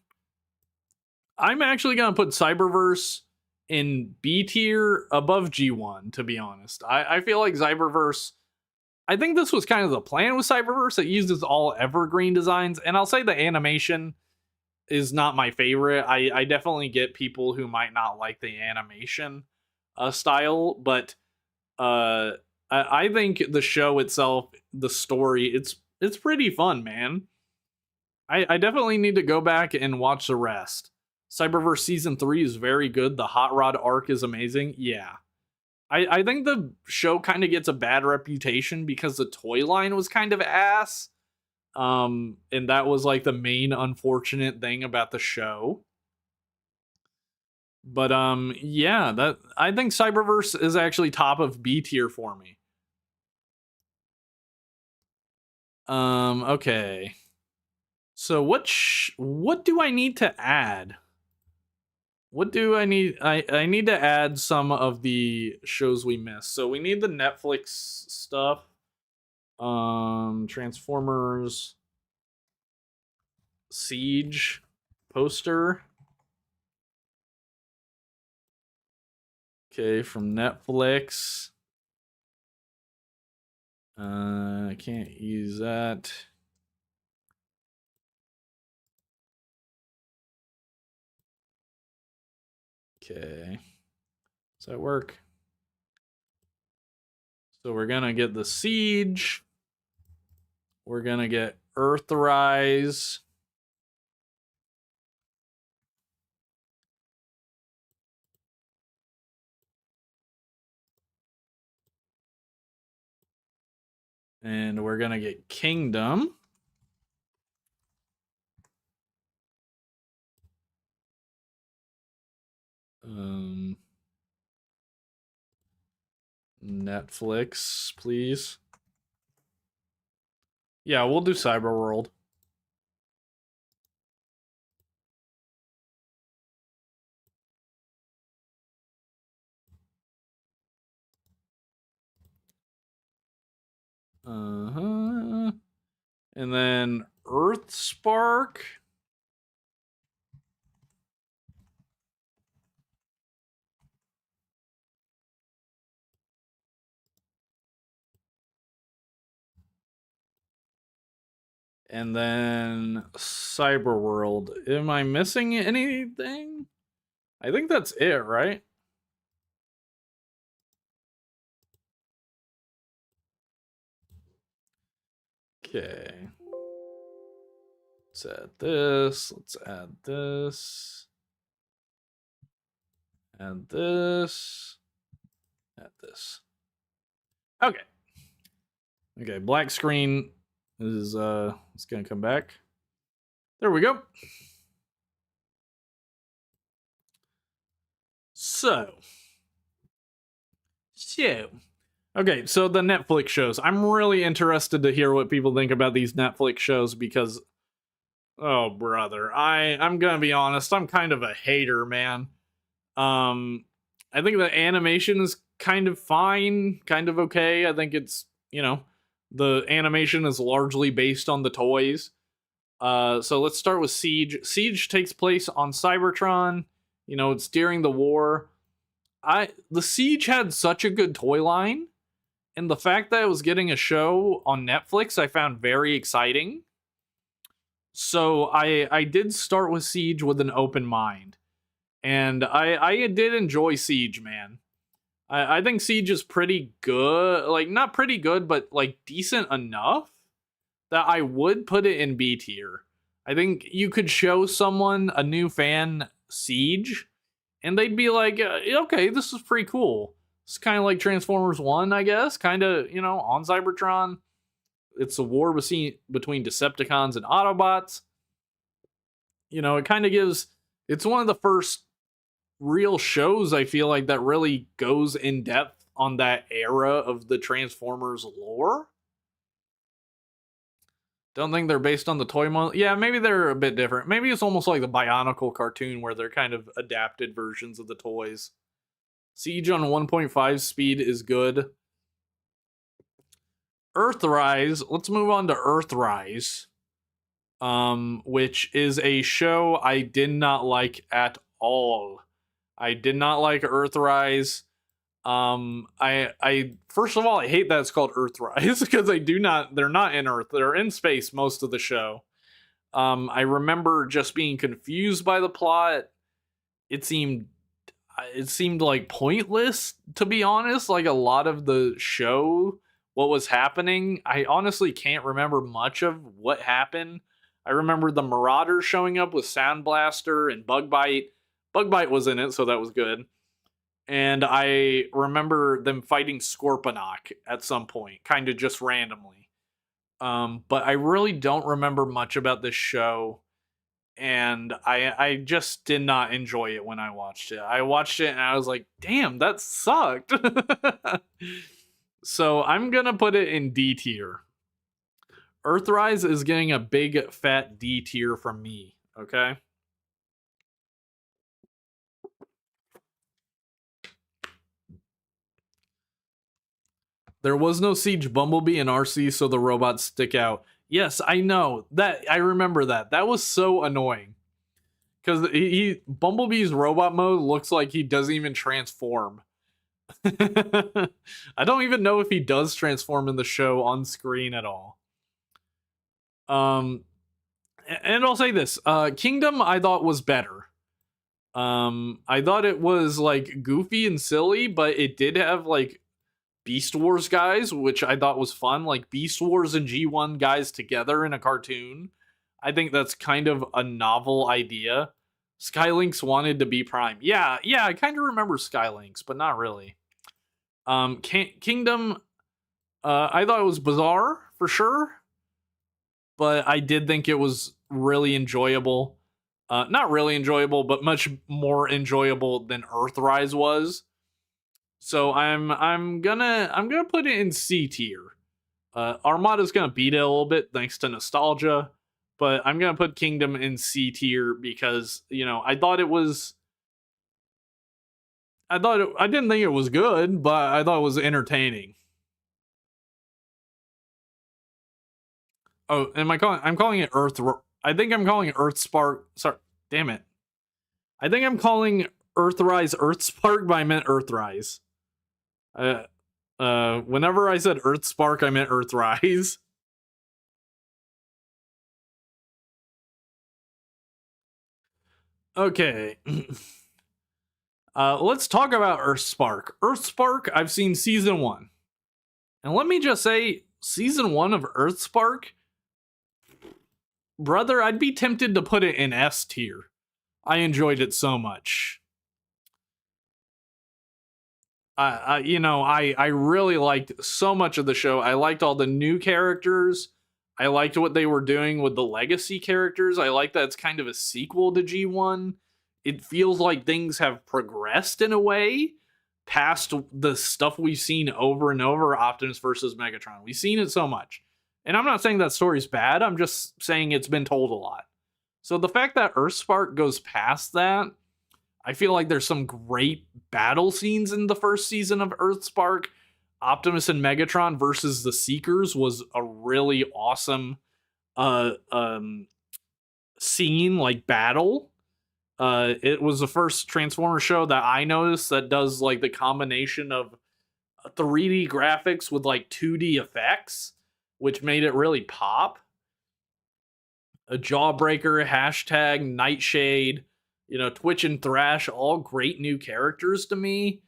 I'm actually going to put Cyberverse in B tier above G1, to be honest. I feel like Cyberverse, I think this was kind of the plan with Cyberverse. It uses all evergreen designs, and I'll say the animation is not my favorite. I definitely get people who might not like the animation style, but I think the show itself, the story, it's pretty fun, man. I definitely need to go back and watch the rest. Cyberverse Season 3 is very good. The Hot Rod arc is amazing. Yeah. I think the show kind of gets a bad reputation because the toy line was kind of ass. And that was like the main unfortunate thing about the show. But yeah, that I think Cyberverse is actually top of B tier for me. Okay. So what do I need to add? What do I need? I need to add some of the shows we missed. So we need the Netflix stuff. Transformers Siege poster. Okay, from Netflix. I can't use that. Okay. Does that work? So we're gonna get the Siege. We're gonna get Earthrise. And we're gonna get Kingdom. Netflix, please. Yeah, we'll do Cyberworld. Uh-huh. And then Earthspark. And then Cyberworld. Am I missing anything? I think that's it, right? Okay. Let's add this. Let's add this. Add this. Add this. Okay. Okay, black screen is it's gonna come back. There we go. So okay, so the Netflix shows. I'm really interested to hear what people think about these Netflix shows because oh brother, I'm gonna be honest, I'm kind of a hater, man. I think the animation is kind of fine, kind of okay. I think it's, the animation is largely based on the toys. So let's start with Siege. Siege takes place on Cybertron. It's during the war. The Siege had such a good toy line, and the fact that it was getting a show on Netflix, I found very exciting. So I did start with Siege with an open mind, and I did enjoy Siege, man. I think Siege is pretty good, like not pretty good, but like decent enough that I would put it in B tier. I think you could show someone, a new fan, Siege, and they'd be like, okay, this is pretty cool. It's kind of like Transformers 1, I guess. Kind of, on Cybertron. It's a war between Decepticons and Autobots. It kind of gives. It's one of the first real shows, I feel like, that really goes in depth on that era of the Transformers lore. Don't think they're based on the toy model. Yeah, maybe they're a bit different. Maybe it's almost like the Bionicle cartoon where they're kind of adapted versions of the toys. Siege on 1.5 speed is good. Earthrise. Let's move on to Earthrise. Which is a show I did not like at all. I did not like Earthrise. I first of all, I hate that it's called Earthrise because they're not in Earth, they're in space most of the show. I remember just being confused by the plot. It seemed like pointless, to be honest. Like a lot of the show, what was happening, I honestly can't remember much of what happened. I remember the Marauders showing up with Sound Blaster and Bug Bite. Bug Bite was in it, so that was good. And I remember them fighting Scorponok at some point, kind of just randomly. But I really don't remember much about this show, and I just did not enjoy it when I watched it. I watched it and I was like, damn, that sucked. So I'm gonna put it in D tier. Earthrise is getting a big fat D tier from me, okay? There was no Siege Bumblebee in RC, so the robots stick out. Yes, I know. I remember that. That was so annoying. Because Bumblebee's robot mode looks like he doesn't even transform. I don't even know if he does transform in the show on screen at all. And I'll say this, Kingdom I thought was better. I thought it was like goofy and silly, but it did have like Beast Wars guys, which I thought was fun, like Beast Wars and G1 guys together in a cartoon. I think that's kind of a novel idea. Skylinks wanted to be Prime. Yeah, I kind of remember Skylinks, but not really. Kingdom, I thought it was bizarre for sure, but I did think it was really enjoyable. Not really enjoyable, but much more enjoyable than Earthrise was. So I'm gonna put it in C tier. Armada's gonna beat it a little bit thanks to nostalgia, but I'm gonna put Kingdom in C tier because I didn't think it was good, but I thought it was entertaining. Oh, I'm calling it Earth. I think I'm calling it Earth Spark. Sorry, damn it. I think I'm calling Earthrise Earth Spark, but I meant Earthrise. Whenever I said Earth Spark, I meant Earthrise. Okay. Let's talk about Earthspark. Earthspark, I've seen season 1. And let me just say, season 1 of Earthspark, brother, I'd be tempted to put it in S tier. I enjoyed it so much. I really liked so much of the show. I liked all the new characters. I liked what they were doing with the legacy characters. I like that it's kind of a sequel to G1. It feels like things have progressed in a way past the stuff we've seen over and over, Optimus versus Megatron. We've seen it so much. And I'm not saying that story's bad, I'm just saying it's been told a lot. So the fact that Earthspark goes past that, I feel like there's some great battle scenes in the first season of Earthspark. Optimus and Megatron versus the Seekers was a really awesome scene, like battle. It was the first Transformers show that I noticed that does like the combination of 3D graphics with like 2D effects, which made it really pop. A Jawbreaker, hashtag Nightshade, Twitch and Thrash, all great new characters to me.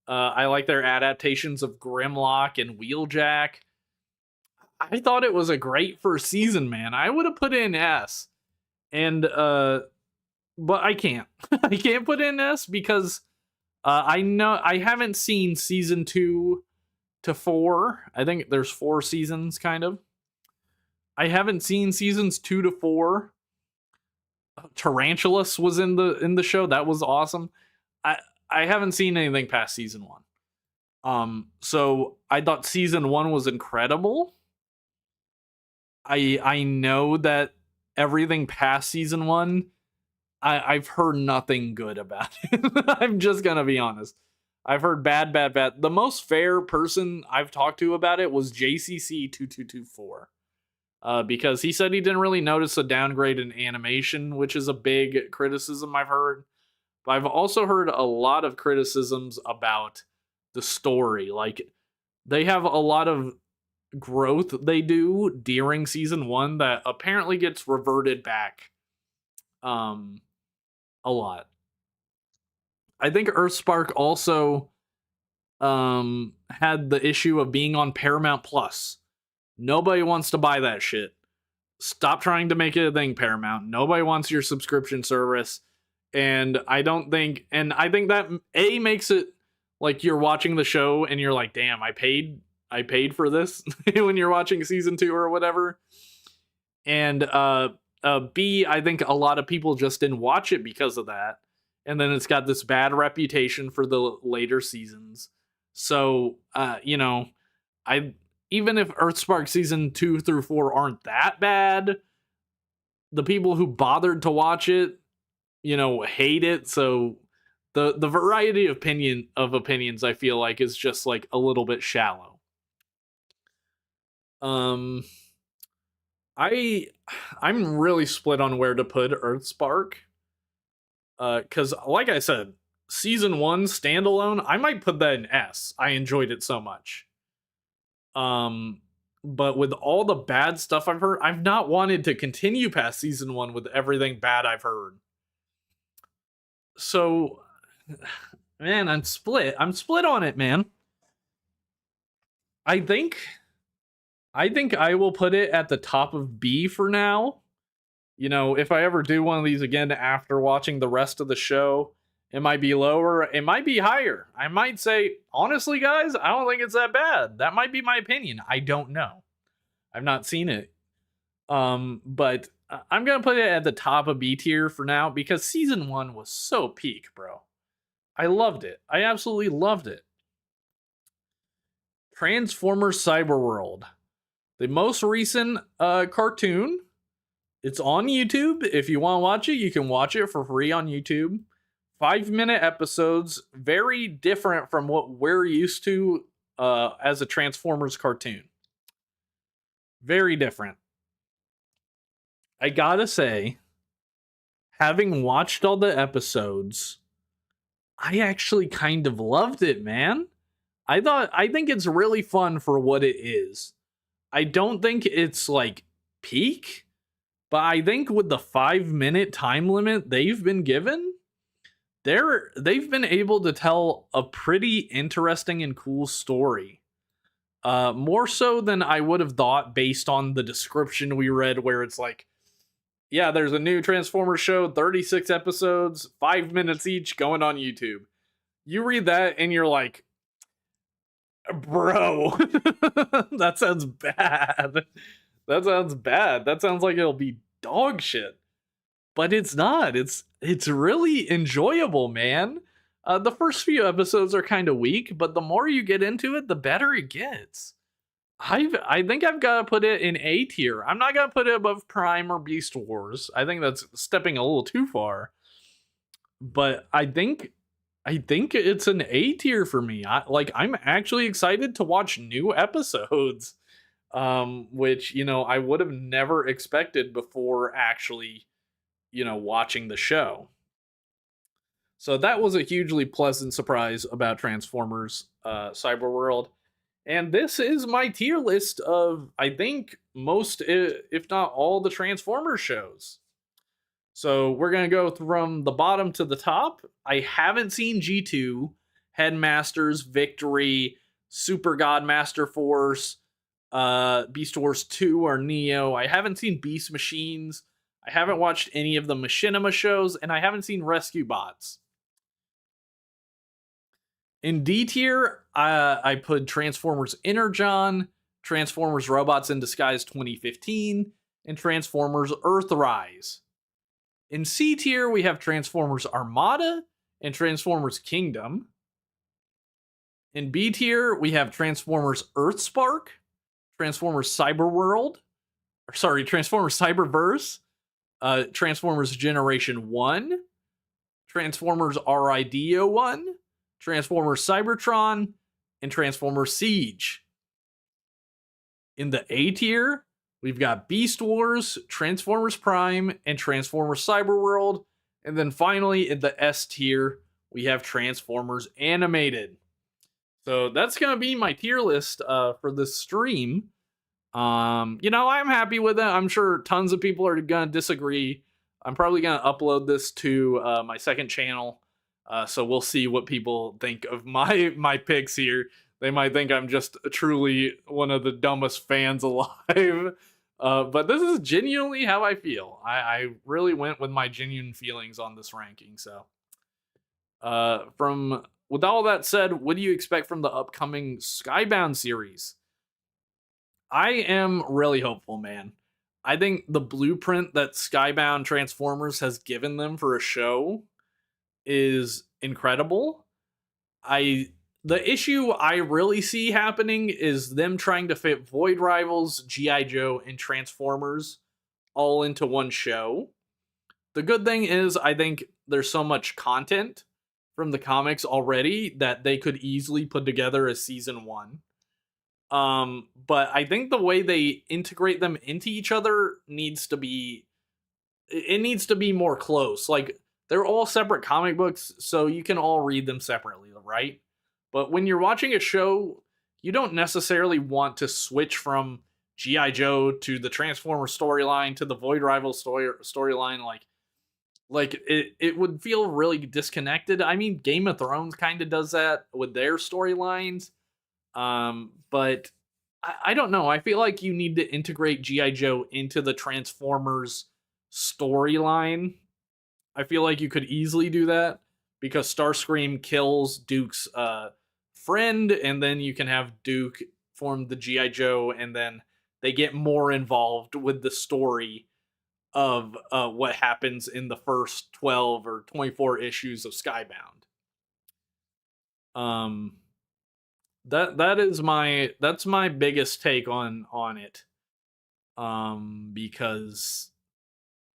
I like their adaptations of Grimlock and Wheeljack. I thought it was a great first season, man. I would have put it in S. And but I can't. I can't put it in S because I know I haven't seen season 2 to 4. I think there's 4 seasons kind of. I haven't seen seasons 2 to 4. Tarantulas was in the show. That was awesome. I haven't seen anything past season 1. So I thought season 1 was incredible. I know that everything past season 1, I've heard nothing good about it. I'm just gonna be honest. I've heard bad. The most fair person I've talked to about it was JCC2224. Because he said he didn't really notice a downgrade in animation, which is a big criticism I've heard. But I've also heard a lot of criticisms about the story. Like, they have a lot of growth they do during season 1 that apparently gets reverted back a lot. I think Earthspark also had the issue of being on Paramount Plus. Nobody wants to buy that shit. Stop trying to make it a thing, Paramount. Nobody wants your subscription service. And I think that makes it like you're watching the show and you're like, damn, I paid for this when you're watching season 2 or whatever. And B, I think a lot of people just didn't watch it because of that. And then it's got this bad reputation for the later seasons. So, even if Earthspark season 2 through 4 aren't that bad, the people who bothered to watch it, hate it. So the variety of opinions I feel like is just like a little bit shallow. I'm really split on where to put Earthspark. Cause like I said, season 1 standalone, I might put that in S. I enjoyed it so much. But with all the bad stuff I've heard, I've not wanted to continue past season 1 with everything bad I've heard. So, man, I'm split. I'm split on it, man. I think I will put it at the top of B for now. If I ever do one of these again after watching the rest of the show, it might be lower, it might be higher. I might say, honestly, guys, I don't think it's that bad. That might be my opinion. I don't know. I've not seen it. But I'm gonna put it at the top of B tier for now because season 1 was so peak, bro. I loved it. I absolutely loved it. Transformers Cyberworld, the most recent cartoon. It's on YouTube. If you want to watch it, you can watch it for free on YouTube. 5-minute episodes, very different from what we're used to as a Transformers cartoon. Very different. I gotta say, having watched all the episodes, I actually kind of loved it, man. I think it's really fun for what it is. I don't think it's like peak, but I think with the 5-minute time limit they've been given, they've been able to tell a pretty interesting and cool story. More so than I would have thought based on the description we read, where it's like, yeah, there's a new Transformers show, 36 episodes, 5 minutes each, going on YouTube. You read that and you're like, bro, that sounds bad. That sounds bad. That sounds like it'll be dog shit. But it's not. It's really enjoyable, man. The first few episodes are kind of weak, but the more you get into it, the better it gets. I think I've got to put it in A tier. I'm not gonna put it above Prime or Beast Wars. I think that's stepping a little too far. But I think it's an A tier for me. I'm actually excited to watch new episodes, which I would have never expected before actually watching the show. So that was a hugely pleasant surprise about Transformers Cyberworld. And this is my tier list of, I think, most, if not all, the Transformers shows. So we're going to go from the bottom to the top. I haven't seen G2, Headmasters, Victory, Super God Master Force, Beast Wars 2 or Neo. I haven't seen Beast Machines. I haven't watched any of the Machinima shows, and I haven't seen Rescue Bots. In D tier, I put Transformers Energon, Transformers Robots in Disguise 2015, and Transformers Earthrise. In C tier, we have Transformers Armada and Transformers Kingdom. In B tier, we have Transformers Earthspark, Transformers Cyberworld, Transformers Cyberverse, Transformers Generation 1, Transformers RIDO1, Transformers Cybertron, and Transformers Siege. In the A tier, we've got Beast Wars, Transformers Prime, and Transformers Cyberworld. And then finally, in the S tier, we have Transformers Animated. So that's going to be my tier list for this stream. I'm happy with it. I'm sure tons of people are going to disagree. I'm probably going to upload this to my second channel. So we'll see what people think of my picks here. They might think I'm just truly one of the dumbest fans alive. But this is genuinely how I feel. I really went with my genuine feelings on this ranking. So with all that said, what do you expect from the upcoming Skybound series? I am really hopeful, man. I think the blueprint that Skybound Transformers has given them for a show is incredible. The issue I really see happening is them trying to fit Void Rivals, G.I. Joe, and Transformers all into one show. The good thing is, I think there's so much content from the comics already that they could easily put together a season 1. But I think the way they integrate them into each other needs to be more close. Like, they're all separate comic books, so you can all read them separately, right? But when you're watching a show, you don't necessarily want to switch from G.I. Joe to the Transformers storyline to the Void Rival storyline. Like it would feel really disconnected. I mean, Game of Thrones kind of does that with their storylines. But I don't know. I feel like you need to integrate G.I. Joe into the Transformers storyline. I feel like you could easily do that because Starscream kills Duke's friend, and then you can have Duke form the G.I. Joe, and then they get more involved with the story of what happens in the first 12 or 24 issues of Skybound. Um, that's my biggest take on it.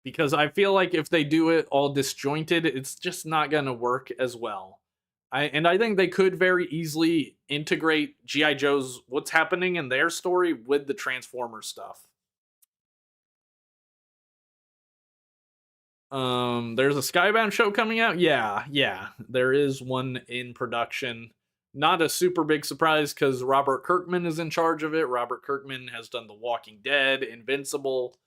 Because I feel like if they do it all disjointed, it's just not gonna work as well. I think they could very easily integrate GI Joe's what's happening in their story with the Transformer stuff. There's a Skybound show coming out. Yeah, there is one in production. Not a super big surprise because Robert Kirkman is in charge of it. Robert Kirkman has done The Walking Dead, Invincible.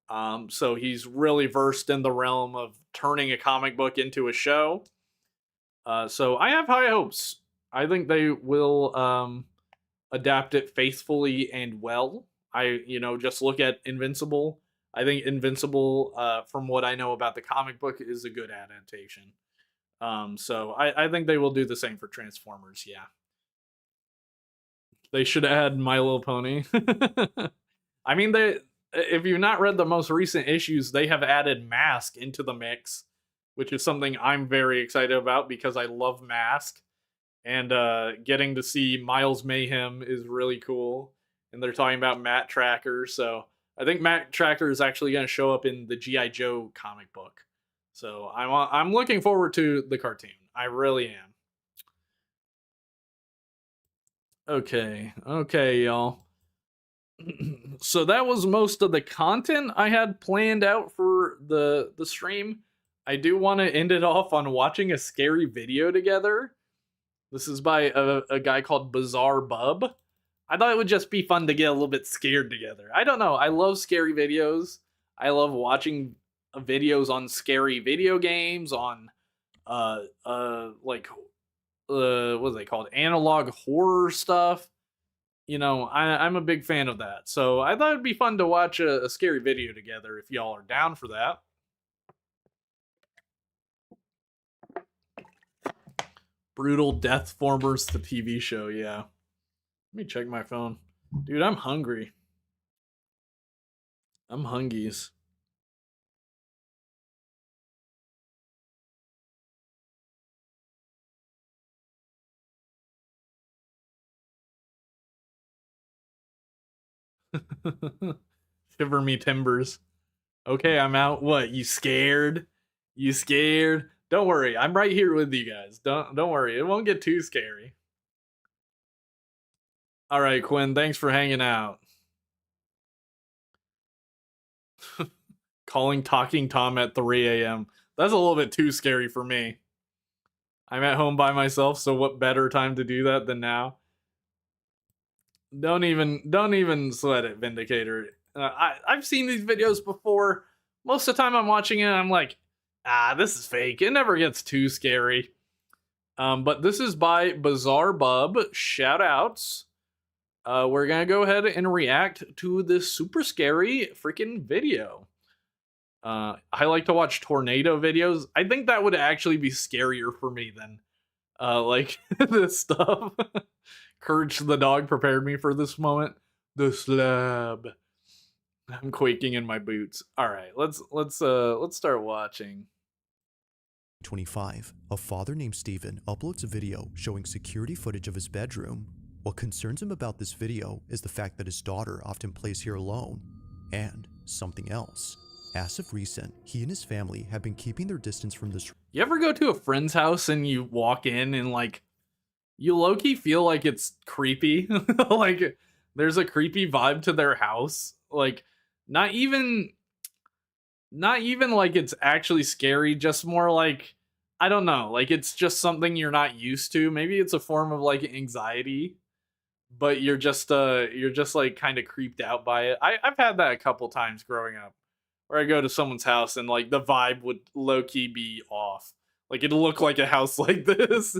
So he's really versed in the realm of turning a comic book into a show. So I have high hopes. I think they will adapt it faithfully and well. Just look at Invincible. I think Invincible, from what I know about the comic book, is a good adaptation. So I think they will do the same for Transformers. Yeah, they should add My Little Pony. I mean, if you've not read the most recent issues, they have added Mask into the mix, which is something I'm very excited about because I love Mask. And getting to see Miles Mayhem is really cool. And they're talking about Matt Tracker, so I think Matt Tracker is actually going to show up in the GI Joe comic book. So I'm looking forward to the cartoon. I really am. Okay, y'all. So that was most of the content I had planned out for the stream. I do want to end it off on watching a scary video together. This is by a guy called Bizarre Bub. I thought it would just be fun to get a little bit scared together. I don't know. I love scary videos. I love watching videos on scary video games, on what are they called? Analog horror stuff. I'm a big fan of that. So I thought it'd be fun to watch a scary video together if y'all are down for that. Brutal Death Formers, the TV show, yeah. Let me check my phone. Dude, I'm hungry. I'm hungies. Shiver me timbers. Okay, I'm out. What, you scared? You scared? Don't worry, I'm right here with you guys. Don't worry, it won't get too scary. All right, Quinn, thanks for hanging out. Calling Talking Tom at 3 a.m. That's a little bit too scary for me. I'm at home by myself, so what better time to do that than now? Don't even sweat it, Vindicator. I've seen these videos before. Most of the time I'm watching it, I'm like, this is fake. It never gets too scary. But this is by Bizarre Bub. Shout outs. We're gonna go ahead and react to this super scary freaking video. I like to watch tornado videos. I think that would actually be scarier for me than like this stuff. Courage the dog prepared me for this moment. The slab. I'm quaking in my boots. All right, let's start watching. 25. A father named Steven uploads a video showing security footage of his bedroom. What concerns him about this video is the fact that his daughter often plays here alone, and something else. As of recent, he and his family have been keeping their distance from this. You ever go to a friend's house and you walk in and like you low-key feel like it's creepy? Like there's a creepy vibe to their house. Like not even like it's actually scary, just more like, I don't know, like it's just something you're not used to. Maybe it's a form of like anxiety, but you're just like kind of creeped out by it. I've had that a couple times growing up, where I go to someone's house and like the vibe would low-key be off. Like it'll look like a house like this.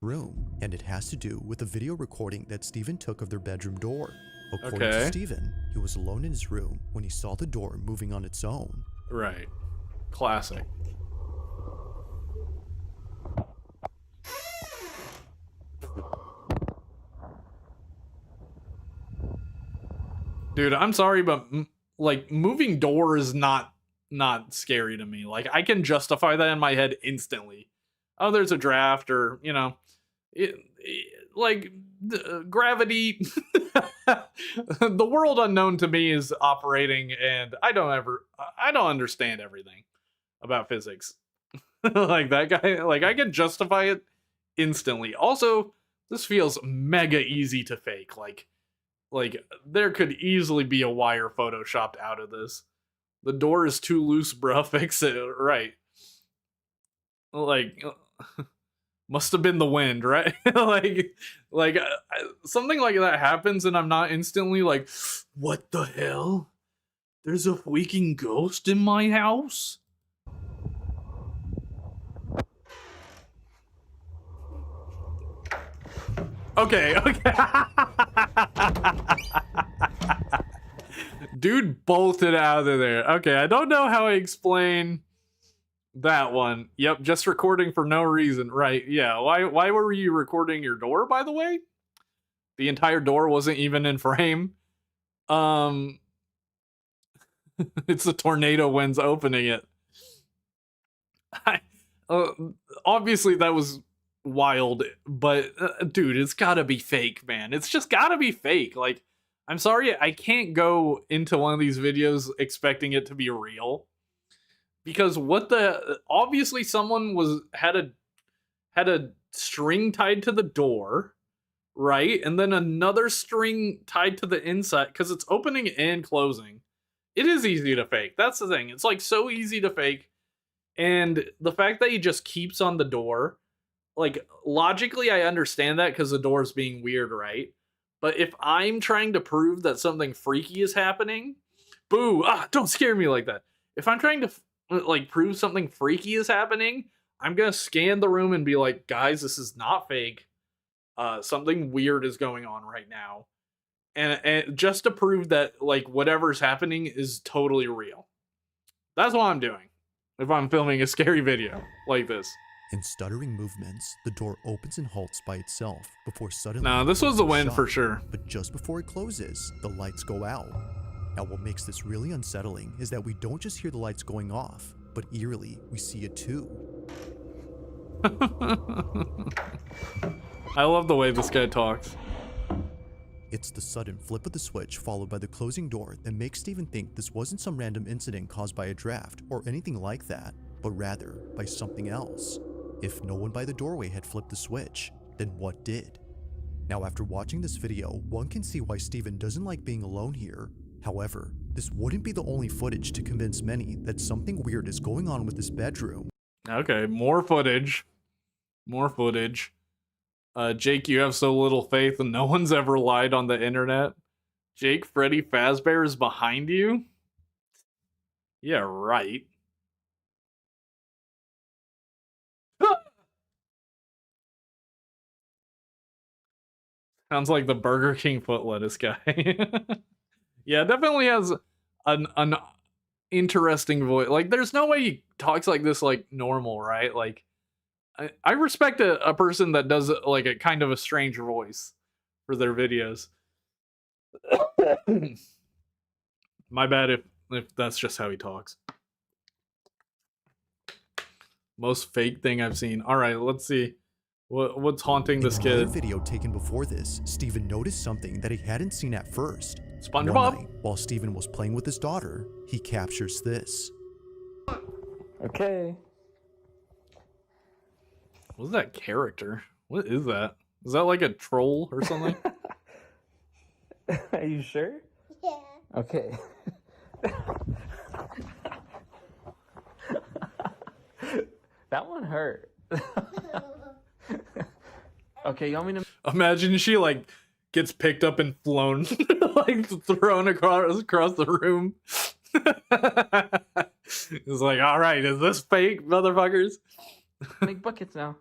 Room, and it has to do with a video recording that Steven took of their bedroom door. According Okay. to Steven, he was alone in his room when he saw the door moving on its own. Right. Classic. Dude, I'm sorry, but like moving door is not scary to me. Like I can justify that in my head instantly. Oh, there's a draft, or like gravity. The world unknown to me is operating, and I don't understand everything about physics. Like that guy, like I can justify it instantly. Also, this feels mega easy to fake. Like there could easily be a wire photoshopped out of this. The door is too loose, bruh. Fix it right. Like must have been the wind, right? like something like that happens, and I'm not instantly like, what the hell? There's a freaking ghost in my house. Okay. Dude bolted out of there. Okay, I don't know how I explain that one. Yep, just recording for no reason. Right, yeah. Why were you recording your door, by the way? The entire door wasn't even in frame. It's the tornado winds opening it. Uh, Obviously that was wild, but dude, it's gotta be fake, man. It's just gotta be fake. Like, I'm sorry, I can't go into one of these videos expecting it to be real, because obviously someone had a string tied to the door, right, and then another string tied to the inside, because it's opening and closing. It is easy to fake. That's the thing. It's like so easy to fake. And the fact that he just keeps on the door, like logically I understand that because the door's being weird, right? But if I'm trying to prove that something freaky is happening, boo, don't scare me like that. If I'm trying to like prove something freaky is happening, I'm gonna scan the room and be like, guys, this is not fake. Something weird is going on right now. And just to prove that like whatever's happening is totally real. That's what I'm doing if I'm filming a scary video like this. In stuttering movements, the door opens and halts by itself before suddenly... No, this was a win for sure. But just before it closes, the lights go out. Now what makes this really unsettling is that we don't just hear the lights going off, but eerily, we see it too. I love the way this guy talks. It's the sudden flip of the switch followed by the closing door that makes Steven think this wasn't some random incident caused by a draft or anything like that, but rather by something else. If no one by the doorway had flipped the switch, then what did? Now after watching this video, one can see why Steven doesn't like being alone here. However, this wouldn't be the only footage to convince many that something weird is going on with this bedroom. Okay, more footage. More footage. Jake, you have so little faith and no one's ever lied on the internet. Jake, Freddy Fazbear is behind you? Yeah, right. Sounds like the Burger King foot lettuce guy. Yeah, definitely has an interesting voice. Like, there's no way he talks like this like normal, right? Like, I respect a person that does like a kind of a strange voice for their videos. My bad if that's just how he talks. Most fake thing I've seen. All right, let's see. What's haunting this kid? In another video taken before this, Steven noticed something that he hadn't seen at first. SpongeBob? One night, while Steven was playing with his daughter, he captures this. Okay. What's that character? What is that? Is that like a troll or something? Are you sure? Yeah. Okay. That one hurt. Okay, you want me to... Imagine she like gets picked up and flown, like thrown across the room. It's like, all right, is this fake, motherfuckers? Make buckets now.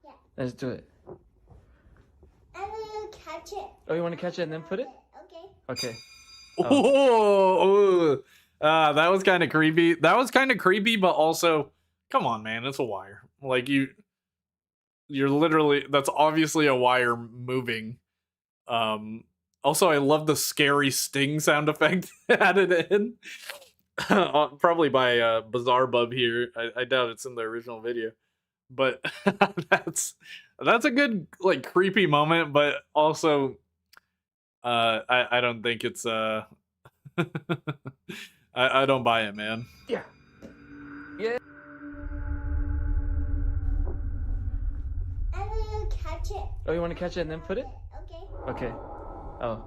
Yeah. Let's do it. I'm gonna catch it. Oh, you want to catch it and then put it? Okay. Okay. Oh, that was kind of creepy. That was kind of creepy, but also, come on, man, it's a wire. Like you're literally, that's obviously a wire moving. Also, I love the scary sting sound effect added in. Probably by Bizarre Bub here. I doubt it's in the original video. But that's a good like creepy moment, but also I don't think it's I don't buy it, man. Yeah. Yeah. I'm gonna catch it. Oh, you want to catch it and then put it? Okay. Okay. Oh.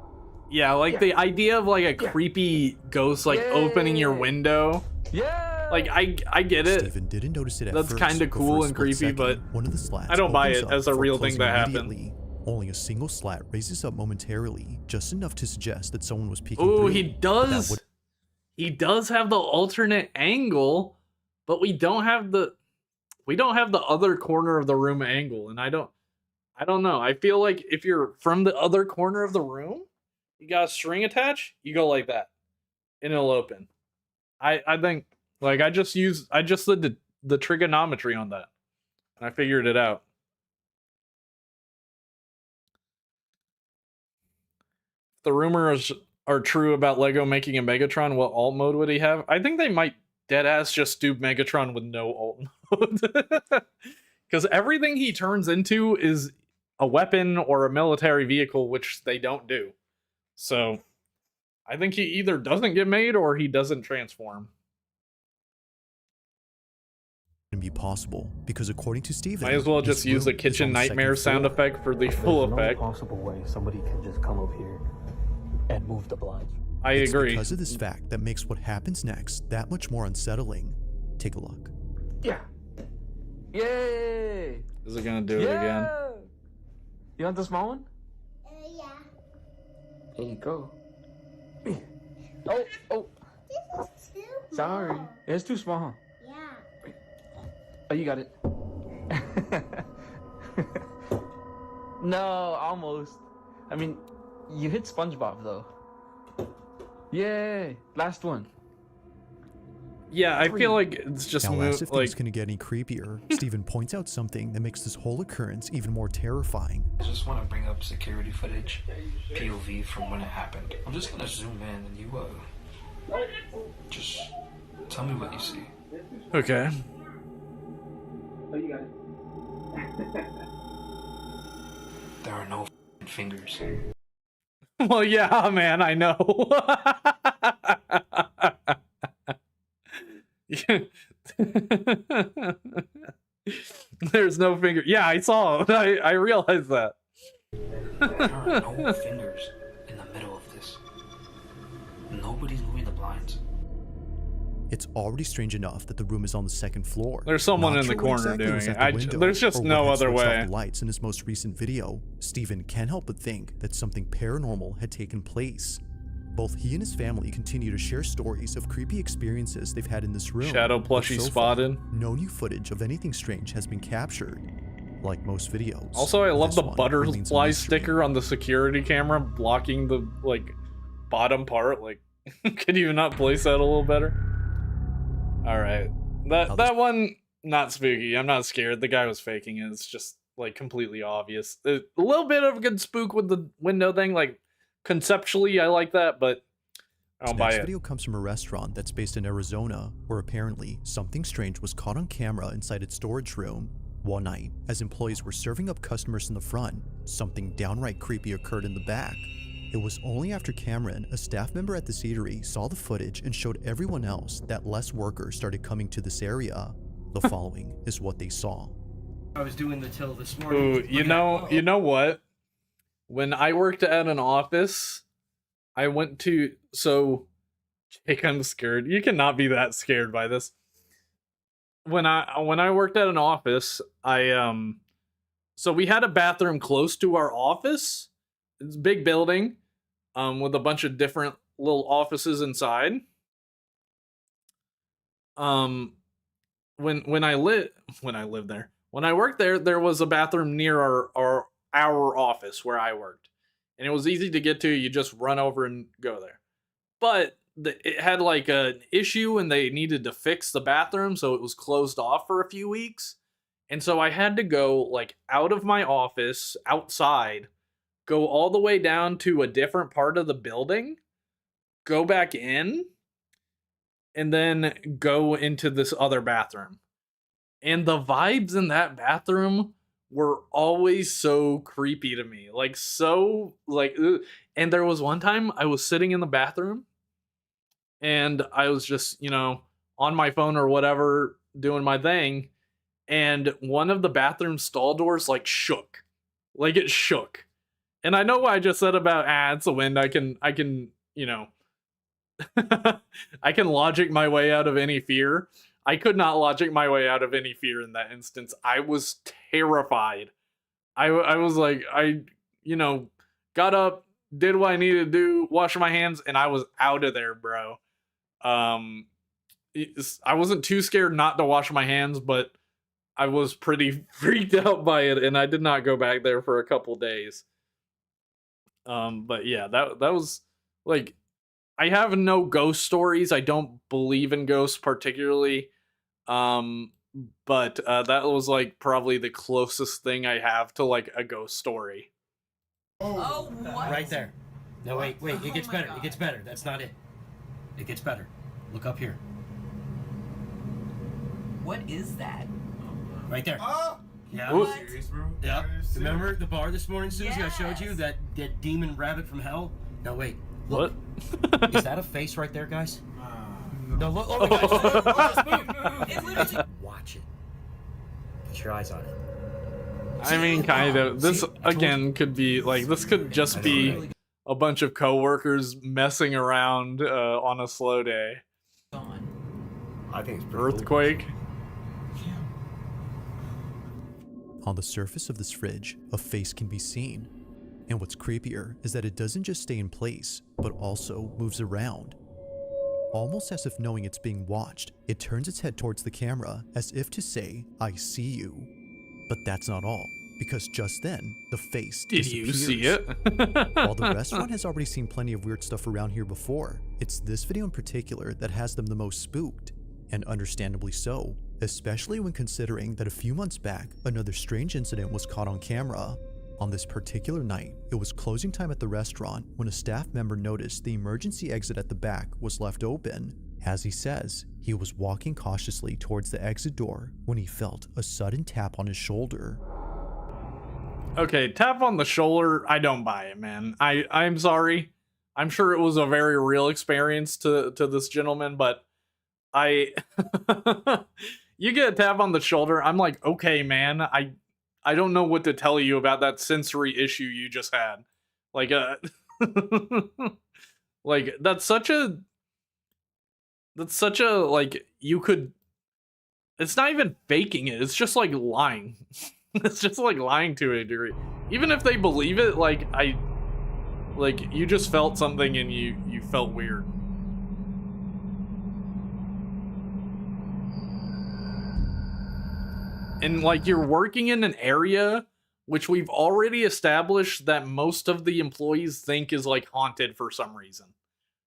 Yeah, like the idea of like a creepy ghost like opening your window. Yeah. Like I get it. Steven didn't notice it at That's first, kinda but for cool a and split creepy, second, but one of the slats I don't buy opens it up as a before real thing closing that happened. immediately. Only a single slat raises up momentarily, just enough to suggest that someone was peeking Ooh, through. he but that does. would- He does have the alternate angle, but we don't have the other corner of the room angle, and I don't know. I feel like if you're from the other corner of the room, you got a string attached, you go like that, and it'll open. I think like I just did the trigonometry on that, and I figured it out. The rumors are true about Lego making a Megatron. What alt mode would he have? I think they might deadass just do Megatron with no alt mode. Because everything he turns into is a weapon or a military vehicle, which they don't do. So I think he either doesn't get made or he doesn't transform. be possible because according to Steven, Might as well this just use room the is kitchen on the nightmare second sound floor. effect for the There's full no effect. possible way somebody can just come up here and move the blinds. I It's agree. because of this fact that makes what happens next that much more unsettling. Take a look. Yeah. Yay. Is it gonna do it again? You want the small one? Yeah. Here you go. Oh, oh. This is too Sorry. small. It's too small. Yeah. Oh, you got it. No, almost. I mean, you hit SpongeBob though. Yay! Last one. Yeah, I feel like it's just Now, as if like things couldn't get any creepier, Steven points out something that makes this whole occurrence even more terrifying. I just want to bring up security footage, POV from when it happened. I'm just gonna zoom in and you just tell me what you see. okay. Oh, you got it. There are no fingers. Well, yeah, man, I know. There's no finger. Yeah, I saw. I realized that. There are no fingers in the middle of this. Nobody's moving the blinds. It's already strange enough that the room is on the second floor. There's someone Not in the sure what corner exactly doing was it. at the window There's just or no what had other switched off way. the lights in his most recent video. Steven can't help but think that something paranormal had taken place. Both he and his family continue to share stories of creepy experiences they've had in this room. Shadow but plushie so spotted. far, no new footage of anything strange has been captured, like most videos. Also, I love This the one remains a butterfly mystery. sticker on the security camera blocking the like bottom part. Like, could you not place that a little better? All right, that one not spooky. I'm not scared. The guy was faking it. It's just like completely obvious. A little bit of a good spook with the window thing. Like conceptually, I like that, but I This don't buy next it. video comes from a restaurant that's based in Arizona, where apparently something strange was caught on camera inside its storage room. One night, as employees were serving up customers in the front, something downright creepy occurred in the back. It was only after Cameron, a staff member at the eatery, saw the footage and showed everyone else that less workers started coming to this area. The following is what they saw. I was doing the till this morning. Ooh, you know what? When I worked at an office, I went to Jake, I'm scared. You cannot be that scared by this. When I worked at an office, so we had a bathroom close to our office. It's a big building, with a bunch of different little offices inside. When I lived there, when I worked there, there was a bathroom near our office where I worked, and it was easy to get to. You just run over and go there. But it had like an issue, and they needed to fix the bathroom, so it was closed off for a few weeks. And so I had to go like out of my office, outside, go all the way down to a different part of the building, go back in, and then go into this other bathroom. And the vibes in that bathroom were always so creepy to me. Like, so, like, ugh. And there was one time I was sitting in the bathroom and I was just, you know, on my phone or whatever, doing my thing. And one of the bathroom stall doors, like, shook. Like, it shook. And I know what I just said about, it's a wind. I can, you know, I can logic my way out of any fear. I could not logic my way out of any fear in that instance. I was terrified. I was like, you know, got up, did what I needed to do, washed my hands, and I was out of there, bro. I wasn't too scared not to wash my hands, but I was pretty freaked out by it, and I did not go back there for a couple days. But yeah, that was like, I have no ghost stories. I don't believe in ghosts particularly. But that was like probably the closest thing I have to like a ghost story. Oh, what? Right there. No, wait, it gets better. It gets better. That's not it. It gets better. Look up here. What is that? Right there. Oh! Yeah. What? Serious, bro? Yeah. Remember the bar this morning, Susie? Yes. I showed you that demon rabbit from hell. No, wait. Look. What? Is that a face right there, guys? No, look. Oh my God! It's literally. Watch it. Put your eyes on it. I mean, kind of. This again could be like, this could just be a bunch of coworkers messing around on a slow day. I think it's pretty Earthquake. On the surface of this fridge, a face can be seen. And what's creepier is that it doesn't just stay in place, but also moves around. Almost as if knowing it's being watched, it turns its head towards the camera as if to say, "I see you." But that's not all, because just then, the face Did disappears. you see it? While the restaurant has already seen plenty of weird stuff around here before, it's this video in particular that has them the most spooked. And understandably so, especially when considering that a few months back, another strange incident was caught on camera. On this particular night, it was closing time at the restaurant when a staff member noticed the emergency exit at the back was left open. As he says, he was walking cautiously towards the exit door when he felt a sudden tap on his shoulder. Okay, tap on the shoulder, I don't buy it, man. I'm sorry. I'm sure it was a very real experience to this gentleman, but you get a tap on the shoulder, I'm like, okay, man, I don't know what to tell you about that sensory issue you just had. Like, like, that's such a, like, you could, it's not even faking it, it's just, like, lying. It's just, like, lying to a degree. Even if they believe it, like, you just felt something and you felt weird. And, like, you're working in an area which we've already established that most of the employees think is, like, haunted for some reason.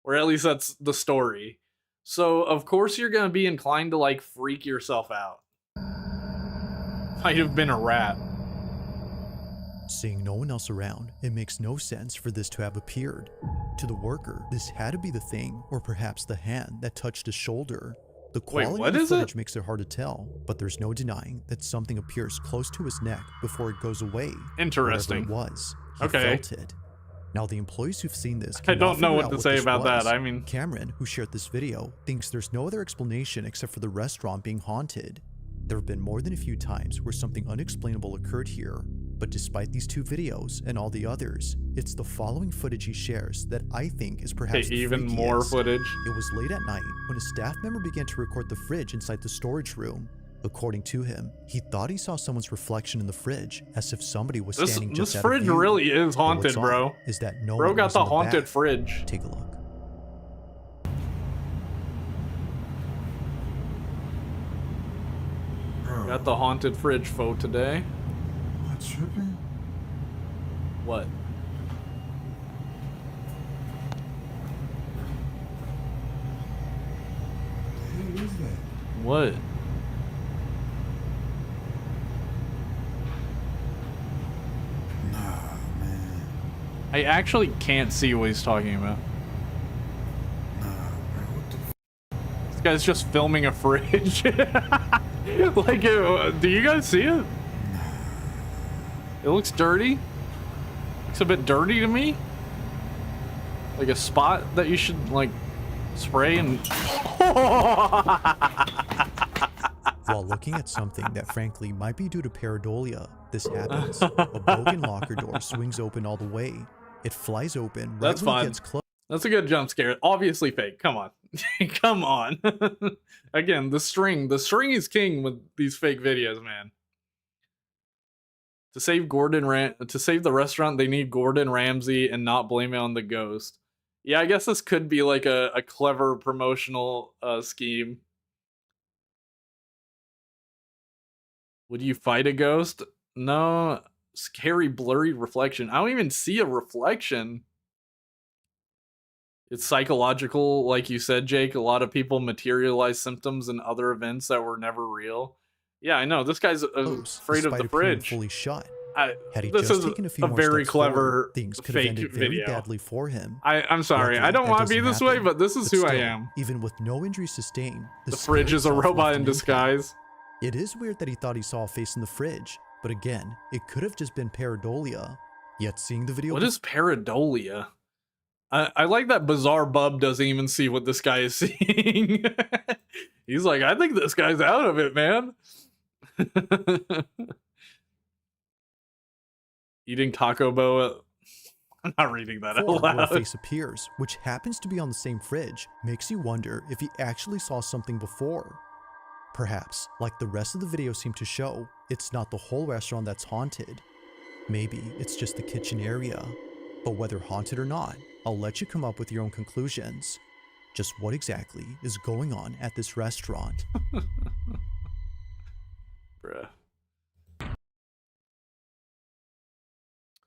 Or at least that's the story. So, of course you're gonna be inclined to, like, freak yourself out. Might have been a rat. Seeing no one else around, it makes no sense for this to have appeared. To the worker, this had to be the thing, or perhaps the hand that touched his shoulder. The quality of the footage makes it hard to tell, but there's no denying that something appears close to his neck before it goes away. Interesting. Whatever it was, he Okay. felt it. Now the employees who've seen this I don't know what to say about that. I mean, Cameron, who shared this video, thinks there's no other explanation except for the restaurant being haunted. There have been more than a few times where something unexplainable occurred here, but despite these two videos and all the others, it's the following footage he shares that I think is perhaps the even freakiest. more footage. It was late at night when a staff member began to record the fridge inside the storage room. According to him, he thought he saw someone's reflection in the fridge, as if somebody was standing just This out of fridge view. really is But haunted, what's odd bro. is that no Bro one got was the in the haunted back. fridge. Take a look. Got the haunted fridge photo today. Am I tripping? What? What the hell is that? What? Nah, man. I actually can't see what he's talking about. This guy's just filming a fridge. Like, do you guys see it? It looks dirty. Looks a bit dirty to me. Like a spot that you should, like, spray and... While looking at something that frankly might be due to pareidolia, this happens. A broken locker door swings open all the way. It flies open right That's when fine. it gets close. That's a good jump scare. Obviously fake. Come on. Come on. Again, the string. The string is king with these fake videos, man. To save to save the restaurant, they need Gordon Ramsay and not blame it on the ghost. Yeah, I guess this could be like a clever promotional scheme. Would you fight a ghost? No. Scary, blurry reflection. I don't even see a reflection. It's psychological, like you said, Jake. A lot of people materialize symptoms and other events that were never real. Yeah, I know. This guy's afraid of the fridge. Fully shut. Had he this is a very clever things could fake have ended very video. Badly for him. I'm sorry. Luckily, I don't that want to be doesn't this way, happen. but this is But who I still, am. Even with no injury sustained, The fridge is a robot in disguise. It is weird that he thought he saw a face in the fridge, but again, it could have just been pareidolia. Yet seeing the video... What is pareidolia? I like that Bizarre Bub doesn't even see what this guy is seeing. He's like, I think this guy's out of it, man. Eating Taco Boa. I'm not reading that out Where a loud. face appears, which happens to be on the same fridge, makes you wonder if he actually saw something before. Perhaps, like the rest of the video seemed to show, it's not the whole restaurant that's haunted. Maybe it's just the kitchen area. But whether haunted or not, I'll let you come up with your own conclusions. Just what exactly is going on at this restaurant? Bruh.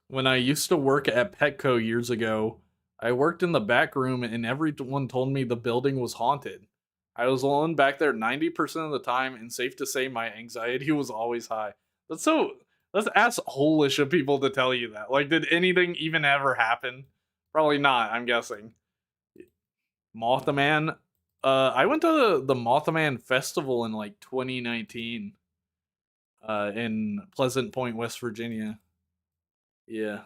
When I used to work at Petco years ago, I worked in the back room and everyone told me the building was haunted. I was alone back there 90% of the time, and safe to say my anxiety was always high. That's asshole-ish of people to tell you that. Like, did anything even ever happen? Probably not, I'm guessing. Mothman. I went to the Mothman Festival in like 2019 in Pleasant Point, West Virginia. Yeah,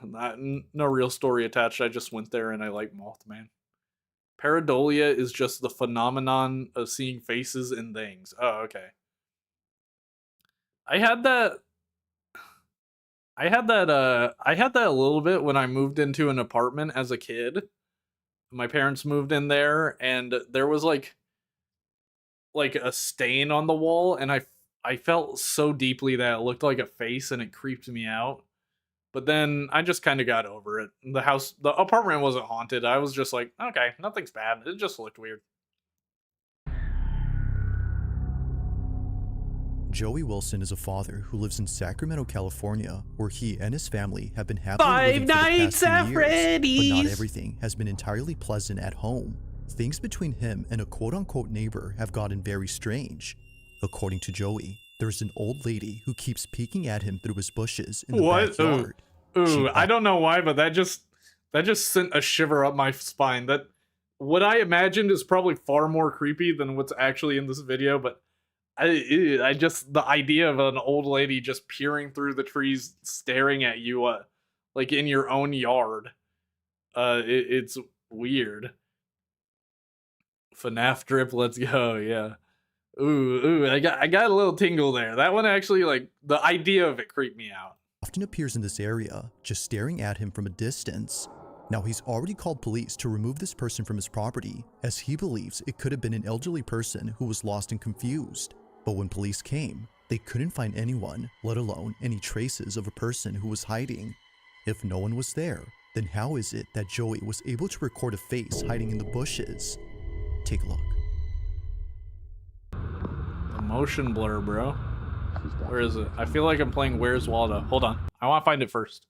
no real story attached. I just went there and I like Mothman. Pareidolia is just the phenomenon of seeing faces and things. Oh, okay. I had that a little bit when I moved into an apartment as a kid. My parents moved in there and there was like a stain on the wall, and I felt so deeply that it looked like a face and it creeped me out. But then I just kind of got over it. The apartment wasn't haunted. I was just like, okay, nothing's bad. It just looked weird. Joey Wilson is a father who lives in Sacramento, California, where he and his family have been happily living for the past 2 years. But not everything has been entirely pleasant at home. Things between him and a quote-unquote neighbor have gotten very strange. According to Joey, there's an old lady who keeps peeking at him through his bushes in the backyard. Ooh, I don't know why, but that just sent a shiver up my spine. That what I imagined is probably far more creepy than what's actually in this video, but I just, the idea of an old lady just peering through the trees, staring at you, like in your own yard, it's weird. FNAF drip, let's go, yeah. Ooh, I got a little tingle there. That one actually, like, the idea of it creeped me out. Often appears in this area, just staring at him from a distance. Now he's already called police to remove this person from his property, as he believes it could have been an elderly person who was lost and confused. But when police came, they couldn't find anyone, let alone any traces of a person who was hiding. If no one was there, then how is it that Joey was able to record a face hiding in the bushes? Take a look. The motion blur, bro. Where is it? I feel like I'm playing Where's Waldo. Hold on. I want to find it first.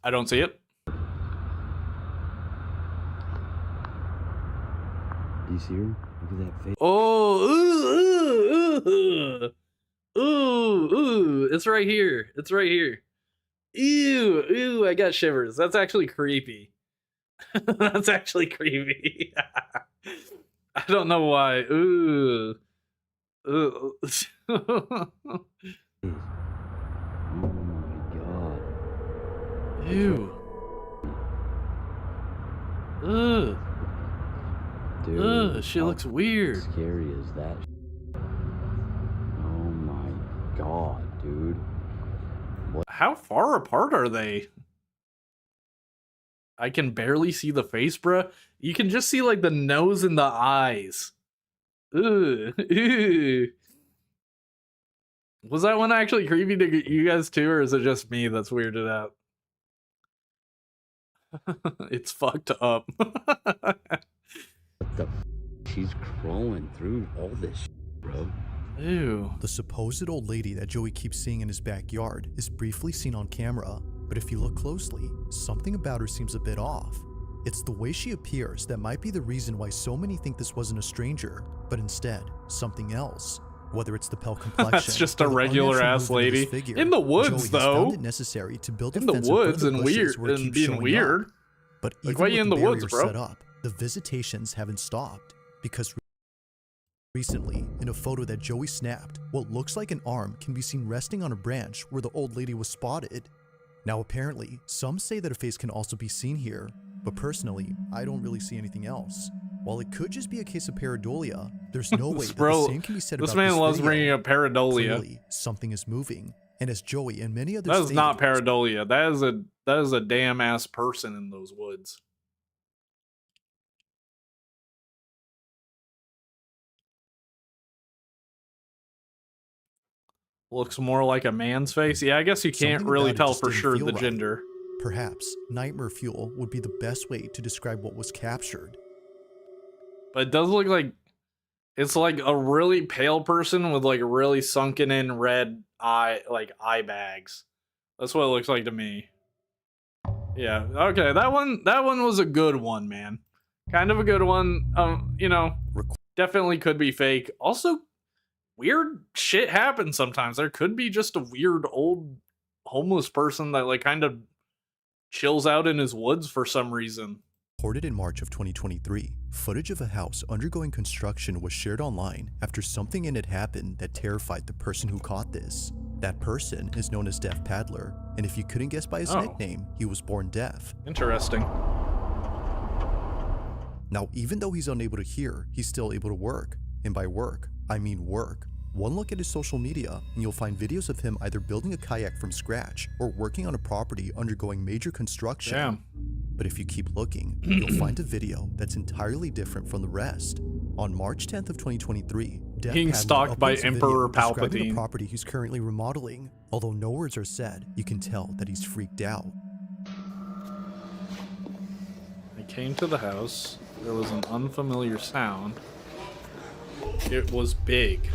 I don't see it. Do you see her? Look at that face. Oh, ooh. It's right here. It's right here. Ew, I got shivers. That's actually creepy. That's actually creepy. I don't know why. Ooh. Ooh. Oh my god. Ew. Ugh. Dude, Ugh, she how looks weird. scary is that? Oh my god, dude. How far apart are they? I can barely see the face, bruh. You can just see like the nose and the eyes. Ugh. Ew. Was that one actually creepy to you guys too, or is it just me that's weirded out? It's fucked up. What the she's crawling through all this bro. Ew. The supposed old lady that Joey keeps seeing in his backyard is briefly seen on camera, but if you look closely, something about her seems a bit off. It's the way she appears that might be the reason why so many think this wasn't a stranger, but instead, something else. Whether it's the pale complexion, That's just a or the regular unnatural ass movement of lady this figure, in the woods, Joey has though. found it necessary to build a In the fence in front of woods the and bushes weird where it and keeps being showing weird. up. But Like, even why with you in the the woods, barrier bro? set up, the visitations haven't stopped because recently, in a photo that Joey snapped, what looks like an arm can be seen resting on a branch where the old lady was spotted. Now apparently, some say that a face can also be seen here, but personally, I don't really see anything else. While it could just be a case of pareidolia, there's no way that the same can be said about This man loves video. bringing up pareidolia. Clearly, something is moving, and as Joey and many others That is stated, not pareidolia. That is a damn ass person in those woods. Looks more like a man's face. Yeah, I guess you can't something really about it tell just for didn't sure feel the right. gender. Perhaps nightmare fuel would be the best way to describe what was captured. But it does look like it's like a really pale person with like really sunken in red eye bags. That's what it looks like to me. Yeah, okay, that one was a good one, man. Kind of a good one. You know, definitely could be fake. Also, weird shit happens sometimes. There could be just a weird old homeless person that like kind of chills out in his woods for some reason. Reported in March of 2023, footage of a house undergoing construction was shared online after something in it happened that terrified the person who caught this. That person is known as Deaf Paddler, and if you couldn't guess by his nickname, he was born deaf. Interesting. Now, even though he's unable to hear, he's still able to work. And by work, I mean work. One look at his social media, and you'll find videos of him either building a kayak from scratch or working on a property undergoing major construction. Damn. But if you keep looking, you'll find a video that's entirely different from the rest. On March 10th of 2023, Deaf Being Paddler stalked by uploads a Emperor video describing Palpatine. the property he's currently remodeling. Although no words are said, you can tell that he's freaked out. I came to the house. There was an unfamiliar sound. It was big.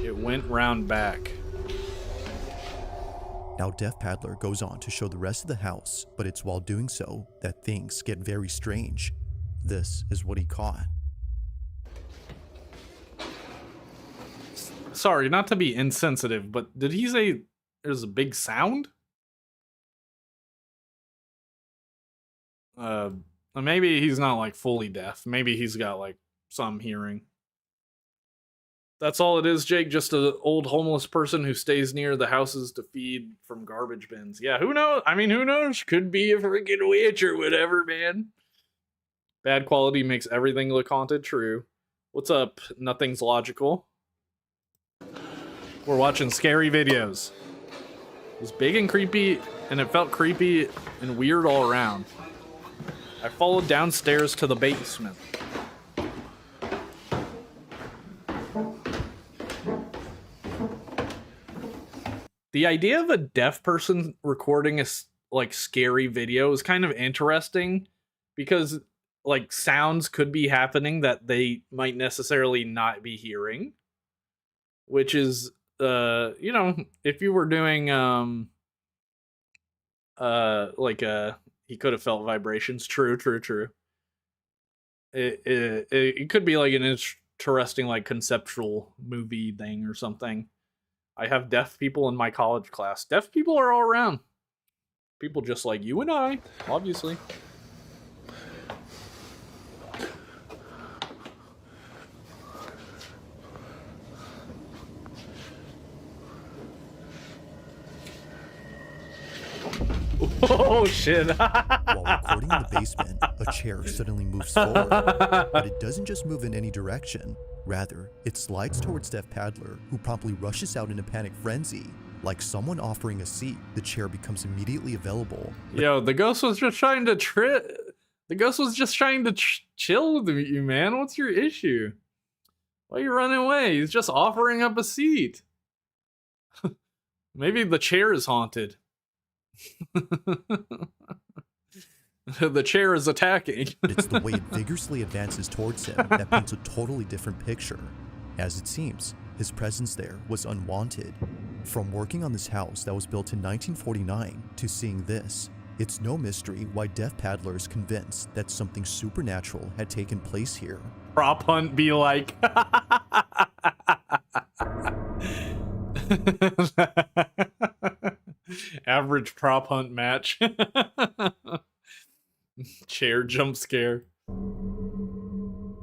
It went round back. Now Deaf Paddler goes on to show the rest of the house, but it's while doing so that things get very strange. This is what he caught. Sorry, not to be insensitive, but did he say there's a big sound? Maybe he's not like fully deaf. Maybe he's got like some hearing. That's all it is, Jake. Just an old homeless person who stays near the houses to feed from garbage bins. Yeah, who knows? I mean, who knows? Could be a freaking witch or whatever, man. Bad quality makes everything look haunted. True. What's up? Nothing's logical. We're watching scary videos. It was big and creepy, and it felt creepy and weird all around. I followed downstairs to the basement. The idea of a deaf person recording a like scary video is kind of interesting because like sounds could be happening that they might necessarily not be hearing, which is you know, if you were doing he could have felt vibrations. True. It could be like an interesting like conceptual movie thing or something. I have deaf people in my college class. Deaf people are all around. People just like you and I, obviously. Oh shit. While recording in the basement, a chair suddenly moves forward, but it doesn't just move in any direction. Rather, it slides towards Deaf Paddler, who promptly rushes out in a panic frenzy. Like someone offering a seat, the chair becomes immediately available. Yo, the ghost was just trying to chill with you, man. What's your issue? Why are you running away? He's just offering up a seat. Maybe the chair is haunted. The chair is attacking. But it's the way it vigorously advances towards him that paints a totally different picture. As it seems, his presence there was unwanted. From working on this house that was built in 1949 to seeing this, it's no mystery why Deaf Paddler is convinced that something supernatural had taken place here. Prop hunt be like. Average prop hunt match. Chair jump scare.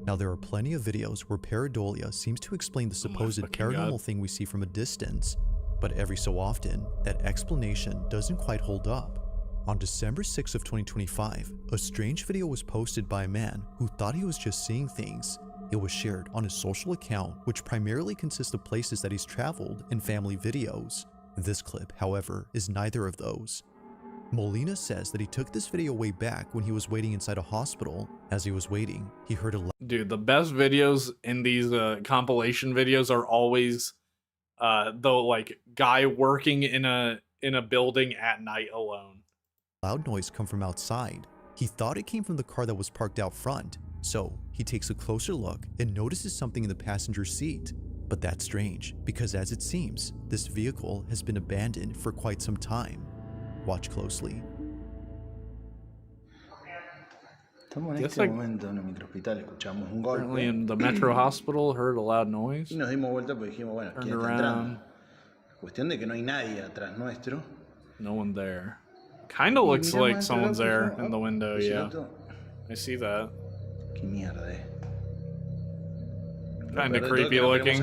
Now, there are plenty of videos where pareidolia seems to explain the supposed paranormal thing we see from a distance, but every so often, that explanation doesn't quite hold up. On December 6th of 2025, a strange video was posted by a man who thought he was just seeing things. It was shared on his social account, which primarily consists of places that he's traveled and family videos. This clip, however, is neither of those. Molina says that he took this video way back when he was waiting inside a hospital. As he was waiting, he heard a Dude, the best videos in these compilation videos are always the like guy working in a building at night alone. loud noise come from outside. He thought it came from the car that was parked out front, so he takes a closer look and notices something in the passenger seat. But that's strange, because as it seems, this vehicle has been abandoned for quite some time. Watch closely. Estamos en este momento en el microhospital, escuchamos un golpe. Apparently in the Metro Hospital, heard a loud noise. Y nos dimos vuelta porque dijimos, bueno, ¿quién está entrando? Cuestión de que no hay nadie atrás nuestro. No one there. Kind of looks like someone's there in the window, yeah. I see that. Qué mierda, Kind of creepy looking.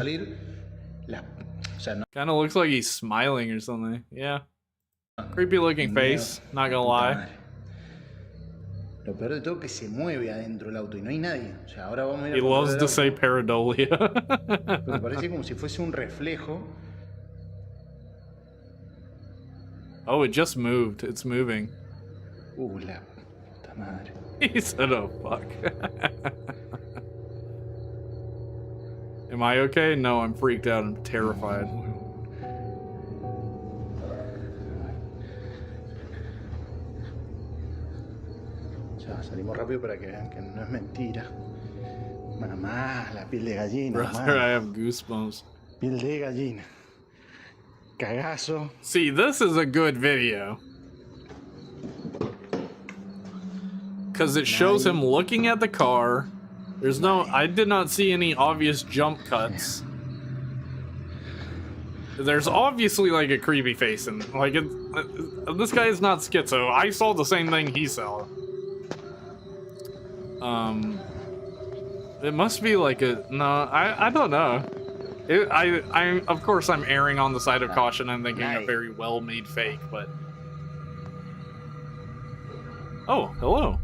Kind of looks like he's smiling or something. Yeah. Creepy looking face, not gonna lie. Lo peor de todo es que se mueve adentro del auto y no hay nadie. O sea, ahora vamos a ir a He loves to say pareidolia. Pero parece como si fuese un reflejo. Oh, it just moved. It's moving. La puta madre. He said, oh, fuck. Am I okay? No, I'm freaked out. I'm terrified. Ya, salimos rápido para que vean que no es mentira. Mamá, la piel de gallina. Brother, I have goosebumps. Piel de gallina. Cagazo. See, this is a good video. Because it shows him looking at the car. There's no... I did not see any obvious jump cuts. There's obviously like a creepy face and like this guy is not schizo. I saw the same thing he saw. It must be like a... No, I don't know. I of course I'm erring on the side of caution. I'm thinking a very well-made fake, but... Oh, hello.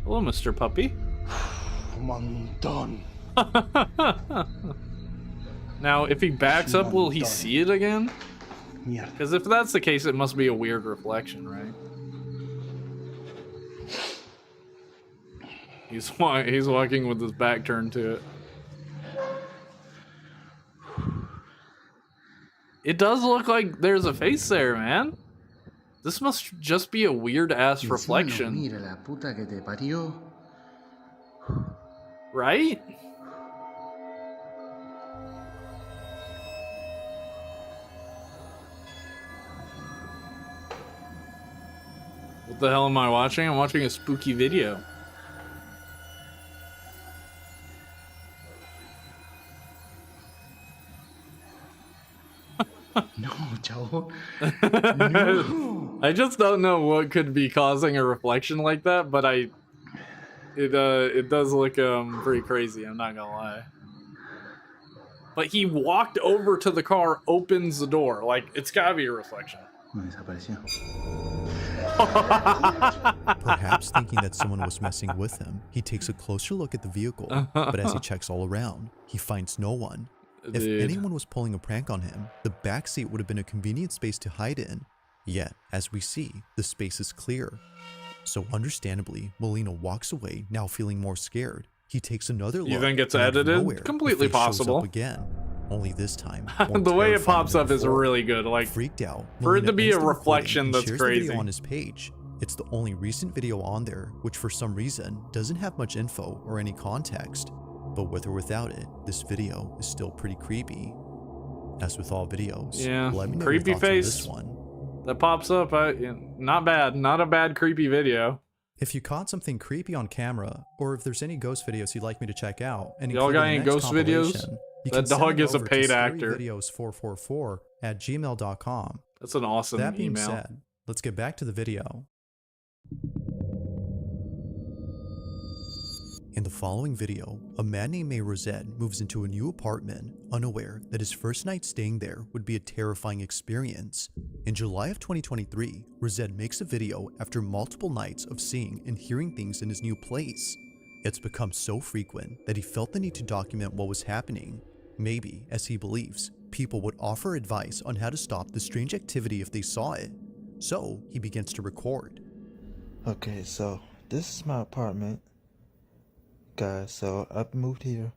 Hello, Mr. Puppy. Montón. Now, if he backs up, will he see it again? Because if that's the case, it must be a weird reflection, right? He's walking with his back turned to it. It does look like there's a face there, man. This must just be a weird-ass reflection. Mira la puta que te parió. Right? What the hell am I watching? I'm watching a spooky video. No, chavo. No. I just don't know what could be causing a reflection like that, but it does look pretty crazy, I'm not gonna lie. But he walked over to the car, opens the door, like it's gotta be a reflection. Me desapareció. Perhaps thinking that someone was messing with him, he takes a closer look at the vehicle, but as he checks all around, he finds no one. If anyone was pulling a prank on him, the backseat would have been a convenient space to hide in. Yet, as we see, the space is clear. So understandably, Molina walks away, now feeling more scared. He takes another look. You think it's and out of edited? nowhere, Completely the face shows possible. up again. Only this time, The way it pops up is really good. Like, freaked out, for it to Molina be ends a the recording reflection, and that's shares the crazy. video on his page. It's the only recent video on there, which for some reason doesn't have much info or any context. But with or without it, this video is still pretty creepy. As with all videos, yeah, let me know creepy your thoughts on face this one. that pops up. Not bad, not a bad creepy video. If you caught something creepy on camera, or if there's any ghost videos you'd like me to check out, and Y'all got any ghost videos? That dog is a paid actor. videos444@gmail.com. That's an awesome That being email. said, let's get back to the video. In the following video, a man named May Rosette moves into a new apartment, unaware that his first night staying there would be a terrifying experience. In July of 2023, Rosette makes a video after multiple nights of seeing and hearing things in his new place. It's become so frequent that he felt the need to document what was happening. Maybe, as he believes, people would offer advice on how to stop the strange activity if they saw it. So, he begins to record. Okay, so this is my apartment. Guys, so I moved here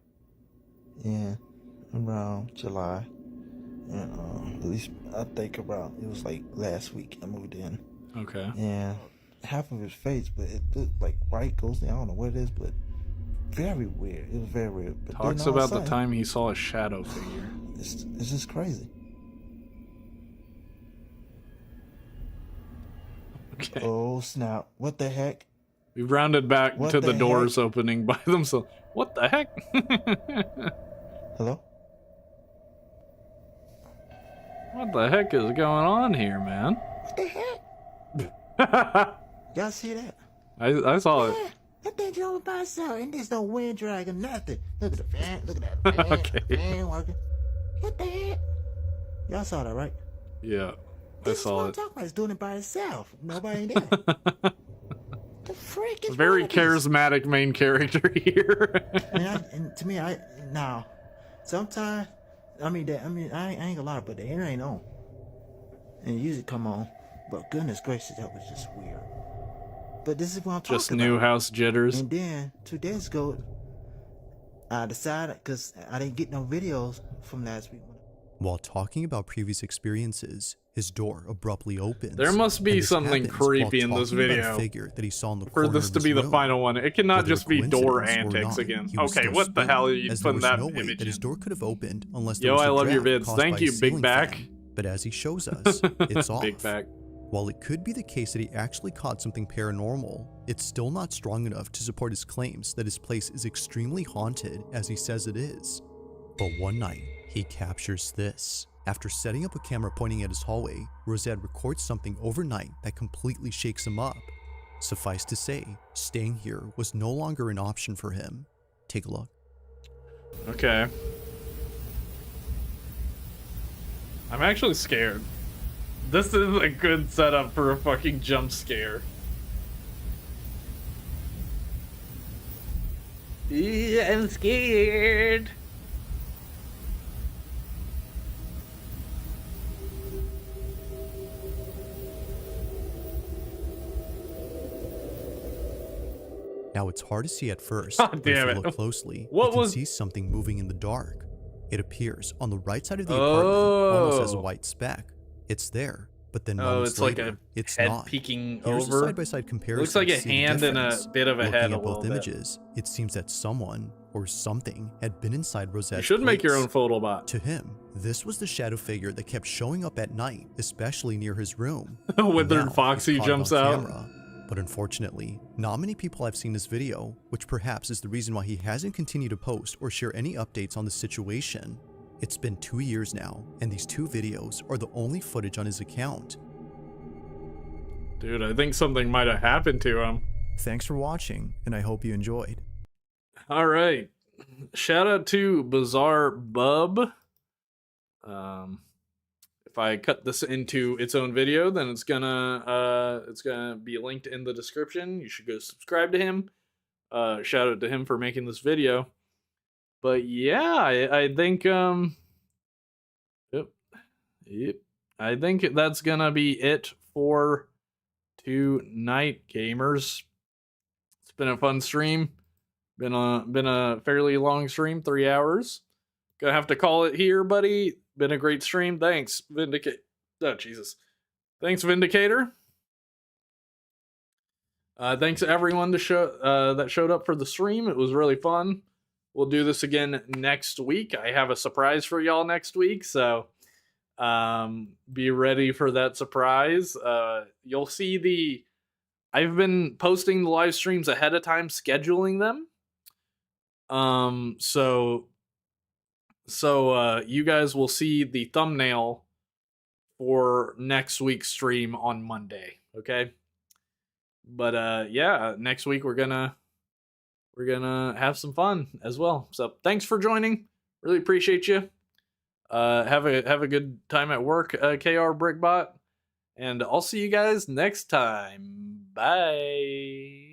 in around July, and at least I think around, it was like last week I moved in. Okay. And half of his face, but it looked like white ghostly. I don't know what it is, but very weird. It was very weird. But Talks then all of a about the sudden, time he saw a shadow figure. It's just crazy. Okay. Oh snap! What the heck? We rounded back What to the the doors opening by themselves. What the heck? Hello? What the heck is going on here, man? What the heck? Y'all see that? I saw it. That thing drove by itself, and there's no wind drag or nothing. Look at the fan. Look at that fan. Okay. Fan working. What the heck? Y'all saw that, right? Yeah, This I saw is what it. I'm talking about. It's doing it by itself. Nobody in there. The freak is Very wrong with this? charismatic main character here. And to me, now, sometimes, I ain't gonna lie, but the hair ain't on, and it usually come on. But goodness gracious, that was just weird. But this is what I'm talking about. Just new house jitters. And then 2 days ago, I decided, because I didn't get no videos from last week. While talking about previous experiences, his door abruptly opens. There must be and this something happens while creepy in this talking about a video figure that he saw in the for corner this of to his be the room. final one. It cannot Whether just be door coincidence or antics not, again. he was Okay, still what the hell are you as there putting was that no way image that his in? door could have opened unless there Yo, was a I love your draft vids. caused Thank by you, a Big ceiling Back. fan. But as he shows us, it's off. Big Back. While it could be the case that he actually caught something paranormal, it's still not strong enough to support his claims that his place is extremely haunted as he says it is. But one night, he captures this. After setting up a camera pointing at his hallway, Rosette records something overnight that completely shakes him up. Suffice to say, staying here was no longer an option for him. Take a look. Okay. I'm actually scared. This is a good setup for a fucking jump scare. I'm scared. Now it's hard to see at first, God but if damn you it. look closely, What you can was- see something moving in the dark. It appears on the right side of the apartment, almost as a white speck. It's there, but then moments it's like later, a it's head not. peeking Here's over. a side-by-side comparison. Looks like to a see the hand and a difference. bit of a Looking head at a both little bit. images, it seems that someone or something had been inside Rosette's You should make your place. own photobot. To him, this was the shadow figure that kept showing up at night, especially near his room. Withered And now Foxy he's caught it jumps on out. camera. But unfortunately, not many people have seen this video, which perhaps is the reason why he hasn't continued to post or share any updates on the situation. It's been 2 years now, and these 2 videos are the only footage on his account. Dude, I think something might have happened to him. Thanks for watching, and I hope you enjoyed. All right. Shout out to Bizarre Bub. If I cut this into its own video, then it's gonna be linked in the description. You should go subscribe to him. Shout out to him for making this video. But yeah, I think yep. I think that's gonna be it for tonight, gamers. It's been a fun stream. Been a fairly long stream, 3 hours. Gonna have to call it here, buddy. Been a great stream. Thanks, Oh, Jesus. Thanks, Vindicator. Thanks to everyone that showed up for the stream. It was really fun. We'll do this again next week. I have a surprise for y'all next week, so be ready for that surprise. You'll see I've been posting the live streams ahead of time, scheduling them. So you guys will see the thumbnail for next week's stream on Monday, okay? But yeah, next week we're gonna have some fun as well. So thanks for joining. Really appreciate you. Have a good time at work, KR Brickbot, and I'll see you guys next time. Bye.